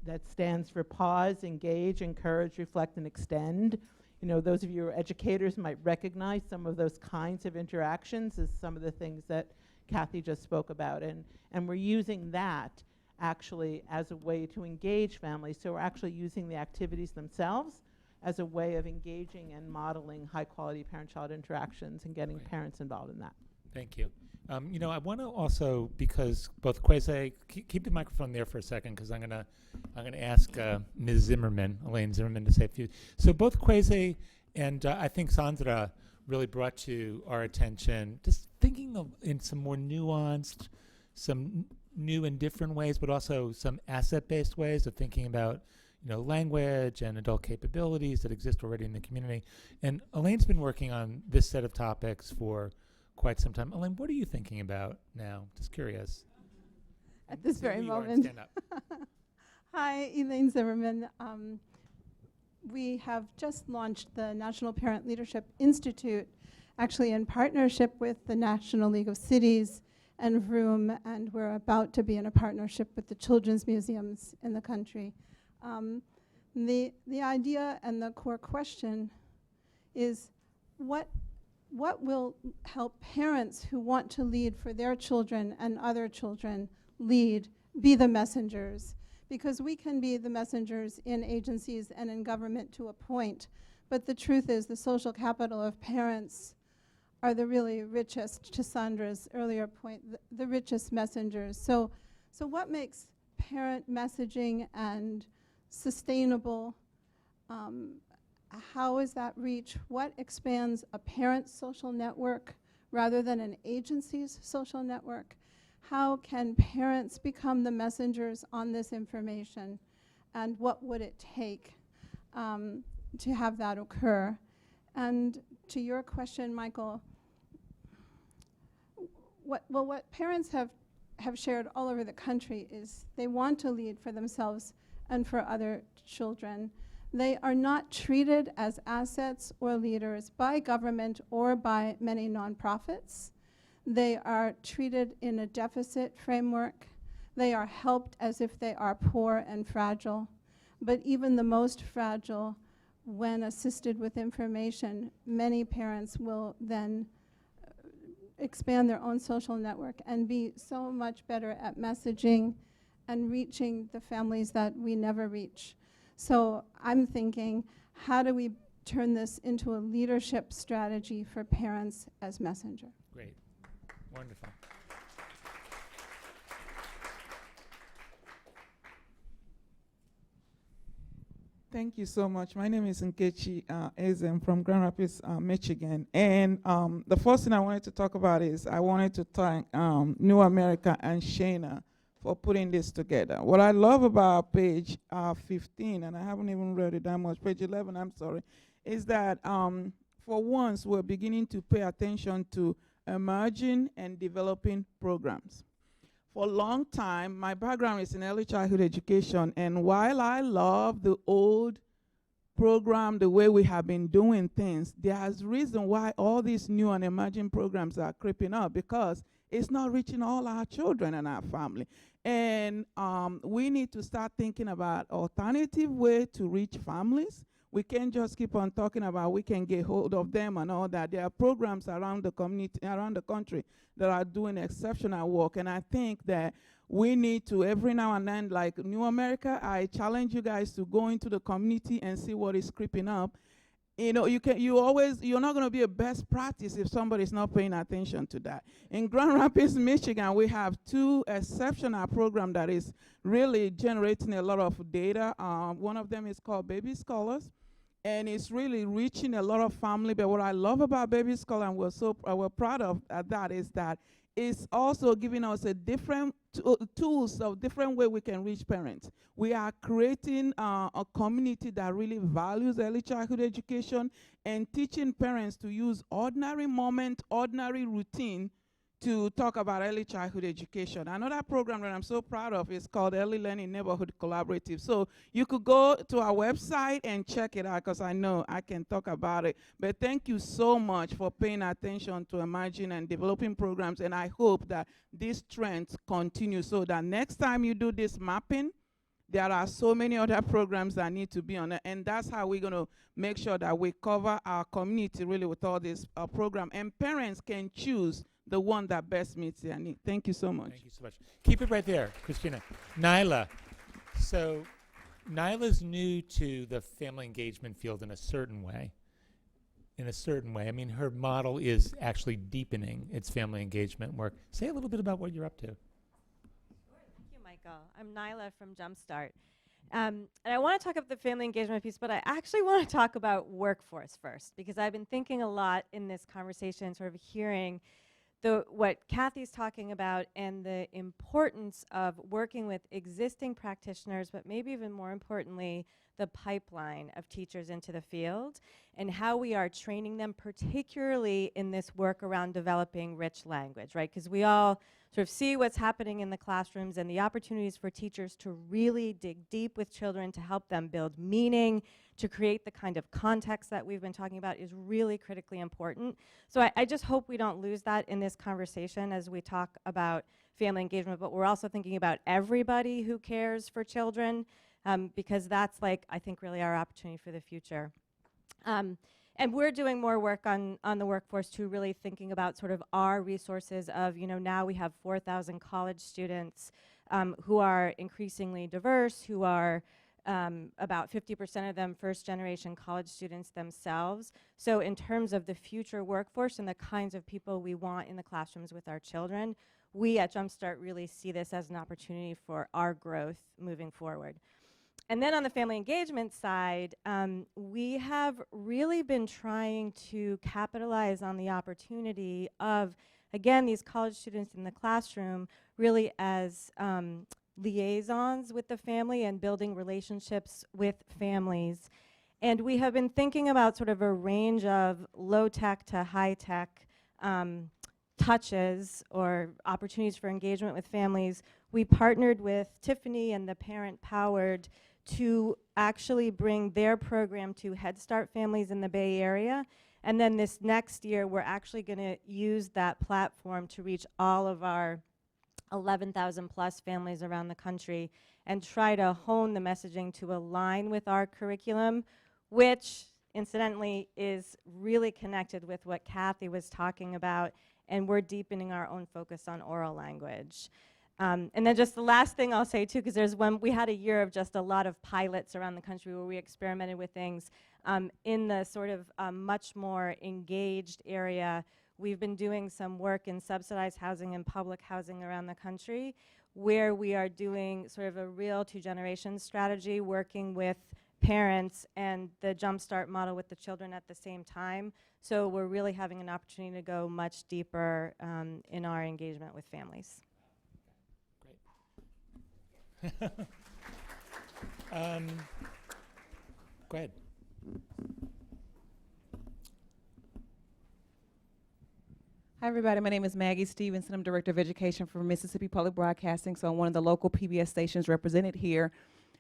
that stands for pause, engage, encourage, reflect, and extend. Those of you who are educators might recognize some of those kinds of interactions as some of the things that Kathy just spoke about. And we're using that actually as a way to engage families. So we're actually using the activities themselves as a way of engaging and modeling high-quality parent-child interactions and getting parents involved in that. Thank you. I want to also, because both Kwesi, keep the microphone there for a second, because I'm gonna ask Ms. Zimmerman, Elaine Zimmerman, to say a few. So both Kwesi and I think Sandra really brought to our attention just thinking of in some more nuanced, some new and different ways, but also some asset-based ways of thinking about language and adult capabilities that exist already in the community. And Elaine's been working on this set of topics for quite some time. Elaine, what are you thinking about now? Just curious. At this very you are, moment. stand up. Hi, Elaine Zimmerman. We have just launched the National Parent Leadership Institute, actually in partnership with the National League of Cities and Vroom, and we're about to be in a partnership with the children's museums in the country. The idea and the core question is what will help parents who want to lead for their children and other children be the messengers? Because we can be the messengers in agencies and in government to a point, but the truth is the social capital of parents are the really richest, to Sandra's earlier point, the richest messengers. So what makes parent messaging and sustainable? How is that reach? What expands a parent's social network rather than an agency's social network? How can parents become the messengers on this information? And what would it take to have that occur? And to your question, Michael, what parents have shared all over the country is they want to lead for themselves and for other children. They are not treated as assets or leaders by government or by many nonprofits. They are treated in a deficit framework. They are helped as if they are poor and fragile. But even the most fragile, when assisted with information, many parents will then expand their own social network and be so much better at messaging and reaching the families that we never reach. So I'm thinking, how do we turn this into a leadership strategy for parents as messenger. Great. Wonderful. Thank you so much. My name is Nkechi Ezem from Grand Rapids, Michigan. And the first thing I wanted to talk about is I wanted to thank New America and Shana for putting this together. What I love about page 15, and I haven't even read it that much, page 11, I'm sorry, is that for once we're beginning to pay attention to emerging and developing programs. For a long time, my background is in early childhood education, and while I love the old program, the way we have been doing things, there's reason why all these new and emerging programs are creeping up, because it's not reaching all our children and our family. And we need to start thinking about alternative way to reach families. We can't just keep on talking about we can get hold of them and all that. There are programs around the community, around the country, that are doing exceptional work. And I think that we need to, every now and then, like New America, I challenge you guys to go into the community and see what is creeping up. You know, you're not going to be a best practice if somebody's not paying attention to that. In Grand Rapids, Michigan, we have 2 exceptional programs that is really generating a lot of data. One of them is called Baby Scholars, and it's really reaching a lot of family. But what I love about Baby Scholar, and we're proud of that, is that it's also giving us a different tools of different way we can reach parents. We are creating a community that really values early childhood education and teaching parents to use ordinary moment, ordinary routine to talk about early childhood education. Another program that I'm so proud of is called Early Learning Neighborhood Collaborative. So you could go to our website and check it out, because I know I can talk about it. But thank you so much for paying attention to emerging and developing programs, and I hope that this trend continues so that next time you do this mapping, there are so many other programs that need to be on it, and that's how we're going to make sure that we cover our community really with all this program, and parents can choose the one that best meets their need. Thank you so much. Thank you so much. Keep it right there, Christina. Nyla. So Nyla's new to the family engagement field in a certain way. I mean, her model is actually deepening its family engagement work. Say a little bit about what you're up to. Thank you, Michael. I'm Nyla from Jumpstart. And I want to talk about the family engagement piece, but I actually want to talk about workforce first, because I've been thinking a lot in this conversation, sort of hearing what Kathy's talking about and the importance of working with existing practitioners, but maybe even more importantly, the pipeline of teachers into the field and how we are training them, particularly in this work around developing rich language, right? Because we all sort of see what's happening in the classrooms, and the opportunities for teachers to really dig deep with children to help them build meaning, to create the kind of context that we've been talking about is really critically important. So I just hope we don't lose that in this conversation as we talk about family engagement, but we're also thinking about everybody who cares for children, because that's, like, I think, really our opportunity for the future. And we're doing more work on the workforce too, really thinking about sort of our resources of, now we have 4,000 college students who are increasingly diverse, who are about 50% of them first-generation college students themselves. So in terms of the future workforce and the kinds of people we want in the classrooms with our children, we at Jumpstart really see this as an opportunity for our growth moving forward. And then on the family engagement side, we have really been trying to capitalize on the opportunity of, again, these college students in the classroom really as liaisons with the family and building relationships with families. And we have been thinking about sort of a range of low-tech to high-tech touches or opportunities for engagement with families. We partnered with Tiffany and the Parent Powered to actually bring their program to Head Start families in the Bay Area. And then this next year, we're actually going to use that platform to reach all of our 11,000 plus families around the country and try to hone the messaging to align with our curriculum, which incidentally is really connected with what Kathy was talking about, and we're deepening our own focus on oral language. And then just the last thing I'll say too, because we had a year of just a lot of pilots around the country where we experimented with things. In the sort of much more engaged area, we've been doing some work in subsidized housing and public housing around the country, where we are doing sort of a real two-generation strategy, working with parents and the Jumpstart model with the children at the same time. So we're really having an opportunity to go much deeper in our engagement with families. Go ahead. Hi, everybody. My name is Maggie Stevenson. I'm Director of Education for Mississippi Public Broadcasting, so I'm one of the local PBS stations represented here.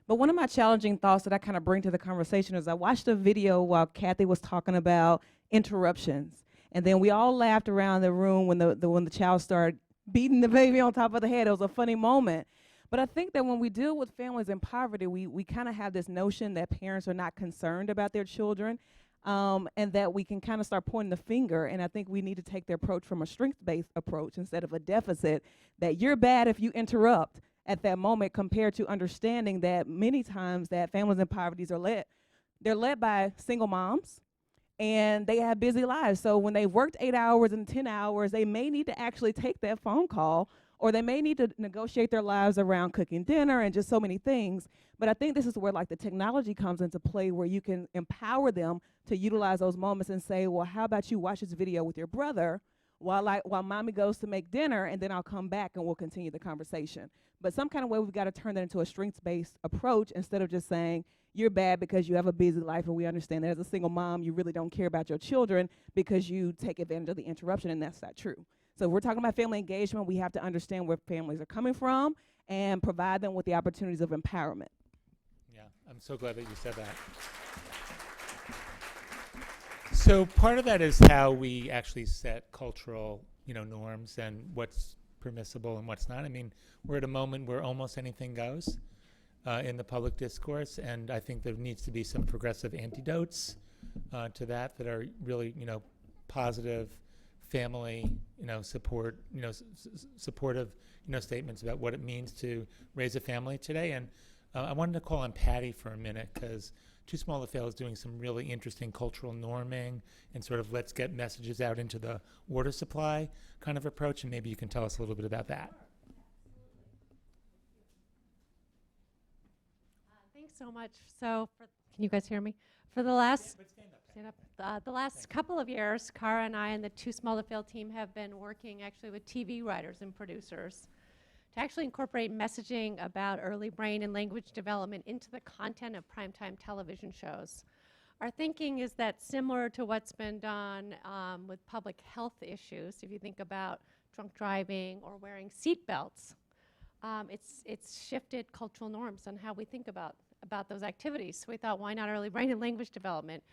But one of my challenging thoughts that I kind of bring to the conversation is I watched a video while Kathy was talking about interruptions, and then we all laughed around the room when the child started beating the baby on top of the head. It was a funny moment. But I think that when we deal with families in poverty, we kind of have this notion that parents are not concerned about their children, and that we can kind of start pointing the finger. And I think we need to take the approach from a strength-based approach instead of a deficit, that you're bad if you interrupt at that moment, compared to understanding that many times that families in poverty they're led by single moms, and they have busy lives. So when they've worked 8 hours and 10 hours, they may need to actually take that phone call, or they may need to negotiate their lives around cooking dinner and just so many things. But I think this is where like the technology comes into play, where you can empower them to utilize those moments and say, well, how about you watch this video with your brother while mommy goes to make dinner, and then I'll come back and we'll continue the conversation. But some kind of way we've got to turn that into a strengths-based approach instead of just saying, you're bad because you have a busy life, and we understand that as a single mom, you really don't care about your children because you take advantage of the interruption, and that's not true. So if we're talking about family engagement, we have to understand where families are coming from and provide them with the opportunities of empowerment. Yeah, I'm so glad that you said that. So part of that is how we actually set cultural, norms and what's permissible and what's not. I mean, we're at a moment where almost anything goes in the public discourse, and I think there needs to be some progressive antidotes to that are really, positive family, support, supportive, statements about what it means to raise a family today. And I wanted to call on Patty for a minute, because Too Small to Fail is doing some really interesting cultural norming and sort of let's get messages out into the water supply kind of approach, and maybe you can tell us a little bit about that. Thanks so much. So, can you guys hear me? For the last the last couple of years, Cara and I and the Too Small to Fail team have been working actually with TV writers and producers to actually incorporate messaging about early brain and language development into the content of primetime television shows. Our thinking is that similar to what's been done with public health issues, if you think about drunk driving or wearing seat belts, it's shifted cultural norms on how we think about those activities. So we thought, why not early brain and language development?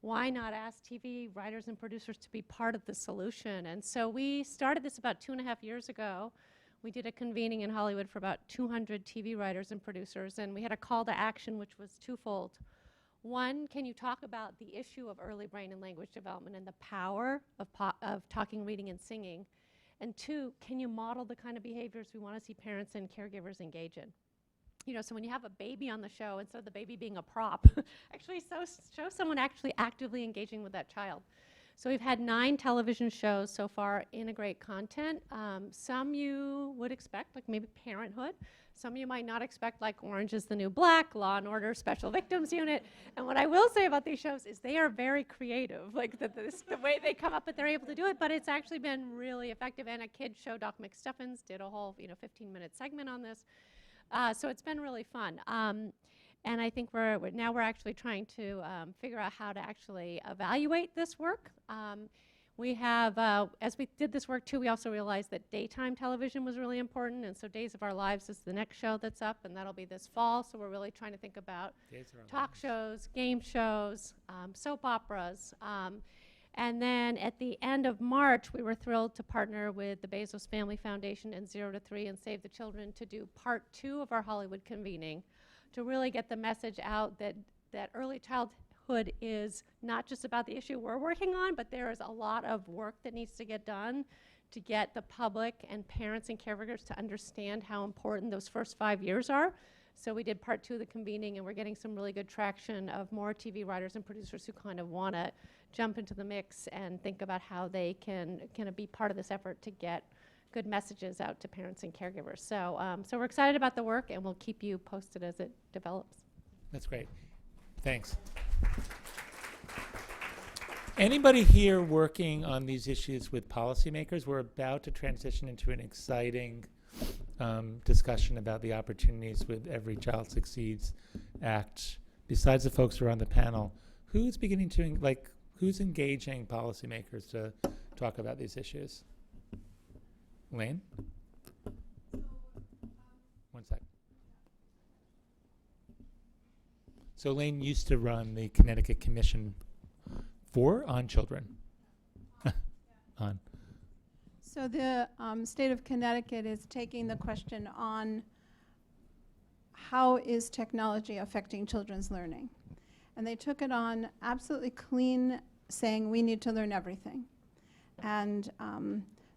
Why not ask TV writers and producers to be part of the solution? And so we started this about 2.5 years ago. We did a convening in Hollywood for about 200 TV writers and producers, and we had a call to action which was twofold. One, can you talk about the issue of early brain and language development and the power of talking, reading, and singing? And two, can you model the kind of behaviors we want to see parents and caregivers engage in? So when you have a baby on the show, instead of the baby being a prop, actually show someone actually actively engaging with that child. So we've had 9 television shows so far integrate content. Some you would expect, like maybe Parenthood. Some you might not expect, like Orange is the New Black, Law and Order, Special Victims Unit. And what I will say about these shows is they are very creative, like the way they come up, but they're able to do it. But it's actually been really effective. And a kid show, Doc McStuffins, did a whole 15-minute segment on this. So it's been really fun. And I think we're actually trying to figure out how to actually evaluate this work. We have, as we did this work too, we also realized that daytime television was really important, and so Days of Our Lives is the next show that's up, and that'll be this fall, so we're really trying to think about talk shows, game shows, soap operas. And then at the end of March, we were thrilled to partner with the Bezos Family Foundation and 0 to 3 and Save the Children to do part 2 of our Hollywood convening, to really get the message out that early childhood is not just about the issue we're working on, but there is a lot of work that needs to get done to get the public and parents and caregivers to understand how important those first 5 years are. So we did part 2 of the convening, and we're getting some really good traction of more TV writers and producers who kind of want to jump into the mix and think about how they can kind of be part of this effort to get good messages out to parents and caregivers. So, so we're excited about the work, and we'll keep you posted as it develops. That's great. Thanks. Anybody here working on these issues with policymakers? We're about to transition into an exciting discussion about the opportunities with Every Child Succeeds Act. Besides the folks who are on the panel, who's beginning to, who's engaging policymakers to talk about these issues? Lane? One sec. So Lane used to run the Connecticut Commission on children. On. So the state of Connecticut is taking the question on how is technology affecting children's learning. And they took it on absolutely clean, saying we need to learn everything. And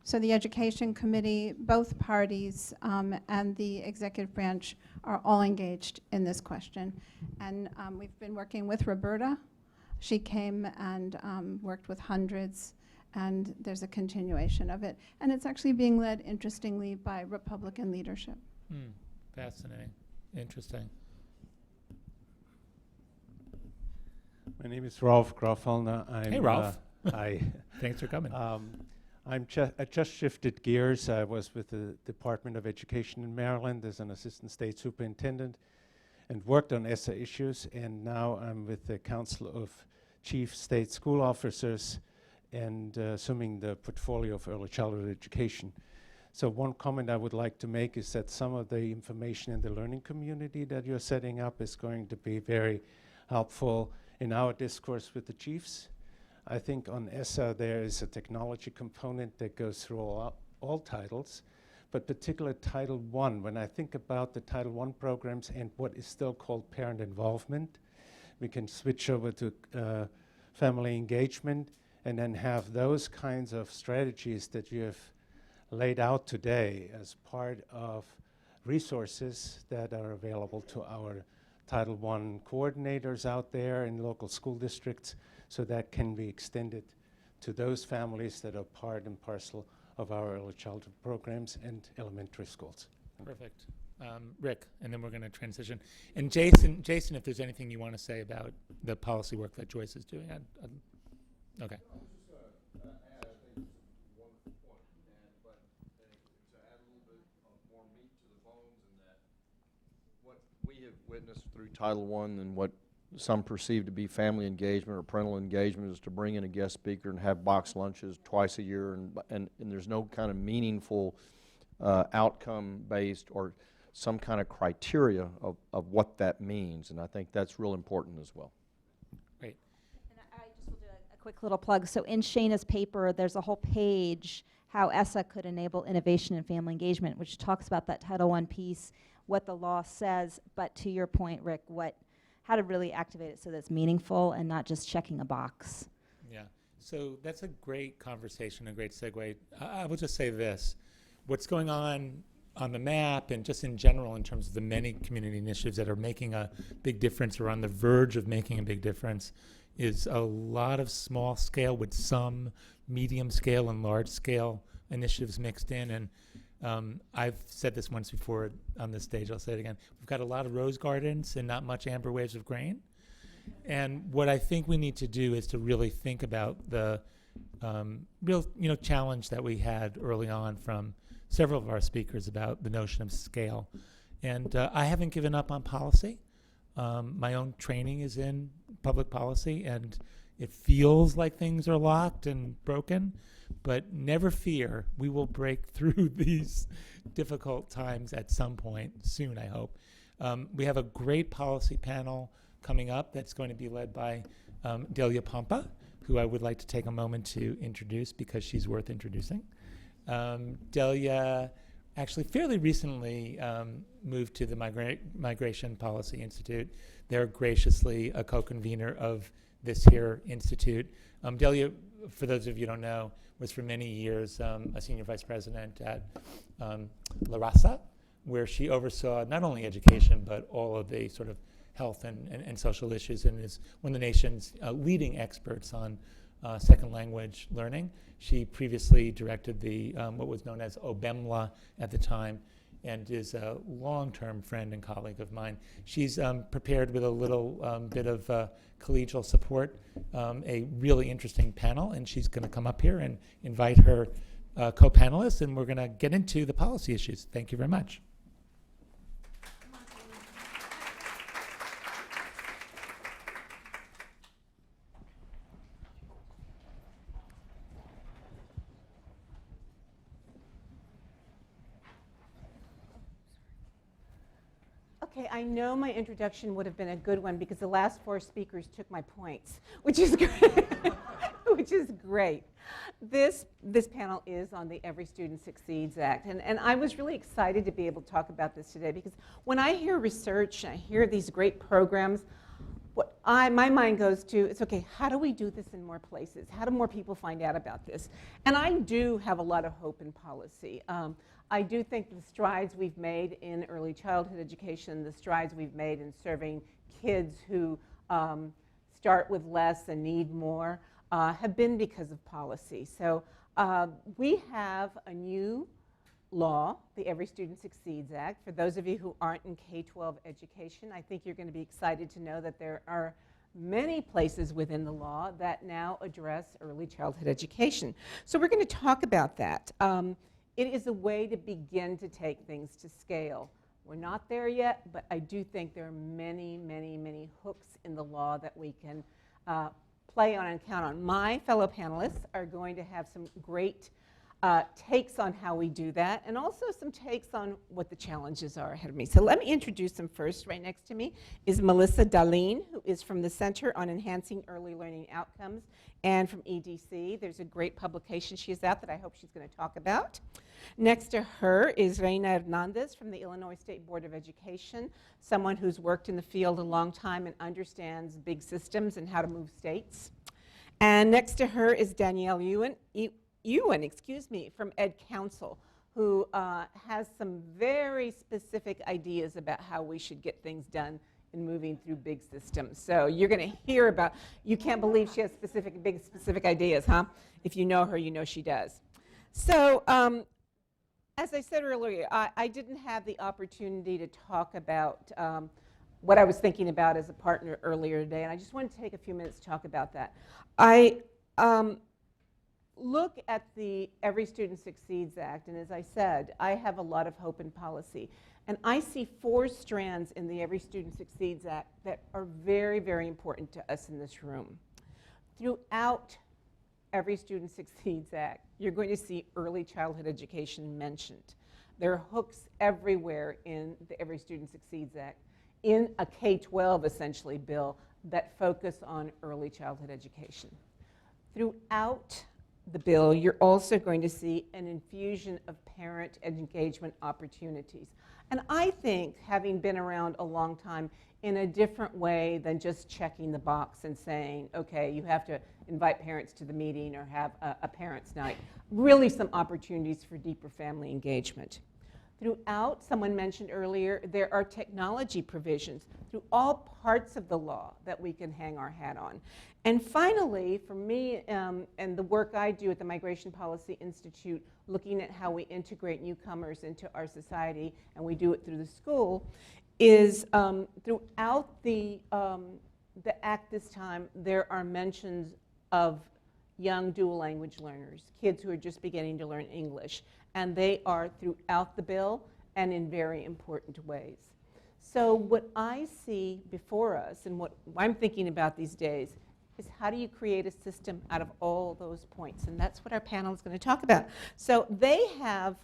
so the Education Committee, both parties, and the executive branch are all engaged in this question. And we've been working with Roberta. She came and worked with hundreds, and there's a continuation of it. And it's actually being led, interestingly, by Republican leadership. Fascinating. Interesting. My name is Rolf Graffelner. Hey, Rolf. Hi. Thanks for coming. I just shifted gears. I was with the Department of Education in Maryland as an assistant state superintendent and worked on ESSA issues, and now I'm with the Council of Chief State School Officers and assuming the portfolio of early childhood education. So one comment I would like to make is that some of the information in the learning community that you're setting up is going to be very helpful in our discourse with the chiefs. I think on ESSA there is a technology component that goes through all titles, but particularly Title I. When I think about the Title I programs and what is still called parent involvement, we can switch over to family engagement and then have those kinds of strategies that you have laid out today as part of resources that are available to our Title I coordinators out there in local school districts, so that can be extended to those families that are part and parcel of our early childhood programs and elementary schools. Perfect. Rick, and then we're going to transition. And Jason, if there's anything you want to say about the policy work that Joyce is doing. Okay. I was just going to add, I think it's a wonderful point, but to add a little bit more meat to the bones in that, what we have witnessed through Title I and what some perceive to be family engagement or parental engagement is to bring in a guest speaker and have box lunches twice a year, and there's no kind of meaningful outcome-based or some kind of criteria of what that means, and I think that's real important as well. Great. And I just will do a quick little plug. So in Shayna's paper, there's a whole page how ESSA could enable innovation in family engagement, which talks about that Title I piece, what the law says, but to your point, Rick, how to really activate it so that it's meaningful and not just checking a box. Yeah. So that's a great conversation, a great segue. I will just say this. What's going on the map and just in general in terms of the many community initiatives that are making a big difference or on the verge of making a big difference is a lot of small scale with some medium scale and large scale initiatives mixed in. And I've said this once before on this stage, I'll say it again. We've got a lot of rose gardens and not much amber waves of grain. And what I think we need to do is to really think about the real challenge that we had early on from several of our speakers about the notion of scale. And I haven't given up on policy. My own training is in public policy, and it feels like things are locked and broken, but never fear, we will break through these difficult times at some point soon, I hope. We have a great policy panel coming up that's going to be led by Delia Pompa, who I would like to take a moment to introduce because she's worth introducing. Delia actually fairly recently moved to the Migration Policy Institute. They're graciously a co-convener of this here institute. Delia for those of you who don't know, was for many years a senior vice president at La Raza, where she oversaw not only education, but all of the sort of health and social issues, and is one of the nation's leading experts on second language learning. She previously directed the what was known as OBEMLA at the time, and is a long-term friend and colleague of mine. She's prepared with a little bit of collegial support, a really interesting panel, and she's going to come up here and invite her co-panelists, and we're going to get into the policy issues. Thank you very much. Okay, I know my introduction would have been a good one because the last 4 speakers took my points, which is great. Which is great. This panel is on the Every Student Succeeds Act, and I was really excited to be able to talk about this today because when I hear research and I hear these great programs, my mind goes to, it's okay, how do we do this in more places? How do more people find out about this? And I do have a lot of hope in policy. I do think the strides we've made in early childhood education, the strides we've made in serving kids who start with less and need more, have been because of policy. So we have a new law, the Every Student Succeeds Act. For those of you who aren't in K-12 education, I think you're going to be excited to know that there are many places within the law that now address early childhood education. So we're going to talk about that. It is a way to begin to take things to scale. We're not there yet, but I do think there are many, many, many hooks in the law that we can play on and count on. My fellow panelists are going to have some great takes on how we do that, and also some takes on what the challenges are ahead of me. So let me introduce them first. Right next to me is Melissa Dahlin, who is from the Center on Enhancing Early Learning Outcomes and from EDC. There's a great publication she has out that I hope she's going to talk about. Next to her is Reina Hernandez from the Illinois State Board of Education, someone who's worked in the field a long time and understands big systems and how to move states. And next to her is Danielle Ewan, from Ed Council, who has some very specific ideas about how we should get things done in moving through big systems. So you're going to hear about, you can't believe she has big specific ideas, huh? If you know her, you know she does. So as I said earlier, I didn't have the opportunity to talk about what I was thinking about as a partner earlier today, and I just wanted to take a few minutes to talk about that. I look at the Every Student Succeeds Act, and as I said, I have a lot of hope in policy. And I see 4 strands in the Every Student Succeeds Act that are very, very important to us in this room. Throughout Every Student Succeeds Act, you're going to see early childhood education mentioned. There are hooks everywhere in the Every Student Succeeds Act, in a K-12 essentially bill that focus on early childhood education. Throughout the bill, you're also going to see an infusion of parent engagement opportunities. And I think, having been around a long time, in a different way than just checking the box and saying, okay, you have to invite parents to the meeting or have a parents' night, really some opportunities for deeper family engagement. Throughout, someone mentioned earlier, there are technology provisions through all parts of the law that we can hang our hat on. And finally, for me and the work I do at the Migration Policy Institute, looking at how we integrate newcomers into our society, and we do it through the school, is throughout the act this time, there are mentions of young dual language learners, kids who are just beginning to learn English. And they are throughout the bill and in very important ways. So what I see before us and what I'm thinking about these days is how do you create a system out of all those points? And that's what our panel is going to talk about. So they have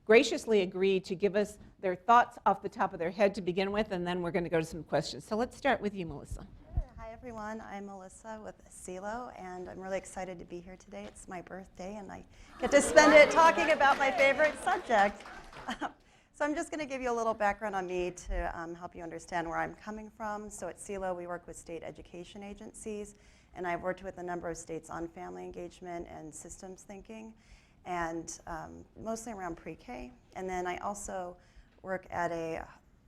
graciously agreed to give us their thoughts off the top of their head to begin with, and then we're going to go to some questions. So let's start with you, Melissa. Hi everyone, I'm Melissa with CELO, and I'm really excited to be here today. It's my birthday, and I get to spend it talking about my favorite subject. So I'm just going to give you a little background on me to help you understand where I'm coming from. So at CELO, we work with state education agencies, And I've worked with a number of states on family engagement and systems thinking, and mostly around pre-K. And then I also work at a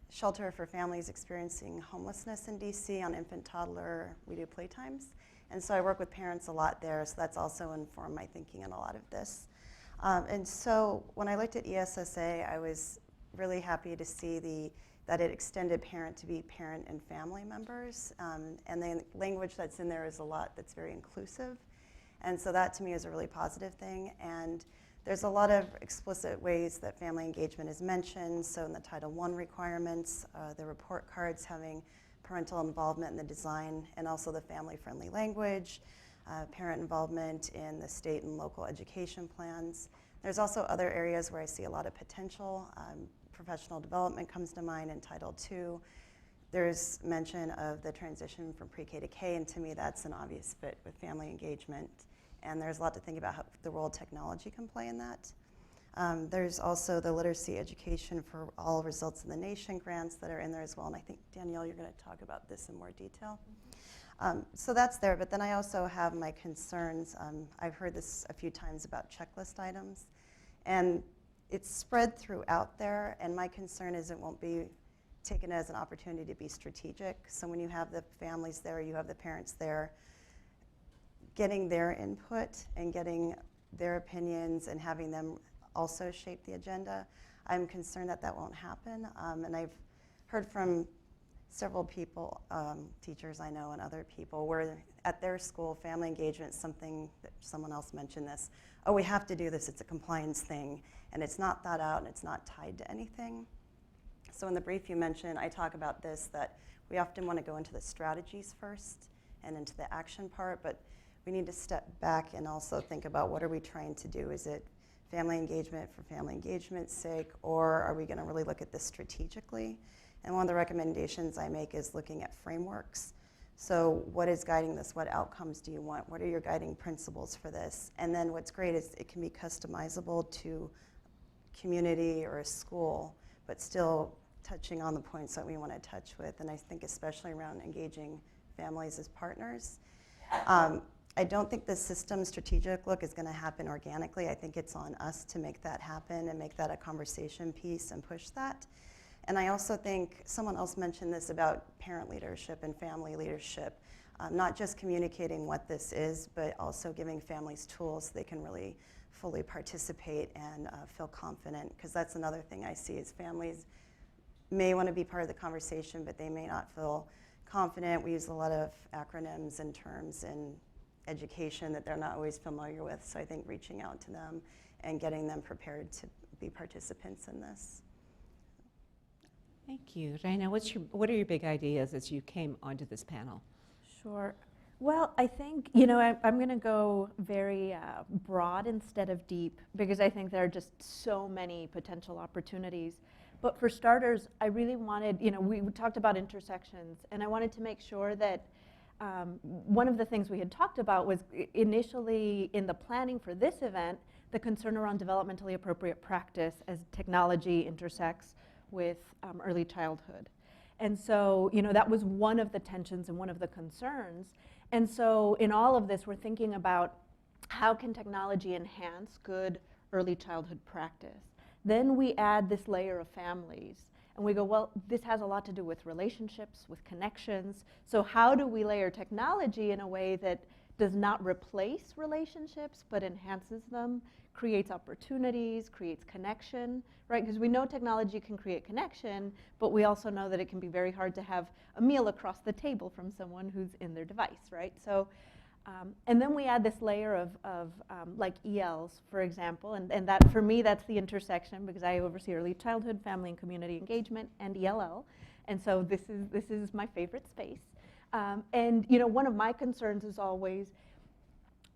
shelter for families experiencing homelessness in DC on infant toddler. We do playtimes. And so I work with parents a lot there, so that's also informed my thinking in a lot of this. And so when I looked at ESSA, I was really happy to see that it extended parent to be parent and family members. And the language that's in there is a lot that's very inclusive. And so that to me is a really positive thing. And there's a lot of explicit ways that family engagement is mentioned. So in the Title I requirements, the report cards having parental involvement in the design, and also the family-friendly language, parent involvement in the state and local education plans. There's also other areas where I see a lot of potential. Professional development comes to mind in Title II. There's mention of the transition from pre-K to K, and to me that's an obvious fit with family engagement. And there's a lot to think about how the role technology can play in that. There's also the literacy education for all results in the nation grants that are in there as well. And I think, Danielle, you're going to talk about this in more detail. So that's there, but then I also have my concerns. I've heard this a few times about checklist items. And it's spread throughout there, and my concern is it won't be taken as an opportunity to be strategic. So when you have the families there, you have the parents there, getting their input and getting their opinions and having them also shape the agenda, I'm concerned that that won't happen. And I've heard from several people, teachers I know and other people, where at their school, family engagement is something that someone else mentioned this. Oh, we have to do this, it's a compliance thing, and it's not thought out and it's not tied to anything. So in the brief you mentioned, I talk about this, that we often want to go into the strategies first and into the action part, but we need to step back and also think about what are we trying to do? Is it family engagement for family engagement's sake, or are we going to really look at this strategically? And one of the recommendations I make is looking at frameworks. So what is guiding this? What outcomes do you want? What are your guiding principles for this? And then what's great is it can be customizable to community or a school, but still touching on the points that we want to touch with. And I think especially around engaging families as partners. I don't think the system strategic look is going to happen organically. I think it's on us to make that happen and make that a conversation piece and push that. And I also think someone else mentioned this about parent leadership and family leadership, not just communicating what this is, but also giving families tools so they can really fully participate and feel confident, because that's another thing I see is families may want to be part of the conversation, but they may not feel confident. We use a lot of acronyms and terms in education that they're not always familiar with, so I think reaching out to them and getting them prepared to be participants in this. Thank you. Raina, what are your big ideas as you came onto this panel? Sure. Well, I think, I'm going to go very broad instead of deep, because I think there are just so many potential opportunities. But for starters, I really wanted, we talked about intersections, and I wanted to make sure that one of the things we had talked about was initially in the planning for this event, the concern around developmentally appropriate practice as technology intersects with early childhood. And so, that was one of the tensions and one of the concerns. And so in all of this, we're thinking about how can technology enhance good early childhood practice. Then we add this layer of families. And we go, well, this has a lot to do with relationships, with connections. So how do we layer technology in a way that does not replace relationships, but enhances them, creates opportunities, creates connection, right? Because we know technology can create connection, but we also know that it can be very hard to have a meal across the table from someone who's in their device, right? So, and then we add this layer of like ELs, for example, and that for me, that's the intersection, because I oversee early childhood, family and community engagement, and ELL. And so this is my favorite space. And one of my concerns is always,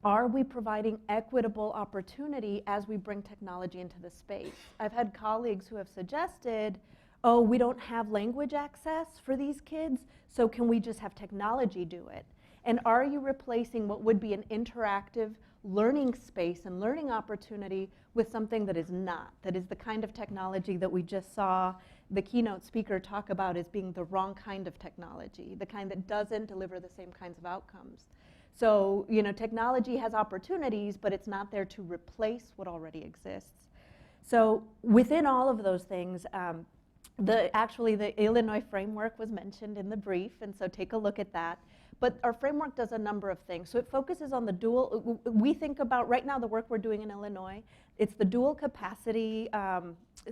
are we providing equitable opportunity as we bring technology into the space? I've had colleagues who have suggested, oh, we don't have language access for these kids, so can we just have technology do it? And are you replacing what would be an interactive learning space and learning opportunity with something that is not, that is the kind of technology that we just saw the keynote speaker talk about as being the wrong kind of technology, the kind that doesn't deliver the same kinds of outcomes? So, you know, technology has opportunities, but it's not there to replace what already exists. So within all of those things, actually the Illinois framework was mentioned in the brief, and so take a look at that. But our framework does a number of things. So it focuses on the dual, we think about right now the work we're doing in Illinois, it's the dual capacity,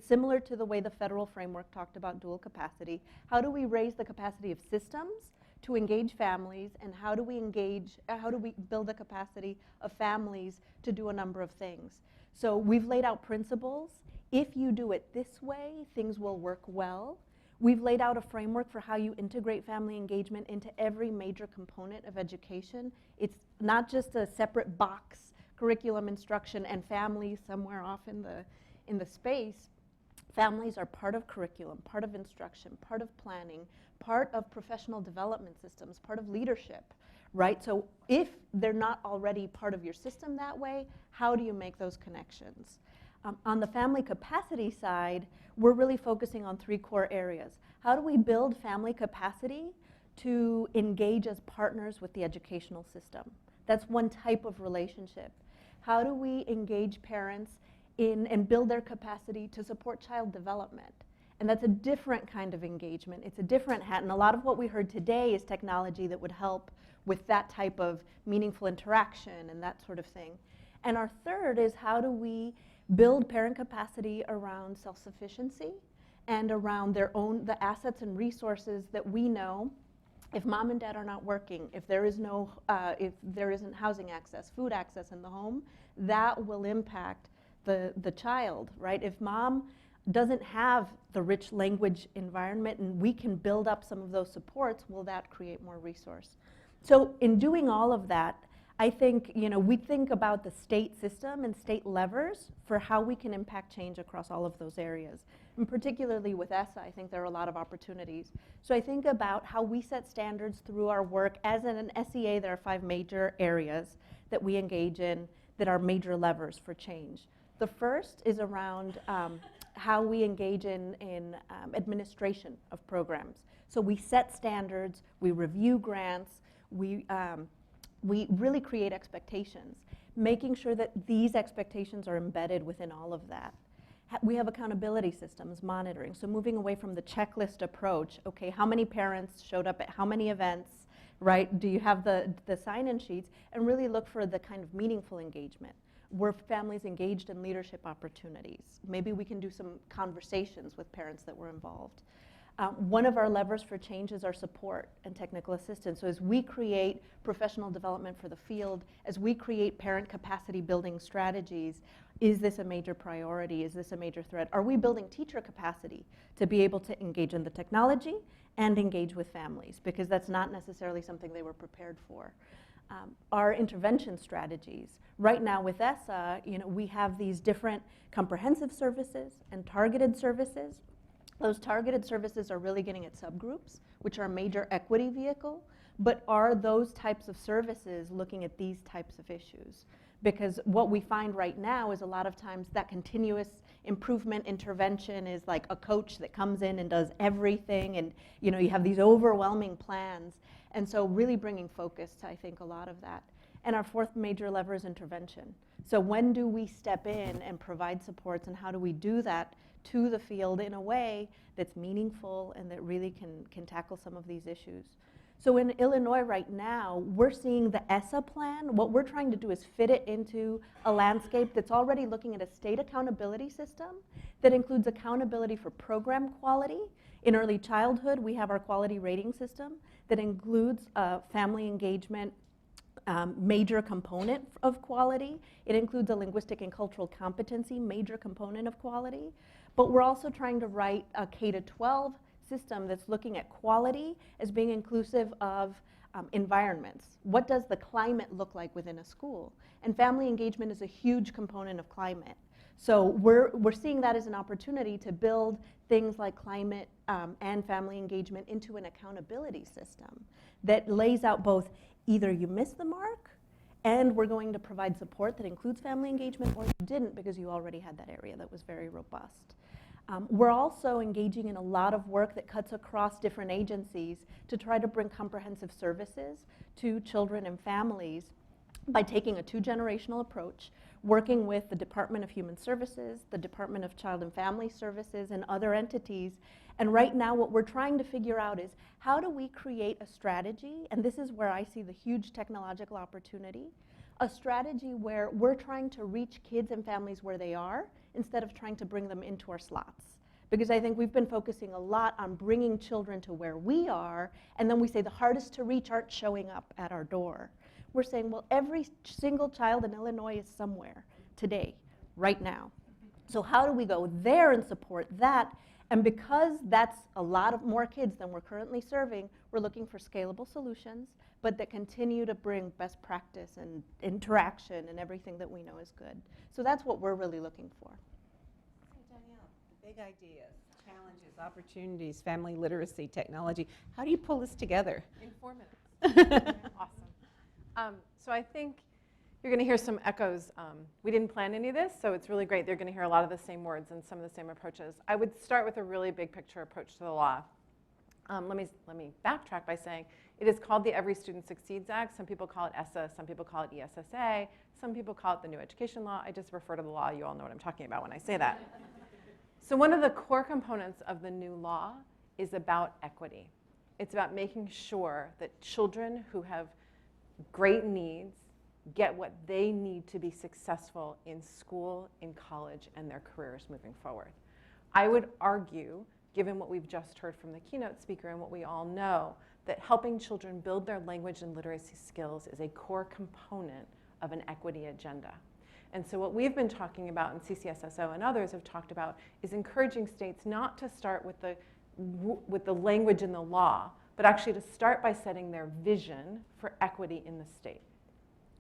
similar to the way the federal framework talked about dual capacity. How do we raise the capacity of systems to engage families, and how do we build the capacity of families to do a number of things? So we've laid out principles. If you do it this way, things will work well. We've laid out a framework for how you integrate family engagement into every major component of education. It's not just a separate box, curriculum, instruction, and families somewhere off in the space. Families are part of curriculum, part of instruction, part of planning, part of professional development systems, part of leadership, right? So if they're not already part of your system that way, how do you make those connections? On the family capacity side, we're really focusing on 3 core areas. How do we build family capacity to engage as partners with the educational system? That's one type of relationship. How do we engage parents in and build their capacity to support child development? And that's a different kind of engagement. It's a different hat, and a lot of what we heard today is technology that would help with that type of meaningful interaction and that sort of thing. And our third is how do we build parent capacity around self-sufficiency and around the assets and resources that we know if mom and dad are not working, if there isn't housing access, food access in the home, that will impact the child, right? If mom doesn't have the rich language environment and we can build up some of those supports, will that create more resource? So in doing all of that, I think, you know, we think about the state system and state levers for how we can impact change across all of those areas. And particularly with ESSA, I think there are a lot of opportunities. So I think about how we set standards through our work. As an SEA, there are 5 major areas that we engage in that are major levers for change. The first is around how we engage in administration of programs. So we set standards, we review grants, we really create expectations, making sure that these expectations are embedded within all of that. We have accountability systems, monitoring, so moving away from the checklist approach. Okay, how many parents showed up at how many events, right? Do you have the sign-in sheets? And really look for the kind of meaningful engagement. Were families engaged in leadership opportunities? Maybe we can do some conversations with parents that were involved. One of our levers for change is our support and technical assistance. So as we create professional development for the field, as we create parent capacity building strategies, is this a major priority? Is this a major threat? Are we building teacher capacity to be able to engage in the technology and engage with families? Because that's not necessarily something they were prepared for. Our intervention strategies. Right now with ESSA, you know, we have these different comprehensive services and targeted services. Those targeted services are really getting at subgroups, which are a major equity vehicle, but are those types of services looking at these types of issues? Because what we find right now is a lot of times that continuous improvement intervention is like a coach that comes in and does everything, and you know, you have these overwhelming plans. And so really bringing focus to, I think, a lot of that. And our 4th major lever is intervention. So when do we step in and provide supports, and how do we do that to the field in a way that's meaningful and that really can tackle some of these issues? So in Illinois right now, we're seeing the ESSA plan. What we're trying to do is fit it into a landscape that's already looking at a state accountability system that includes accountability for program quality. In early childhood, we have our quality rating system that includes family engagement, major component of quality. It includes a linguistic and cultural competency, major component of quality. But we're also trying to write a K-12 system that's looking at quality as being inclusive of environments. What does the climate look like within a school? And family engagement is a huge component of climate. So we're seeing that as an opportunity to build things like climate and family engagement into an accountability system that lays out both either you missed the mark and we're going to provide support that includes family engagement, or you didn't because you already had that area that was very robust. We're also engaging in a lot of work that cuts across different agencies to try to bring comprehensive services to children and families by taking a two-generational approach, working with the Department of Human Services, the Department of Child and Family Services, and other entities. And right now what we're trying to figure out is how do we create a strategy, and this is where I see the huge technological opportunity, a strategy where we're trying to reach kids and families where they are instead of trying to bring them into our slots. Because I think we've been focusing a lot on bringing children to where we are, and then we say the hardest to reach aren't showing up at our door. We're saying, well, every single child in Illinois is somewhere today, right now. So how do we go there and support that? And because that's a lot of more kids than we're currently serving, we're looking for scalable solutions, but that continue to bring best practice and interaction and everything that we know is good. So that's what we're really looking for. Danielle, the big ideas, challenges, opportunities, family literacy, technology. How do you pull this together? In 4 minutes. Awesome. So I think you're going to hear some echoes. We didn't plan any of this, so it's really great. They're going to hear a lot of the same words and some of the same approaches. I would start with a really big picture approach to the law. Let me backtrack by saying it is called the Every Student Succeeds Act. Some people call it ESSA, some people call it ESSA, some people call it the New Education Law. I just refer to the law. You all know what I'm talking about when I say that. So one of the core components of the new law is about equity. It's about making sure that children who have great needs get what they need to be successful in school, in college, and their careers moving forward. I would argue, given what we've just heard from the keynote speaker and what we all know, that helping children build their language and literacy skills is a core component of an equity agenda. And so what we've been talking about, and CCSSO and others have talked about, is encouraging states not to start with the language in the law, but actually to start by setting their vision for equity in the state.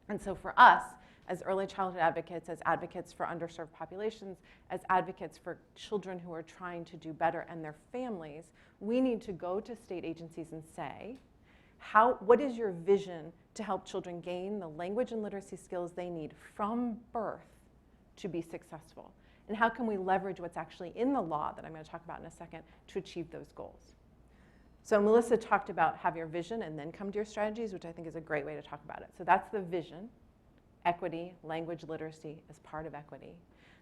And so for us, as early childhood advocates, as advocates for underserved populations, as advocates for children who are trying to do better and their families, we need to go to state agencies and say, what is your vision to help children gain the language and literacy skills they need from birth to be successful? And how can we leverage what's actually in the law that I'm going to talk about in a second to achieve those goals? So Melissa talked about have your vision and then come to your strategies, which I think is a great way to talk about it. So that's the vision. Equity, language literacy is part of equity.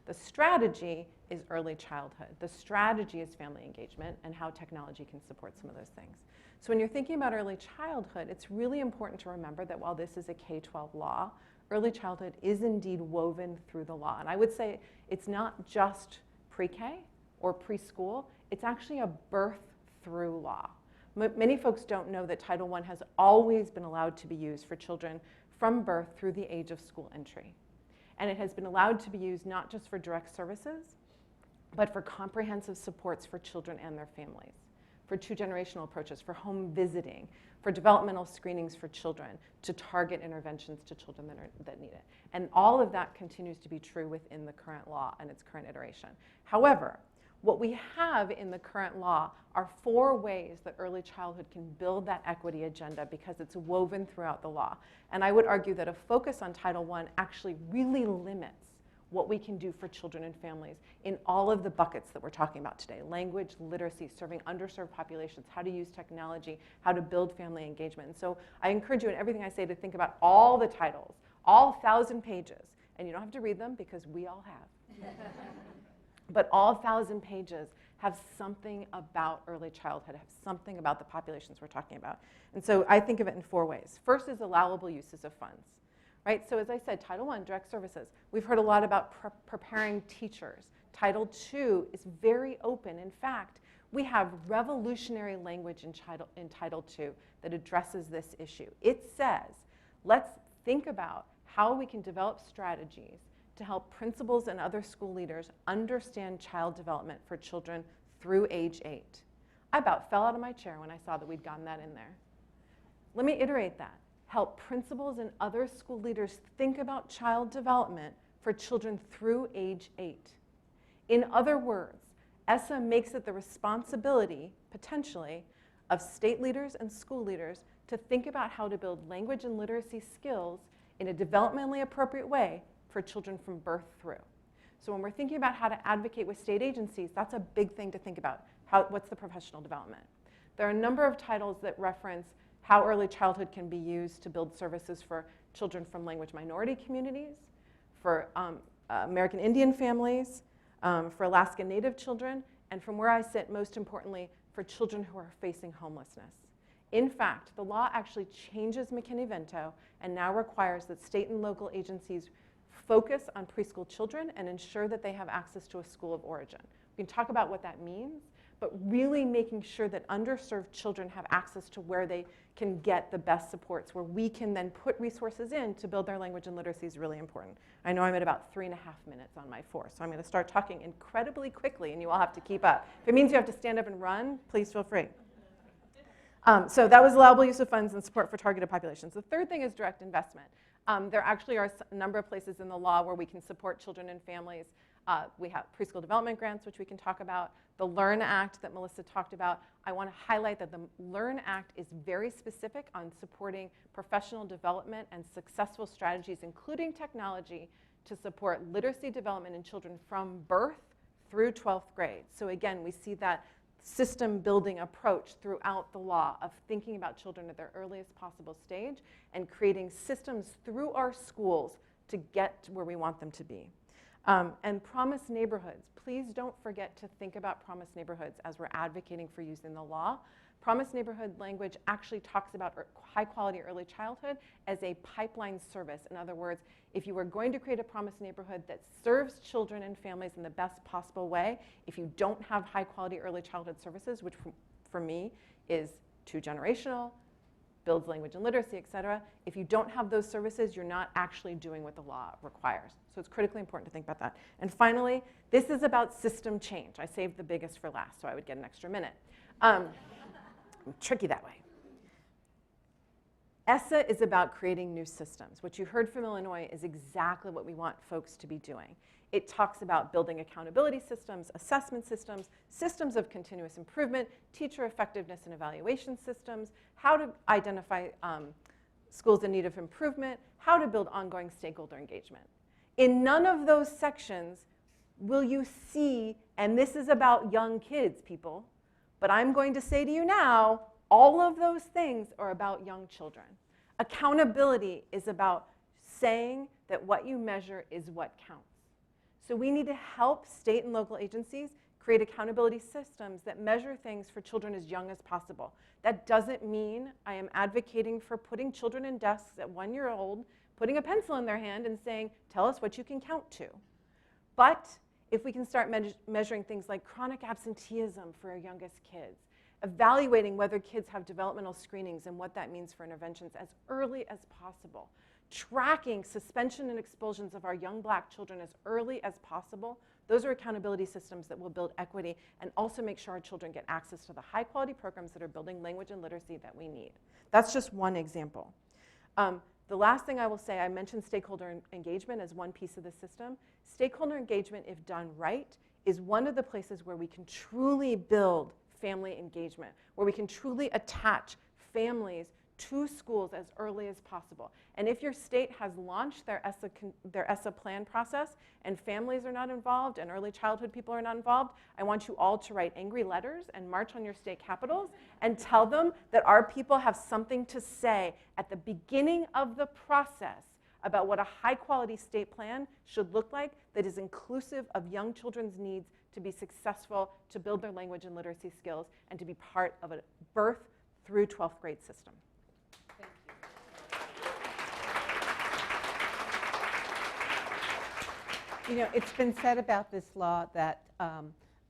The strategy is early childhood. The strategy is family engagement and how technology can support some of those things. So when you're thinking about early childhood, it's really important to remember that while this is a K-12 law, early childhood is indeed woven through the law. And I would say it's not just pre-K or preschool, it's actually a birth-through law. Many folks don't know that Title I has always been allowed to be used for children from birth through the age of school entry. And it has been allowed to be used not just for direct services, but for comprehensive supports for children and their families, for two-generational approaches, for home visiting, for developmental screenings for children, to target interventions to children that need it. And all of that continues to be true within the current law and its current iteration. However, what we have in the current law are 4 ways that early childhood can build that equity agenda because it's woven throughout the law. And I would argue that a focus on Title I actually really limits what we can do for children and families in all of the buckets that we're talking about today. Language, literacy, serving underserved populations, how to use technology, how to build family engagement. And so I encourage you in everything I say to think about all the titles, all 1,000 pages. And you don't have to read them because we all have. But all 1,000 pages have something about early childhood, have something about the populations we're talking about. And so I think of it in 4 ways. First is allowable uses of funds, right? So as I said, Title I, direct services. We've heard a lot about preparing teachers. Title II is very open. In fact, we have revolutionary language in Title II that addresses this issue. It says, let's think about how we can develop strategies to help principals and other school leaders understand child development for children through age 8. I about fell out of my chair when I saw that we'd gotten that in there. Let me iterate that. Help principals and other school leaders think about child development for children through age 8. In other words, ESSA makes it the responsibility, potentially, of state leaders and school leaders to think about how to build language and literacy skills in a developmentally appropriate way for children from birth through. So when we're thinking about how to advocate with state agencies, that's a big thing to think about. What's the professional development? There are a number of titles that reference how early childhood can be used to build services for children from language minority communities, for American Indian families, for Alaska Native children, and from where I sit, most importantly, for children who are facing homelessness. In fact, the law actually changes McKinney-Vento and now requires that state and local agencies focus on preschool children and ensure that they have access to a school of origin. We can talk about what that means, but really making sure that underserved children have access to where they can get the best supports, where we can then put resources in to build their language and literacy is really important. I know I'm at about 3.5 minutes on my 4, so I'm going to start talking incredibly quickly, and you all have to keep up. If it means you have to stand up and run, please feel free. So that was allowable use of funds and support for targeted populations. The third thing is direct investment. There actually are a number of places in the law where we can support children and families. We have preschool development grants, which we can talk about. The LEARN Act that Melissa talked about. I want to highlight that the LEARN Act is very specific on supporting professional development and successful strategies, including technology, to support literacy development in children from birth through 12th grade. So again, we see that system building approach throughout the law of thinking about children at their earliest possible stage and creating systems through our schools to get to where we want them to be. And promise neighborhoods. Please don't forget to think about promise neighborhoods as we're advocating for using the law. Promise neighborhood language actually talks about high quality early childhood as a pipeline service. In other words, if you are going to create a promise neighborhood that serves children and families in the best possible way, if you don't have high quality early childhood services, which for me is 2-generational, builds language and literacy, et cetera. If you don't have those services, you're not actually doing what the law requires. So it's critically important to think about that. And finally, this is about system change. I saved the biggest for last, so I would get an extra minute. I'm tricky that way. ESSA is about creating new systems. What you heard from Illinois is exactly what we want folks to be doing. It talks about building accountability systems, assessment systems, systems of continuous improvement, teacher effectiveness and evaluation systems, how to identify schools in need of improvement, how to build ongoing stakeholder engagement. In none of those sections will you see, and this is about young kids, people, but I'm going to say to you now, all of those things are about young children. Accountability is about saying that what you measure is what counts. So we need to help state and local agencies create accountability systems that measure things for children as young as possible. That doesn't mean I am advocating for putting children in desks at 1 year old, putting a pencil in their hand and saying, tell us what you can count to. But if we can start measuring things like chronic absenteeism for our youngest kids, evaluating whether kids have developmental screenings and what that means for interventions as early as possible, tracking suspension and expulsions of our young Black children as early as possible, those are accountability systems that will build equity and also make sure our children get access to the high quality programs that are building language and literacy that we need. That's just one example. The last thing I will say, I mentioned stakeholder engagement as one piece of the system. Stakeholder engagement, if done right, is one of the places where we can truly build family engagement, where we can truly attach families to schools as early as possible. And if your state has launched their ESSA plan process and families are not involved and early childhood people are not involved, I want you all to write angry letters and march on your state capitals and tell them that our people have something to say at the beginning of the process about what a high quality state plan should look like that is inclusive of young children's needs to be successful, to build their language and literacy skills, and to be part of a birth through 12th grade system. You know, it's been said about this law that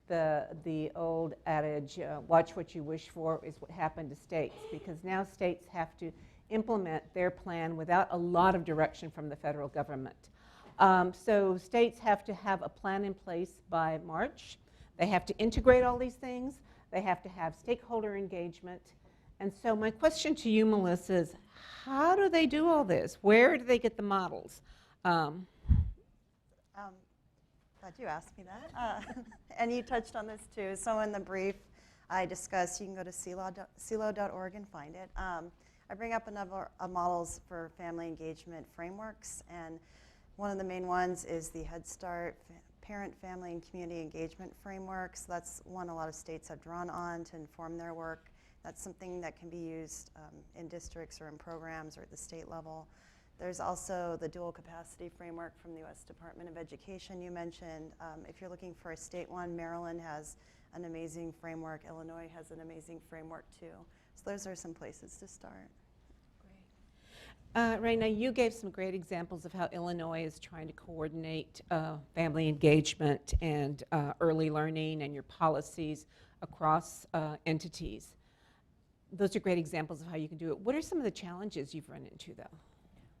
the old adage, watch what you wish for, is what happened to states, because now states have to implement their plan without a lot of direction from the federal government. So states have to have a plan in place by March. They have to integrate all these things. They have to have stakeholder engagement. And so my question to you, Melissa, is how do they do all this? Where do they get the models? Glad you asked me that. And you touched on this too. So in the brief I discussed, you can go to celo.org and find it. I bring up a number of models for family engagement frameworks, and one of the main ones is the Head Start parent, family, and community engagement framework. So that's one a lot of states have drawn on to inform their work. That's something that can be used in districts or in programs or at the state level. There's also the dual capacity framework from the U.S. Department of Education you mentioned. If you're looking for a state one, Maryland has an amazing framework. Illinois has an amazing framework too. So those are some places to start. Raina, you gave some great examples of how Illinois is trying to coordinate family engagement and early learning and your policies across entities. Those are great examples of how you can do it. What are some of the challenges you've run into, though?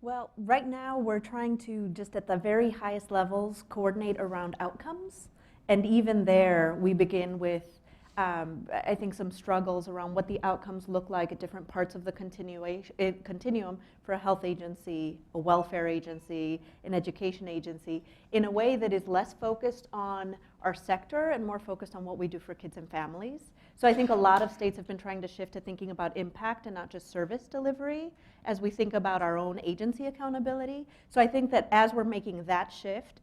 Well, right now we're trying to just at the very highest levels coordinate around outcomes. And even there, we begin with, I think, some struggles around what the outcomes look like at different parts of the continuum for a health agency, a welfare agency, an education agency, in a way that is less focused on our sector and more focused on what we do for kids and families. So I think a lot of states have been trying to shift to thinking about impact and not just service delivery as we think about our own agency accountability. So I think that as we're making that shift,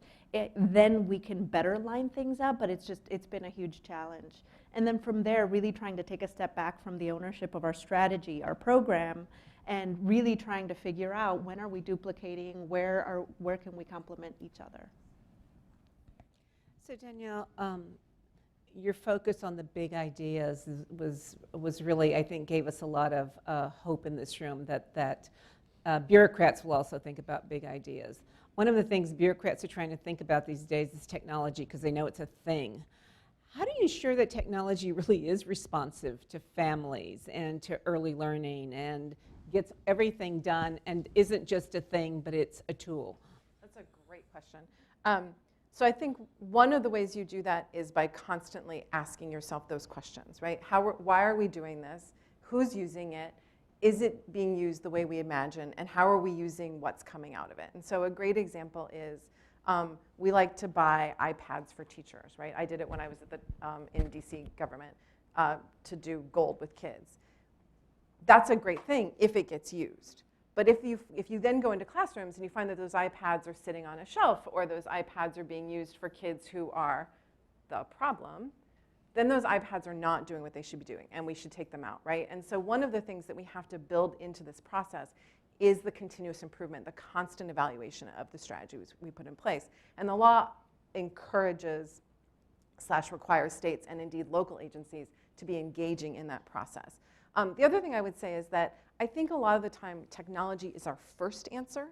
then we can better line things up, but it's been a huge challenge. And then from there, really trying to take a step back from the ownership of our strategy, our program, and really trying to figure out when are we duplicating, where can we complement each other. So Danielle, your focus on the big ideas was really, I think, gave us a lot of hope in this room that bureaucrats will also think about big ideas. One of the things bureaucrats are trying to think about these days is technology, because they know it's a thing. How do you ensure that technology really is responsive to families and to early learning and gets everything done and isn't just a thing, but it's a tool? That's a great question. So I think one of the ways you do that is by constantly asking yourself those questions, right? Why are we doing this? Who's using it? Is it being used the way we imagine? And how are we using what's coming out of it? And so a great example is we like to buy iPads for teachers, right? I did it when I was at in DC government to do Gold with kids. That's a great thing if it gets used. But if you then go into classrooms and you find that those iPads are sitting on a shelf or those iPads are being used for kids who are the problem, then those iPads are not doing what they should be doing, and we should take them out, right? And so one of the things that we have to build into this process is the continuous improvement, the constant evaluation of the strategies we put in place. And the law encourages / requires states and indeed local agencies to be engaging in that process. The other thing I would say is that I think a lot of the time technology is our first answer,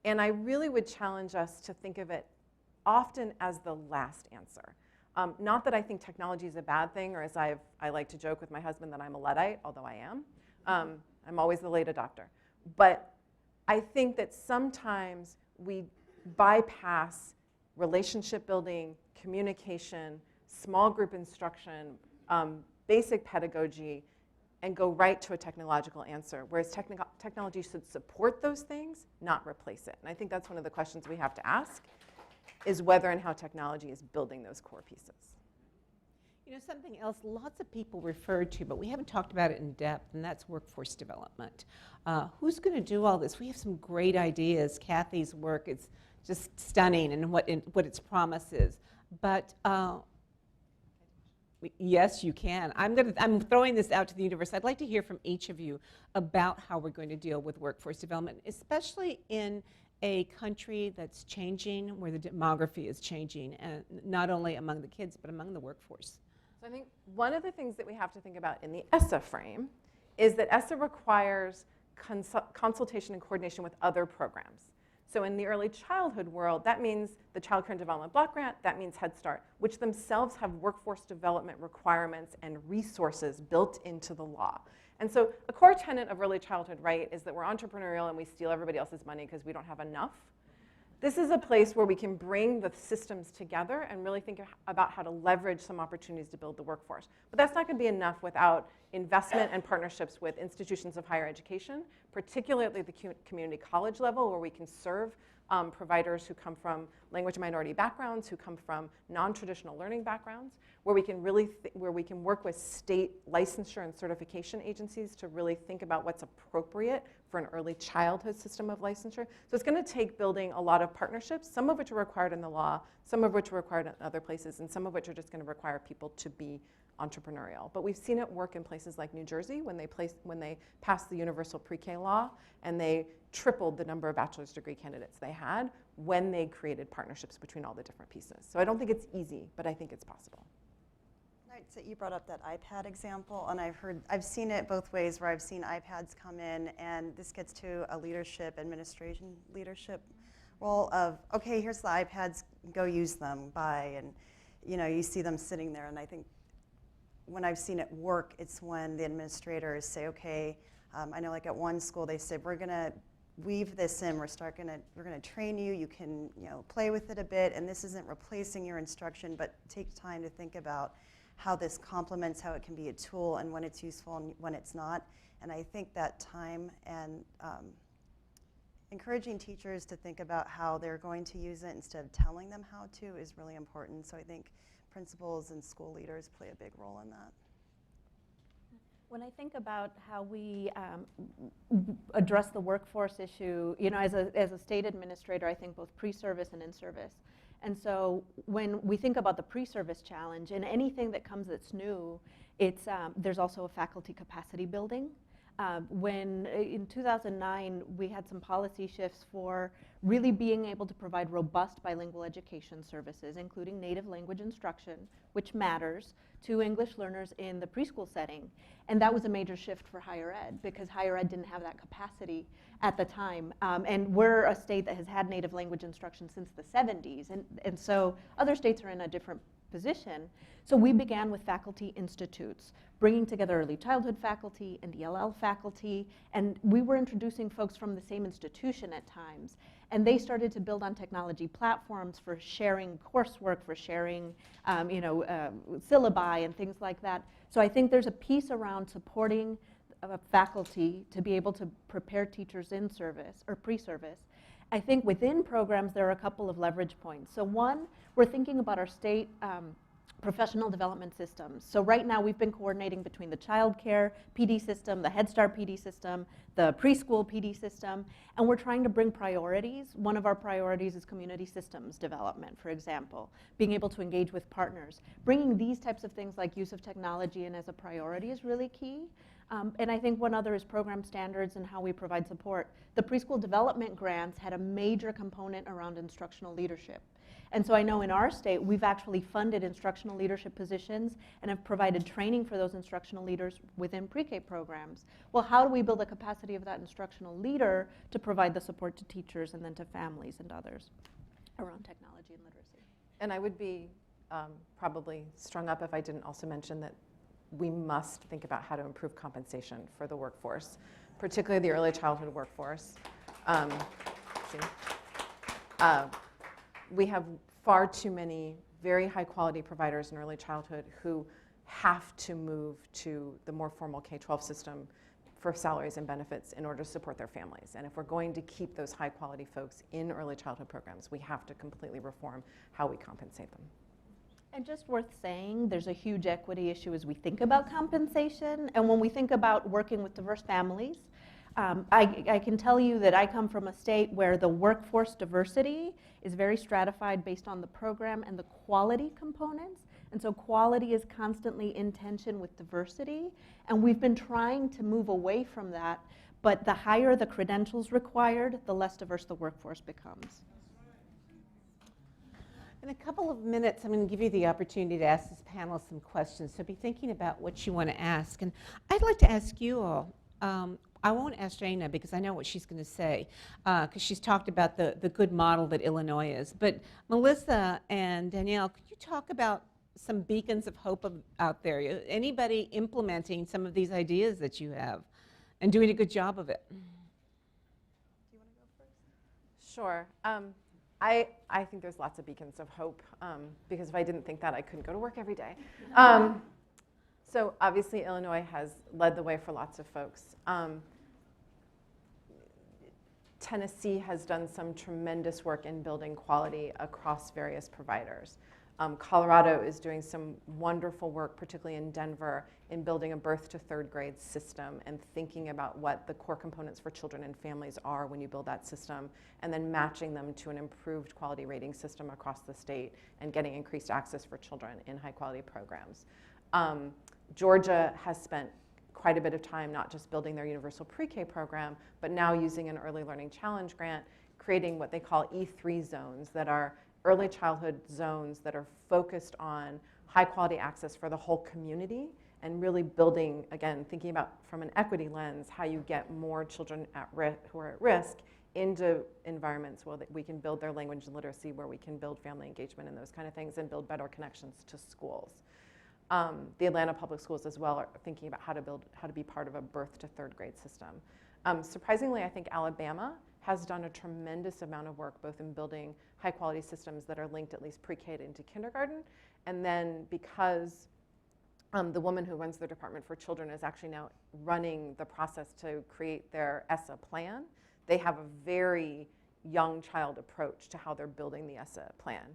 and I really would challenge us to think of it often as the last answer. Not that I think technology is a bad thing, or as I like to joke with my husband that I'm a Luddite, although I am. I'm always the late adopter. But I think that sometimes we bypass relationship building, communication, small group instruction, basic pedagogy, and go right to a technological answer, whereas technology should support those things, not replace it. And I think that's one of the questions we have to ask, is whether and how technology is building those core pieces. You know, something else lots of people refer to, but we haven't talked about it in depth, and that's workforce development. Who's going to do all this? We have some great ideas. Kathy's work is just stunning and what its promise is. But yes, you can. I'm throwing this out to the universe. I'd like to hear from each of you about how we're going to deal with workforce development, especially in a country that's changing, where the demography is changing, and not only among the kids, but among the workforce. So I think one of the things that we have to think about in the ESSA frame is that ESSA requires consultation and coordination with other programs. So in the early childhood world, that means the Child Care and Development Block Grant, that means Head Start, which themselves have workforce development requirements and resources built into the law. And so a core tenet of early childhood, right, is that we're entrepreneurial and we steal everybody else's money because we don't have enough. This is a place where we can bring the systems together and really think about how to leverage some opportunities to build the workforce. But that's not going to be enough without investment and partnerships with institutions of higher education, particularly at the community college level, where we can serve providers who come from language minority backgrounds, who come from non-traditional learning backgrounds, where we can really where we can work with state licensure and certification agencies to really think about what's appropriate for an early childhood system of licensure. So it's going to take building a lot of partnerships, some of which are required in the law, some of which are required in other places, and some of which are just going to require people to be entrepreneurial. But we've seen it work in places like New Jersey when they passed the universal pre-K law, and they tripled the number of bachelor's degree candidates they had when they created partnerships between all the different pieces. So I don't think it's easy, but I think it's possible. Right, so you brought up that iPad example, and I've seen it both ways, where I've seen iPads come in, and this gets to a administration leadership role of, okay, here's the iPads, go use them, bye, and you see them sitting there, and I think when I've seen it work, it's when the administrators say, okay, I know like at one school they said, we're gonna weave this in, we're gonna train you, you can play with it a bit, and this isn't replacing your instruction, but take time to think about how this complements, how it can be a tool, and when it's useful and when it's not. And I think that time and encouraging teachers to think about how they're going to use it instead of telling them how to is really important. So I think principals and school leaders play a big role in that. When I think about how we address the workforce issue, as a state administrator, I think both pre-service and in-service. And so when we think about the pre-service challenge, and anything that comes that's new, there's also a faculty capacity building. When in 2009, we had some policy shifts for really being able to provide robust bilingual education services, including native language instruction, which matters to English learners in the preschool setting. And that was a major shift for higher ed, because higher ed didn't have that capacity at the time. And we're a state that has had native language instruction since the 70s. And so other states are in a different position. So we began with faculty institutes, bringing together early childhood faculty and ELL faculty, and we were introducing folks from the same institution at times. And they started to build on technology platforms for sharing coursework, for sharing syllabi and things like that. So I think there's a piece around supporting faculty to be able to prepare teachers in service or pre-service. I think within programs there are a couple of leverage points. So one, we're thinking about our state professional development systems. So right now we've been coordinating between the child care PD system, the Head Start PD system, the preschool PD system, and we're trying to bring priorities. One of our priorities is community systems development, for example, being able to engage with partners. Bringing these types of things like use of technology in as a priority is really key. And I think one other is program standards and how we provide support. The preschool development grants had a major component around instructional leadership. And so I know in our state, we've actually funded instructional leadership positions and have provided training for those instructional leaders within pre-K programs. Well, how do we build the capacity of that instructional leader to provide the support to teachers and then to families and others around technology and literacy? And I would be probably strung up if I didn't also mention that we must think about how to improve compensation for the workforce, particularly the early childhood workforce. We have far too many very high quality providers in early childhood who have to move to the more formal K-12 system for salaries and benefits in order to support their families. And if we're going to keep those high quality folks in early childhood programs, we have to completely reform how we compensate them. And just worth saying, there's a huge equity issue as we think about compensation. And when we think about working with diverse families, I can tell you that I come from a state where the workforce diversity is very stratified based on the program and the quality components. And so quality is constantly in tension with diversity. And we've been trying to move away from that. But the higher the credentials required, the less diverse the workforce becomes. In a couple of minutes, I'm going to give you the opportunity to ask this panel some questions. So be thinking about what you want to ask. And I'd like to ask you all. I won't ask Jana because I know what she's going to say, because she's talked about the good model that Illinois is. But Melissa and Danielle, could you talk about some beacons of hope out there? Anybody implementing some of these ideas that you have and doing a good job of it? Do you want to go first? Sure. I think there's lots of beacons of hope, because if I didn't think that, I couldn't go to work every day. So obviously Illinois has led the way for lots of folks. Tennessee has done some tremendous work in building quality across various providers. Colorado is doing some wonderful work, particularly in Denver, in building a birth to third grade system and thinking about what the core components for children and families are when you build that system, and then matching them to an improved quality rating system across the state and getting increased access for children in high quality programs. Georgia has spent quite a bit of time not just building their universal pre-K program, but now using an early learning challenge grant, creating what they call E3 zones that are early childhood zones that are focused on high quality access for the whole community and really building, again, thinking about from an equity lens, how you get more children who are at risk into environments where we can build their language and literacy, where we can build family engagement and those kind of things and build better connections to schools. The Atlanta Public Schools as well are thinking about how to be part of a birth to third grade system. Surprisingly, I think Alabama has done a tremendous amount of work both in building high quality systems that are linked at least pre-K into kindergarten. And then because the woman who runs their Department for Children is actually now running the process to create their ESSA plan, they have a very young child approach to how they're building the ESSA plan.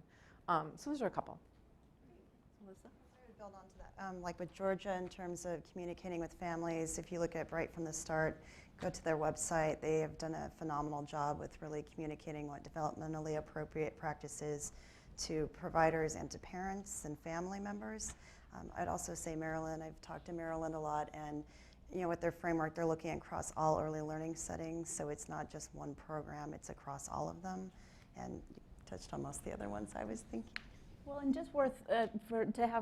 So those are a couple. Melissa? Build on to that. Like with Georgia, in terms of communicating with families, if you look at right from the start, go to their website. They have done a phenomenal job with really communicating what developmentally appropriate practices to providers and to parents and family members. I'd also say Maryland. I've talked to Maryland a lot, and with their framework, they're looking across all early learning settings, so it's not just one program, it's across all of them. And you touched on most of the other ones I was thinking. Well, and just worth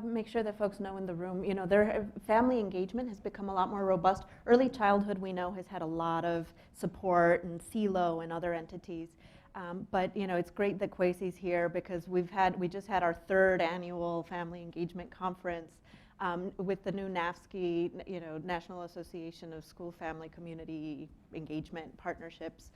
make sure that folks know in the room, their family engagement has become a lot more robust. Early childhood, we know, has had a lot of support, and CELO and other entities. But it's great that Kwesi's here because we just had our 3rd annual family engagement conference with the new NAFSCI, National Association of School Family Community Engagement Partnerships.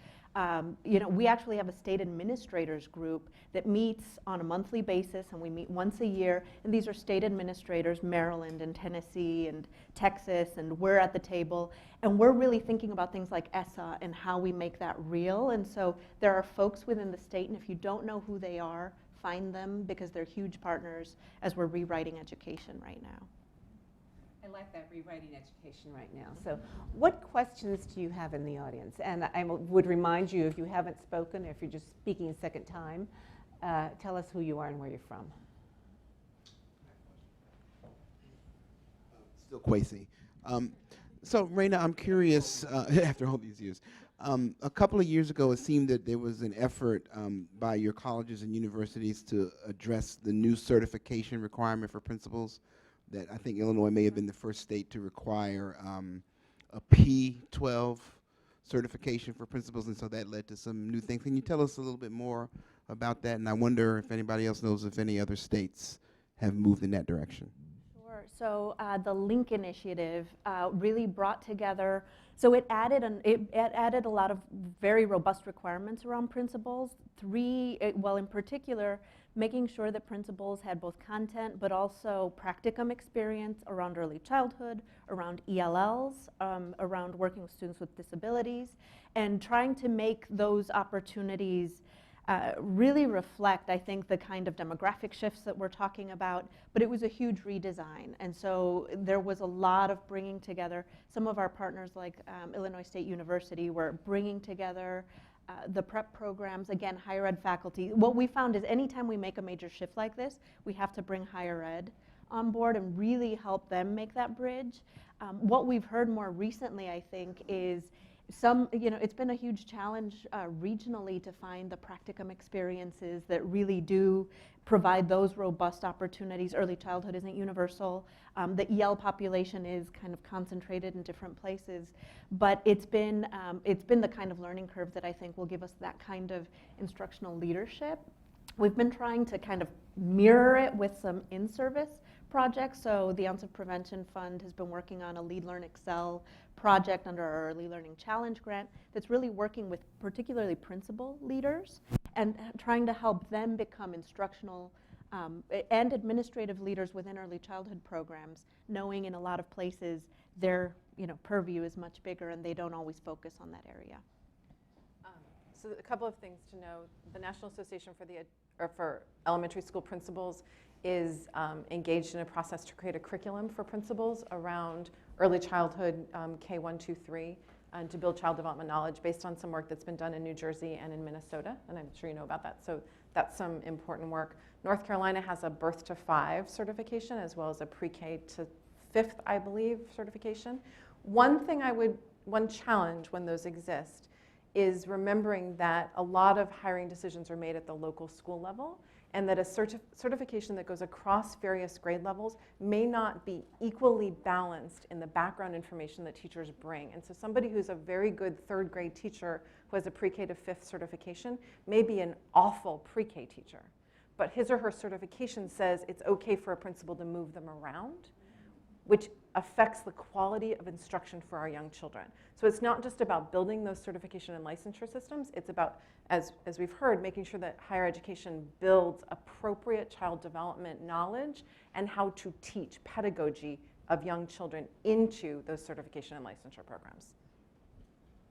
We actually have a state administrators group that meets on a monthly basis, and we meet once a year. And these are state administrators, Maryland and Tennessee and Texas, and we're at the table. And we're really thinking about things like ESSA and how we make that real. And so there are folks within the state, and if you don't know who they are, find them because they're huge partners as we're rewriting education right now. I like that, rewriting education right now. So what questions do you have in the audience? And I would remind you, if you haven't spoken, or if you're just speaking a second time, tell us who you are and where you're from. Still Kwesi. So Raina, I'm curious, after all these years, a couple of years ago it seemed that there was an effort by your colleges and universities to address the new certification requirement for principals. That I think Illinois may have been the first state to require a P12 certification for principals, and so that led to some new things. Can you tell us a little bit more about that? And I wonder if anybody else knows if any other states have moved in that direction. Sure. So the Link Initiative really brought together, so it added a lot of very robust requirements around principals. In particular, making sure that principals had both content but also practicum experience around early childhood, around ELLs, around working with students with disabilities, and trying to make those opportunities really reflect, I think, the kind of demographic shifts that we're talking about. But it was a huge redesign, and so there was a lot of bringing together. Some of our partners, like Illinois State University, were bringing together the prep programs, again, higher ed faculty. What we found is anytime we make a major shift like this, we have to bring higher ed on board and really help them make that bridge. What we've heard more recently, I think, is it's been a huge challenge regionally to find the practicum experiences that really do provide those robust opportunities. Early childhood isn't universal. The EL population is kind of concentrated in different places, but it's been the kind of learning curve that I think will give us that kind of instructional leadership. We've been trying to kind of mirror it with some in-service projects. So the Ounce of Prevention Fund has been working on a Lead, Learn, Excel project under our Early Learning Challenge grant that's really working with particularly principal leaders and trying to help them become instructional and administrative leaders within early childhood programs, knowing in a lot of places their purview is much bigger and they don't always focus on that area. So a couple of things to know. The National Association for Elementary School Principals is engaged in a process to create a curriculum for principals around early childhood, K1, 2, 3, and to build child development knowledge based on some work that's been done in New Jersey and in Minnesota, and I'm sure you know about that. So that's some important work. North Carolina has a birth to 5 certification as well as a pre-K to 5th, I believe, certification. One challenge when those exist is remembering that a lot of hiring decisions are made at the local school level, and that a certification that goes across various grade levels may not be equally balanced in the background information that teachers bring. And so somebody who's a very good 3rd grade teacher who has a pre-K to 5th certification may be an awful pre-K teacher, but his or her certification says it's okay for a principal to move them around, which affects the quality of instruction for our young children. So it's not just about building those certification and licensure systems, it's about, as we've heard, making sure that higher education builds appropriate child development knowledge and how to teach pedagogy of young children into those certification and licensure programs.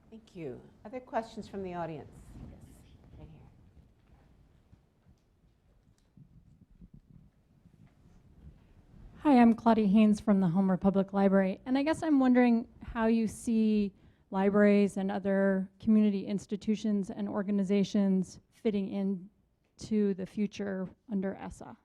Thank you. Other questions from the audience? Yes, right here. Hi, I'm Claudia Haynes from the Homer Public Library, and I guess I'm wondering how you see libraries and other community institutions and organizations fitting into the future under ESSA.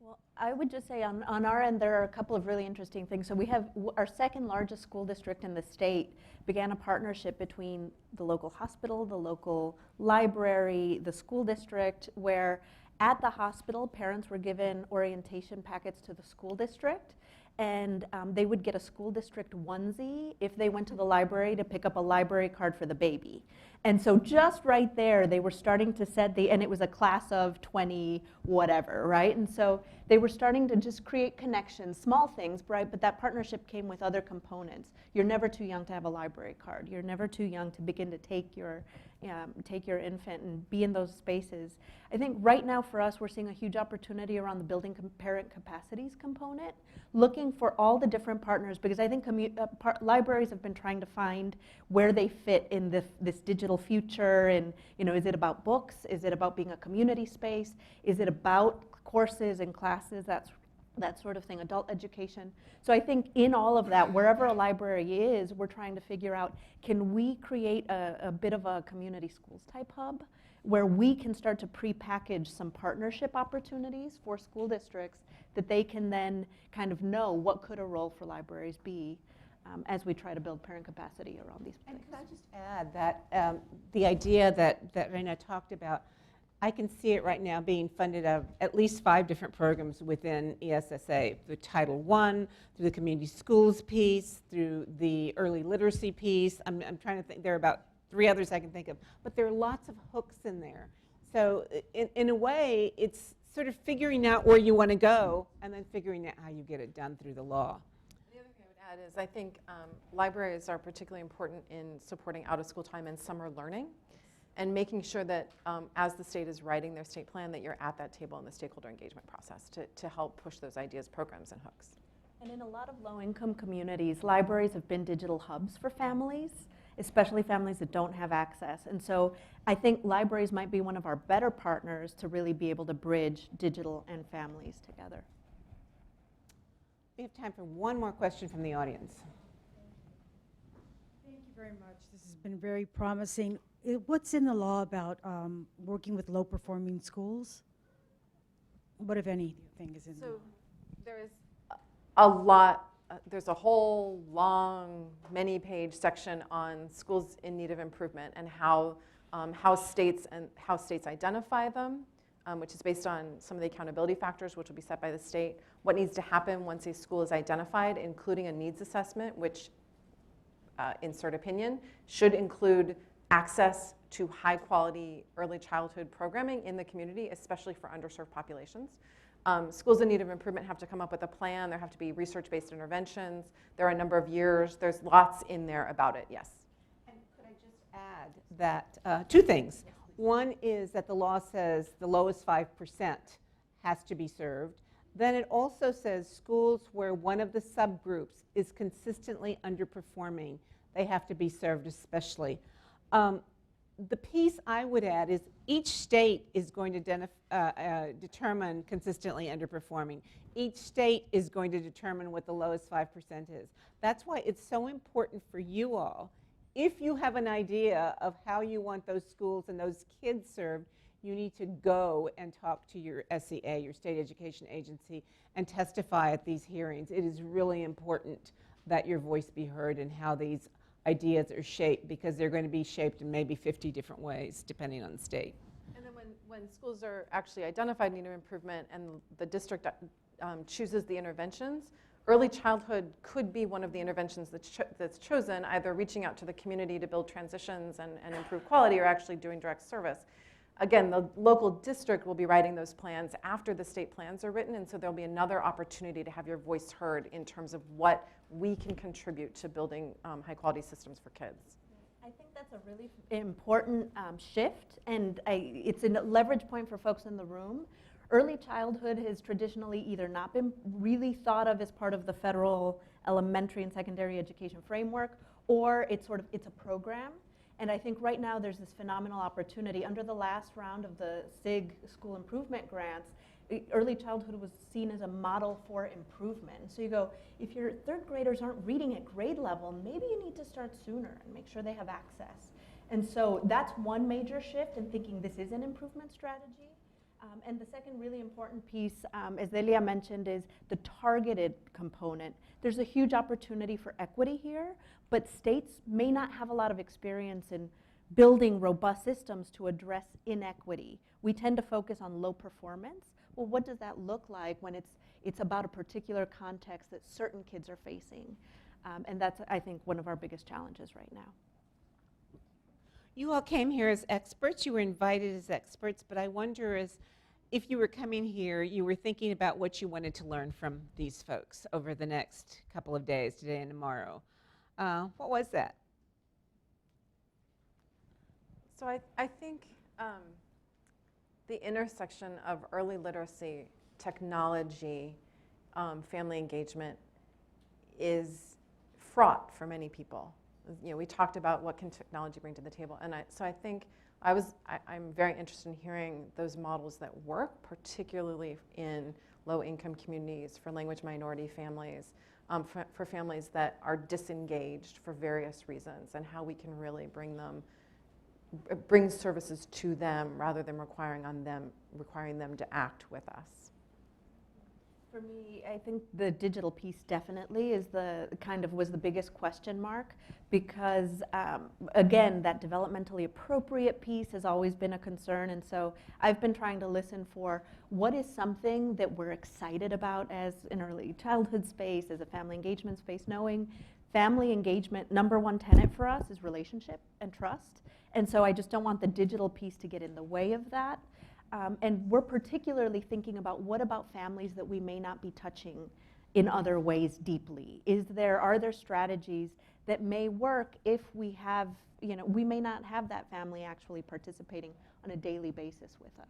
Well, I would just say on our end, there are a couple of really interesting things. So we have our 2nd largest school district in the state began a partnership between the local hospital, the local library, the school district, where at the hospital, parents were given orientation packets to the school district, and they would get a school district onesie if they went to the library to pick up a library card for the baby. And so just right there, they were starting to set and it was a class of 20 whatever, right? And so they were starting to just create connections, small things, right? But that partnership came with other components. You're never too young to have a library card. You're never too young to begin to take your infant and be in those spaces. I think right now for us, we're seeing a huge opportunity around the building parent capacities component, looking for all the different partners, because I think libraries have been trying to find where they fit in this digital future. And is it about books? Is it about being a community space? Is it about courses and classes? That sort of thing, adult education. So I think in all of that, wherever a library is, we're trying to figure out, can we create a bit of a community schools type hub where we can start to pre-package some partnership opportunities for school districts that they can then kind of know what could a role for libraries be as we try to build parent capacity around these things. And could I just add that the idea that Raina talked about, I can see it right now being funded out of at least 5 different programs within ESSA, through Title I, through the community schools piece, through the early literacy piece. I'm trying to think, there are about 3 others I can think of, but there are lots of hooks in there. So in a way, it's sort of figuring out where you want to go and then figuring out how you get it done through the law. The other thing I would add is I think libraries are particularly important in supporting out-of-school time and summer learning, and making sure that as the state is writing their state plan, that you're at that table in the stakeholder engagement process to help push those ideas, programs, and hooks. And in a lot of low-income communities, libraries have been digital hubs for families, especially families that don't have access. And so I think libraries might be one of our better partners to really be able to bridge digital and families together. We have time for one more question from the audience. Thank you very much. This has been very promising. What's in the law about working with low-performing schools? What, if anything, is in the law? So there is a lot. There's a whole long, many-page section on schools in need of improvement and how states identify them, which is based on some of the accountability factors, which will be set by the state. What needs to happen once a school is identified, including a needs assessment, which, insert opinion, should include access to high-quality early childhood programming in the community, especially for underserved populations. Schools in need of improvement have to come up with a plan. There have to be research-based interventions. There are a number of years. There's lots in there about it, yes. And could I just add that 2 things. One is that the law says the lowest 5% has to be served. Then it also says schools where one of the subgroups is consistently underperforming, they have to be served especially. The piece I would add is each state is going to determine consistently underperforming. Each state is going to determine what the lowest 5% is. That's why it's so important for you all. If you have an idea of how you want those schools and those kids served, you need to go and talk to your SEA, your state education agency, and testify at these hearings. It is really important that your voice be heard in how these ideas are shaped, because they're going to be shaped in maybe 50 different ways depending on the state. And then when schools are actually identified need of improvement and the district chooses the interventions, early childhood could be one of the interventions that's chosen, either reaching out to the community to build transitions and improve quality, or actually doing direct service. Again, the local district will be writing those plans after the state plans are written, and so there'll be another opportunity to have your voice heard in terms of what we can contribute to building high-quality systems for kids. I think that's a really important shift, and it's a leverage point for folks in the room. Early childhood has traditionally either not been really thought of as part of the federal elementary and secondary education framework, or it's a program. And I think right now there's this phenomenal opportunity. Under the last round of the SIG school improvement grants, early childhood was seen as a model for improvement. So you go, if your third graders aren't reading at grade level, maybe you need to start sooner and make sure they have access. And so that's one major shift in thinking this is an improvement strategy. And the second really important piece, as Delia mentioned, is the targeted component. There's a huge opportunity for equity here, but states may not have a lot of experience in building robust systems to address inequity. We tend to focus on low performance. Well, what does that look like when it's about a particular context that certain kids are facing? And that's, I think, one of our biggest challenges right now. You all came here as experts. You were invited as experts, but I wonder if you were coming here, you were thinking about what you wanted to learn from these folks over the next couple of days, today and tomorrow. What was that? So I think the intersection of early literacy, technology, family engagement is fraught for many people. You know, we talked about what can technology bring to the table, and so I think I'm very interested in hearing those models that work, particularly in low-income communities, for language minority families, for families that are disengaged for various reasons, and how we can really bring services to them rather than requiring them to act with us. For me, I think the digital piece definitely is was the biggest question mark, because again, that developmentally appropriate piece has always been a concern, and so I've been trying to listen for what is something that we're excited about as an early childhood space, as a family engagement space, knowing family engagement, number one tenet for us is relationship and trust, and so I just don't want the digital piece to get in the way of that. And we're particularly thinking about what about families that we may not be touching in other ways deeply? Are there strategies that may work if we have, we may not have that family actually participating on a daily basis with us?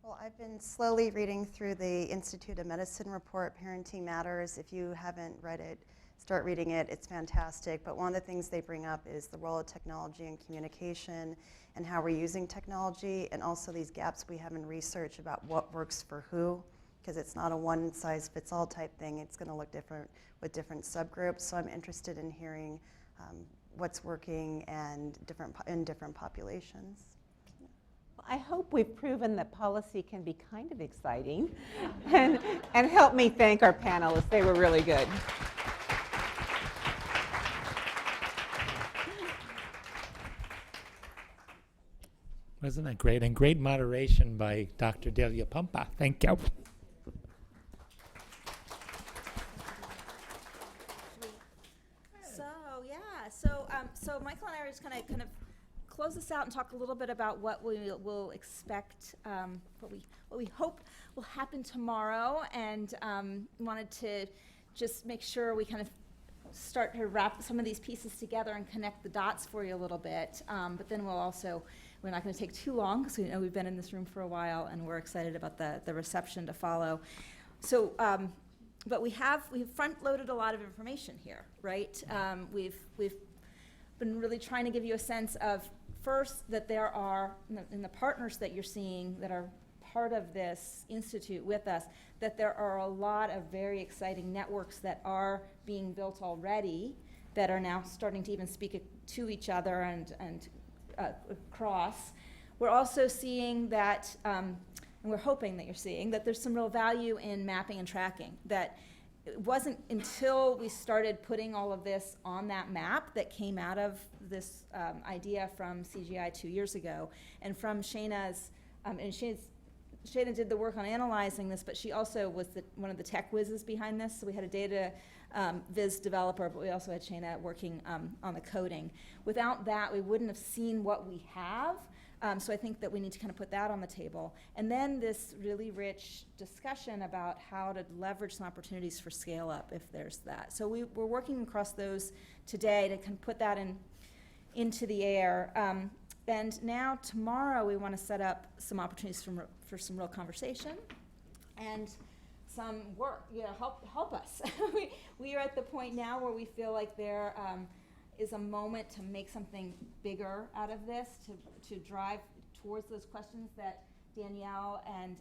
Well, I've been slowly reading through the Institute of Medicine report, Parenting Matters. If you haven't read it, start reading it. It's fantastic. But one of the things they bring up is the role of technology and communication and how we're using technology, and also these gaps we have in research about what works for who, because it's not a one-size-fits-all type thing. It's going to look different with different subgroups. So I'm interested in hearing what's working and in different populations. I hope we've proven that policy can be kind of exciting. and help me thank our panelists. They were really good. Wasn't that great? And great moderation by Dr. Delia Pampa. Thank you. So Michael and I are just kind of close this out and talk a little bit about what we will expect, what we hope will happen tomorrow, and wanted to just make sure we kind of start to wrap some of these pieces together and connect the dots for you a little bit. But then we're not going to take too long, because we know we've been in this room for a while, and we're excited about the reception to follow. So, but we've front-loaded a lot of information here, right? We've been really trying to give you a sense of, first, that there are, in the partners that you're seeing that are part of this institute with us, that there are a lot of very exciting networks that are being built already that are now starting to even speak to each other and across. We're also seeing that, and we're hoping that you're seeing, that there's some real value in mapping and tracking, that it wasn't until we started putting all of this on that map that came out of this idea from CGI 2 years ago, and from Shayna's, and Shayna did the work on analyzing this, but she also was one of the tech whizzes behind this. So we had a data viz developer, but we also had Shayna working on the coding. Without that, we wouldn't have seen what we have. So I think that we need to kind of put that on the table. And then this really rich discussion about how to leverage some opportunities for scale up if there's that. So we're working across those today to kind of put that into the air. And now tomorrow we want to set up some opportunities for some real conversation and some work. Help us. we are at the point now where we feel like there is a moment to make something bigger out of this, to drive towards those questions that Danielle and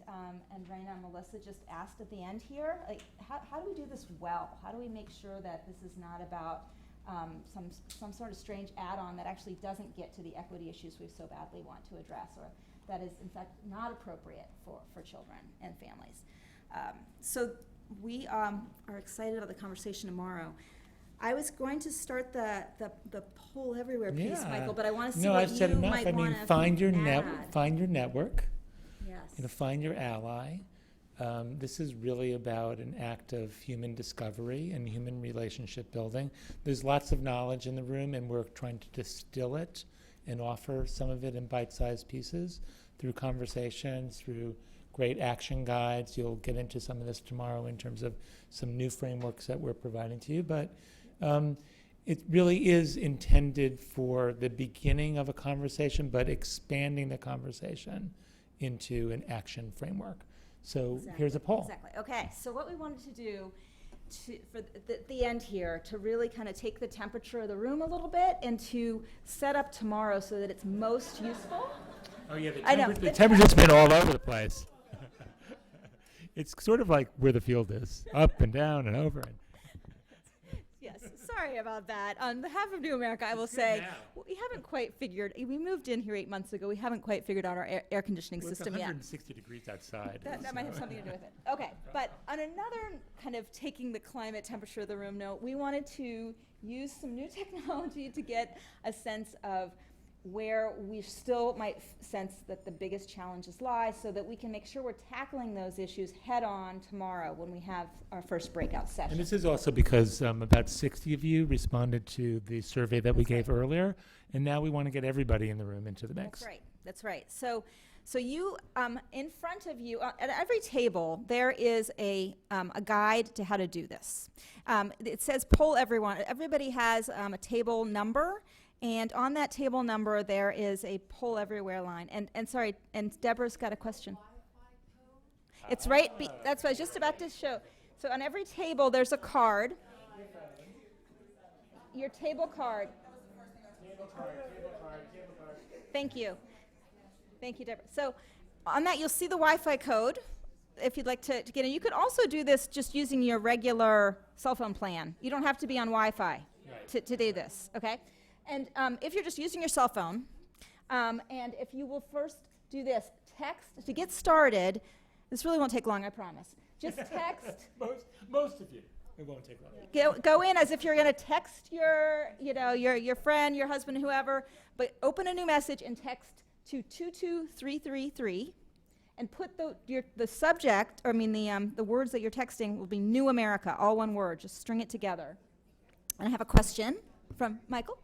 Raina and Melissa just asked at the end here. Like, how do we do this well? How do we make sure that this is not about some sort of strange add-on that actually doesn't get to the equity issues we so badly want to address, or that is in fact not appropriate for children and families. So we are excited about the conversation tomorrow. I was going to start the poll everywhere piece, Michael, but I want to see what I've said you enough. might I mean, want to find your network. Yes. Find your ally. This is really about an act of human discovery and human relationship building. There's lots of knowledge in the room, and we're trying to distill it and offer some of it in bite-sized pieces through conversations, through great action guides. You'll get into some of this tomorrow in terms of some new frameworks that we're providing to you. But it really is intended for the beginning of a conversation, but expanding the conversation into an action framework. So here's a poll. Exactly. Okay. So what we wanted to do for the end here, to really kind of take the temperature of the room a little bit and to set up tomorrow so that it's most useful. Oh yeah, the temperature's been all over the place. It's sort of like where the field is, up and down and over. Yes, sorry about that. On behalf of New America, I will say we haven't quite figured. We moved in here 8 months ago. We haven't quite figured out our air conditioning system yet. It's 160 degrees outside. That might have something to do with it. Okay, but on another kind of taking the climate temperature of the room note, we wanted to use some new technology to get a sense of where we still might sense that the biggest challenges lie, so that we can make sure we're tackling those issues head on tomorrow when we have our first breakout session. And this is also because about 60 of you responded to the survey that we gave earlier, and now we want to get everybody in the room into the mix. That's right. So you, in front of you, at every table, there is a guide to how to do this. It says poll everyone. Everybody has a table number. And on that table number, there is a poll everywhere line. And sorry, and Deborah's got a question. It's right, that's what I was just about to show. So on every table, there's a card. Your table card. Thank you. Thank you, Deborah. So on that, you'll see the Wi-Fi code if you'd like to get in. You could also do this just using your regular cell phone plan. You don't have to be on Wi-Fi to do this, okay? And if you're just using your cell phone, and if you will first do this, text, to get started, this really won't take long, I promise. Just text. Most of you, it won't take long. Go in as if you're going to text your friend, your husband, whoever, but open a new message and text to 22333, and put the subject, or the words that you're texting will be New America, all one word. Just string it together. And I have a question from Michael.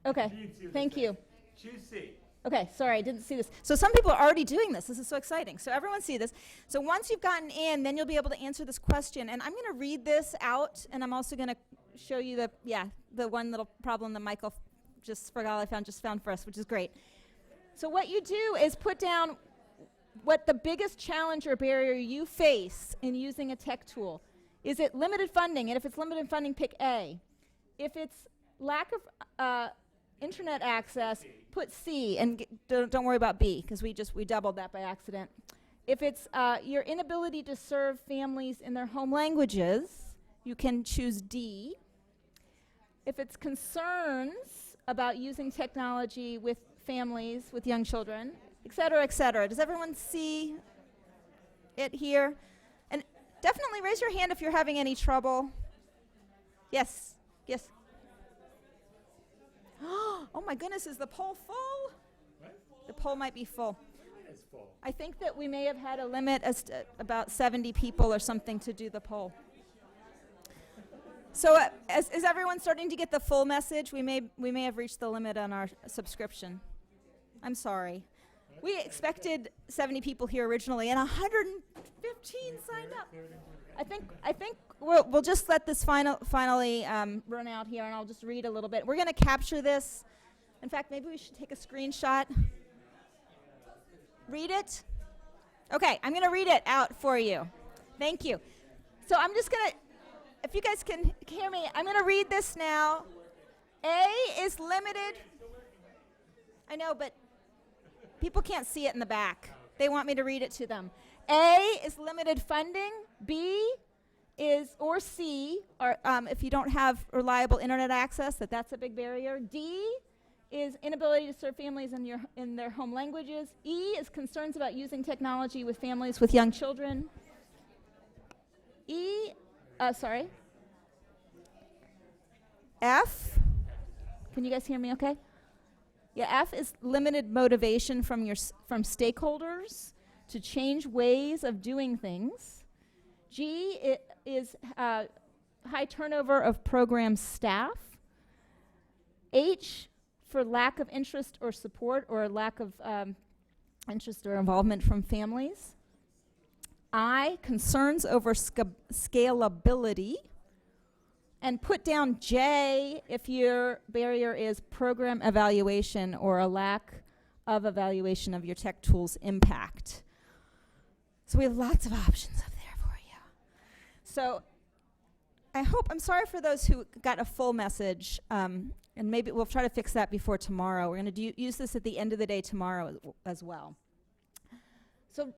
Okay, thank you. Choose C. Okay, sorry, I didn't see this. So some people are already doing this. This is so exciting. So everyone see this. So once you've gotten in, then you'll be able to answer this question. And I'm going to read this out, and I'm also going to show you the one little problem that Michael just found for us, which is great. So what you do is put down what the biggest challenge or barrier you face in using a tech tool Is it limited funding? And if it's limited funding, pick A. If it's lack of internet access, put C, and don't worry about B, because we doubled that by accident. If it's your inability to serve families in their home languages, you can choose D. If it's concerns about using technology with families, with young children, et cetera, et cetera. Does everyone see it here? And definitely raise your hand if you're having any trouble. Yes, yes. Oh my goodness, is the poll full? The poll might be full. I think that we may have had a limit as to about 70 people or something to do the poll. So is everyone starting to get the full message? We may have reached the limit on our subscription. I'm sorry. We expected 70 people here originally, and 115 signed up. I think we'll just let this finally run out here, and I'll just read a little bit. We're going to capture this. In fact, maybe we should take a screenshot. Read it? Okay, I'm going to read it out for you. Thank you. So I'm just going to, if you guys can hear me, I'm going to read this now. A is limited. I know, but people can't see it in the back. They want me to read it to them. A is limited funding. B is, or C, or if you don't have reliable internet access, that's a big barrier. D is inability to serve families in their home languages. E is concerns about using technology with families with young children. F, can you guys hear me okay? Yeah, F is limited motivation from stakeholders to change ways of doing things. G is high turnover of program staff. H, for lack of interest or support or lack of interest or involvement from families. I, concerns over scalability. And put down J if your barrier is program evaluation or a lack of evaluation of your tech tool's impact. So we have lots of options up there for you. So I'm sorry for those who got a full message, and maybe we'll try to fix that before tomorrow. We're going to use this at the end of the day tomorrow as well.